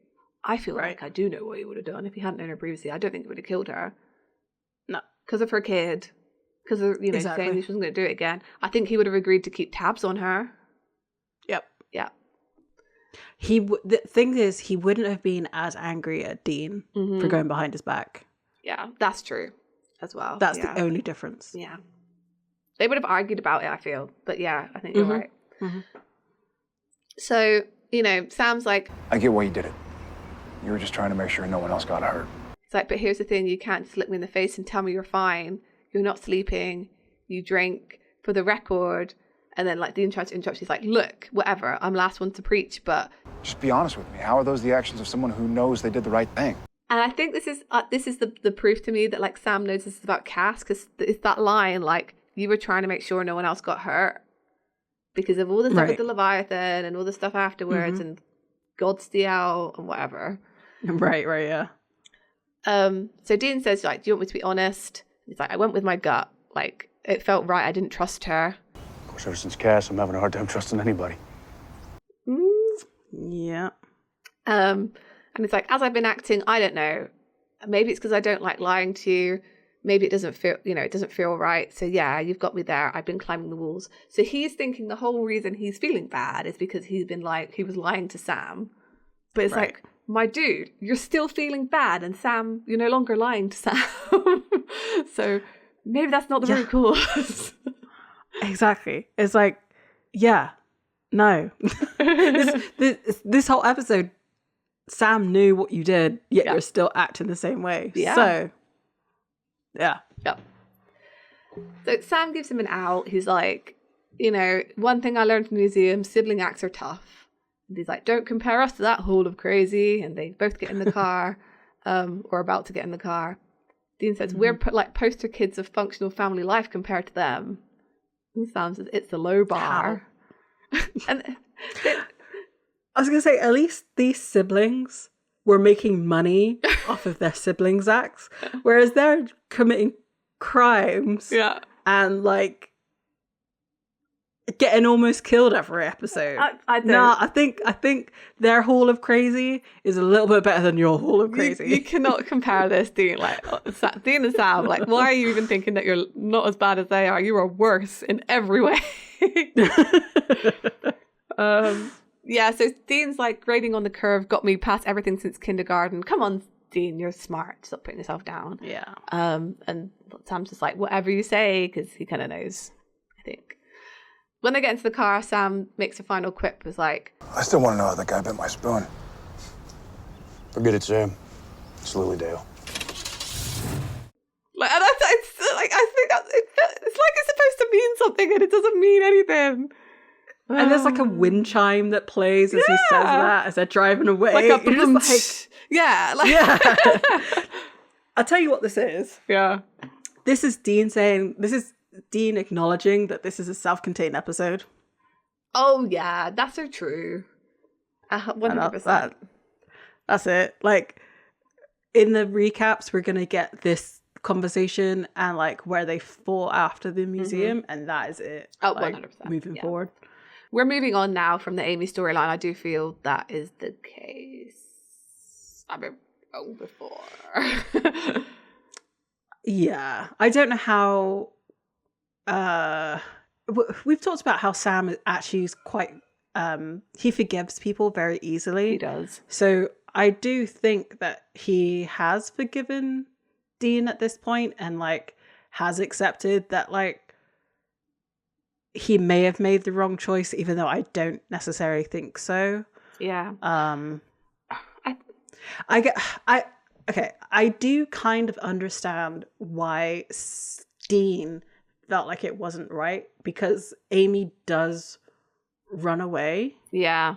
I feel like I do know what he would have done if he hadn't known her previously. I don't think he would have killed her. No. Because of her kid. Because of, saying she wasn't going to do it again. I think he would have agreed to keep tabs on her. Yep. Yeah. The thing is, he wouldn't have been as angry at Dean for going behind his back. Yeah, that's true as well. That's the only difference. Yeah. They would have argued about it, I feel. But yeah, I think you're right. Mm-hmm. So, Sam's like, "I get why you did it. You were just trying to make sure no one else got hurt." It's like, "But here's the thing, you can't just look me in the face and tell me you're fine. You're not sleeping. You drink. For the record." And then like Dean tries to interrupt. She's like, "Look, whatever. I'm last one to preach, but..." "Just be honest with me. How are those the actions of someone who knows they did the right thing?" And I think this is the proof to me that like Sam knows this is about Cass, because it's that line like, you were trying to make sure no one else got hurt because of all the stuff with the Leviathan and all the stuff afterwards and Godstiel and whatever. Right, yeah. So Dean says, like, do you want me to be honest? He's like, I went with my gut. Like, it felt right. I didn't trust her. Of course, ever since Cass, I'm having a hard time trusting anybody. Yeah. And it's like, as I've been acting, I don't know. Maybe it's because I don't like lying to you. Maybe it doesn't feel, it doesn't feel right. So yeah, you've got me there. I've been climbing the walls. So he's thinking the whole reason he's feeling bad is because he was lying to Sam. But it's like, my dude, you're still feeling bad, and Sam, you're no longer lying to Sam. So maybe that's not the root cause. Exactly. It's like, yeah, no. this whole episode, Sam knew what you did, yet you're still acting the same way. Yeah. So, yeah. Yep. So Sam gives him an out. He's like, one thing I learned from the museum, sibling acts are tough. And he's like, don't compare us to that hole of crazy. And they both get in the car, or about to get in the car. Dean says, we're like poster kids of functional family life compared to them. And Sam says, it's a low bar. And I was going to say, at least these siblings were making money off of their siblings' acts, whereas they're committing crimes and like getting almost killed every episode. I don't. No, I think their Hall of Crazy is a little bit better than your Hall of Crazy. You cannot compare this, Dean. Like Dean and Sam. Like, why are you even thinking that you're not as bad as they are? You are worse in every way. Yeah. So Dean's like grading on the curve. Got me past everything since kindergarten. Come on, Dean, you're smart. Stop putting yourself down. Yeah. And Sam's just like, whatever you say, because he kind of knows. I think. When they get into the car, Sam makes a final quip. Was like, I still want to know how that guy bit my spoon. Forget it, Sam. It's Lilydale. Like, and I think it's like it's supposed to mean something, and it doesn't mean anything. And there's like a wind chime that plays as he says that as they're driving away. Like I'll tell you what this is. Yeah. This is Dean acknowledging that this is a self-contained episode. Oh yeah, that's so true. 100%. That's it. Like in the recaps, we're gonna get this conversation and like where they fought after the museum, and that is it. Oh, like, 100%. Moving forward. We're moving on now from the Amy storyline. I do feel that is the case. I've been wrong before. Yeah, I don't know how. We've talked about how Sam actually is quite. He forgives people very easily. He does. So I do think that he has forgiven Dean at this point, and like has accepted that like he may have made the wrong choice, even though I don't necessarily think so. Yeah. I do kind of understand why Dean felt like it wasn't right, because Amy does run away. Yeah.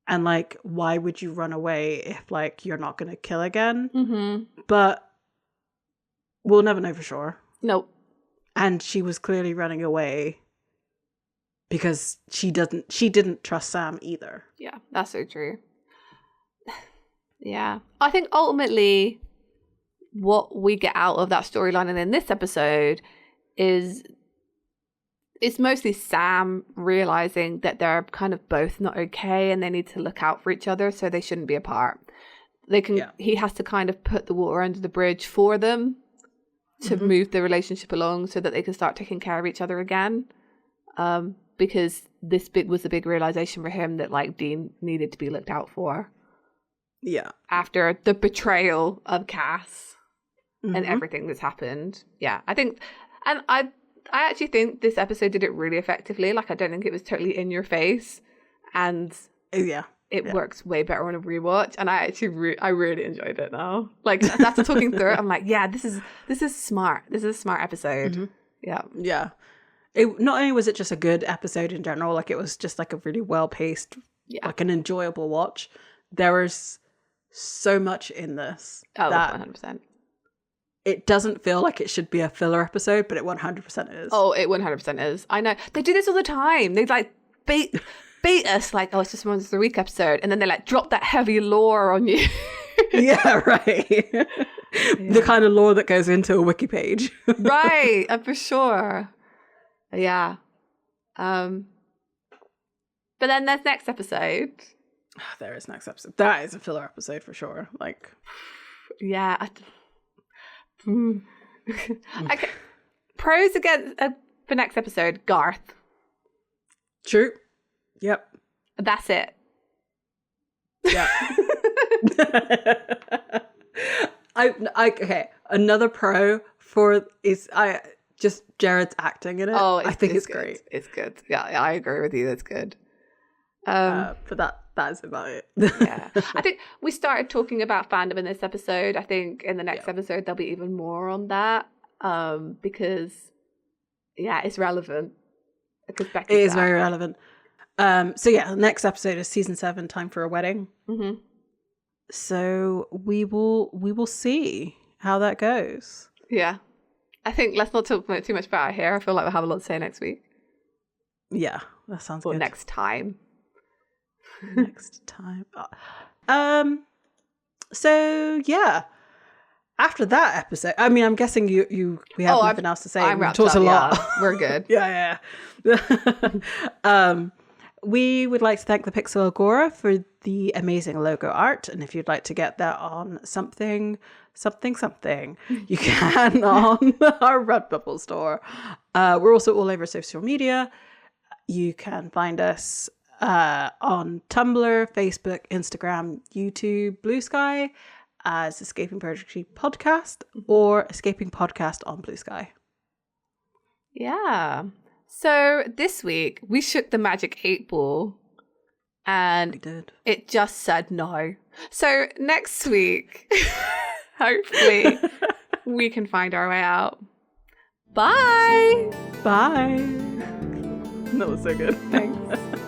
And like, why would you run away if like you're not going to kill again? Mm-hmm. But we'll never know for sure. Nope. And she was clearly running away because she didn't trust Sam either. Yeah, that's so true. Yeah. I think ultimately what we get out of that storyline and in this episode is it's mostly Sam realizing that they're kind of both not okay and they need to look out for each other, so they shouldn't be apart. He has to kind of put the water under the bridge for them to move the relationship along so that they can start taking care of each other again. Because this was a big realization for him that like Dean needed to be looked out for. Yeah. After the betrayal of Cass and everything that's happened. Yeah, I think, and I actually think this episode did it really effectively. Like, I don't think it was totally in your face, and it works way better on a rewatch. And I actually I really enjoyed it now. Like after talking through it, I'm like, yeah, this is smart. This is a smart episode. Yeah. It not only was it just a good episode in general, like it was just like a really well paced, like an enjoyable watch. There was so much in this that 100%. it doesn't feel like it should be a filler episode, but it 100% is. Oh, it 100% is. I know. They do this all the time. They like beat us like, oh, it's just Monsters of the Week episode. And then they like drop that heavy lore on you. Yeah, right. The kind of lore that goes into a wiki page. Right, for sure. Yeah. But then there's next episode. There is next episode. That is a filler episode for sure. Like, yeah. Okay. Pros against for next episode, Garth. True. Yep. That's it. Yeah. Okay. Another pro for is just Jared's acting in it. Oh, I think it's good. great. It's good. Yeah, I agree with you. That's good. But that is about it. Yeah, I think we started talking about fandom in this episode. I think in the next episode there'll be even more on that. Because it's relevant. Because Becky's it is back. very relevant. So yeah, the next episode is season 7, Time for a Wedding. Mm-hmm. So we will see how that goes. Yeah, I think let's not talk too much about it here. I feel like we'll have a lot to say next week. Yeah, that sounds or good. Next time. Next time. So yeah. After that episode, I mean, I'm guessing we have nothing else to say. I'm We've talked a lot. Yeah. We're good. Yeah. We would like to thank the Pixel Agora for the amazing logo art. And if you'd like to get that on something, you can on our Redbubble store. We're also all over social media. You can find us on Tumblr, Facebook, Instagram, YouTube, Bluesky as Escaping Purgatory Podcast or Escaping Podcast on Bluesky. Yeah. So this week we shook the magic 8 ball and we did. It just said no. So next week, hopefully we can find our way out. Bye. Bye. That was so good. Thanks.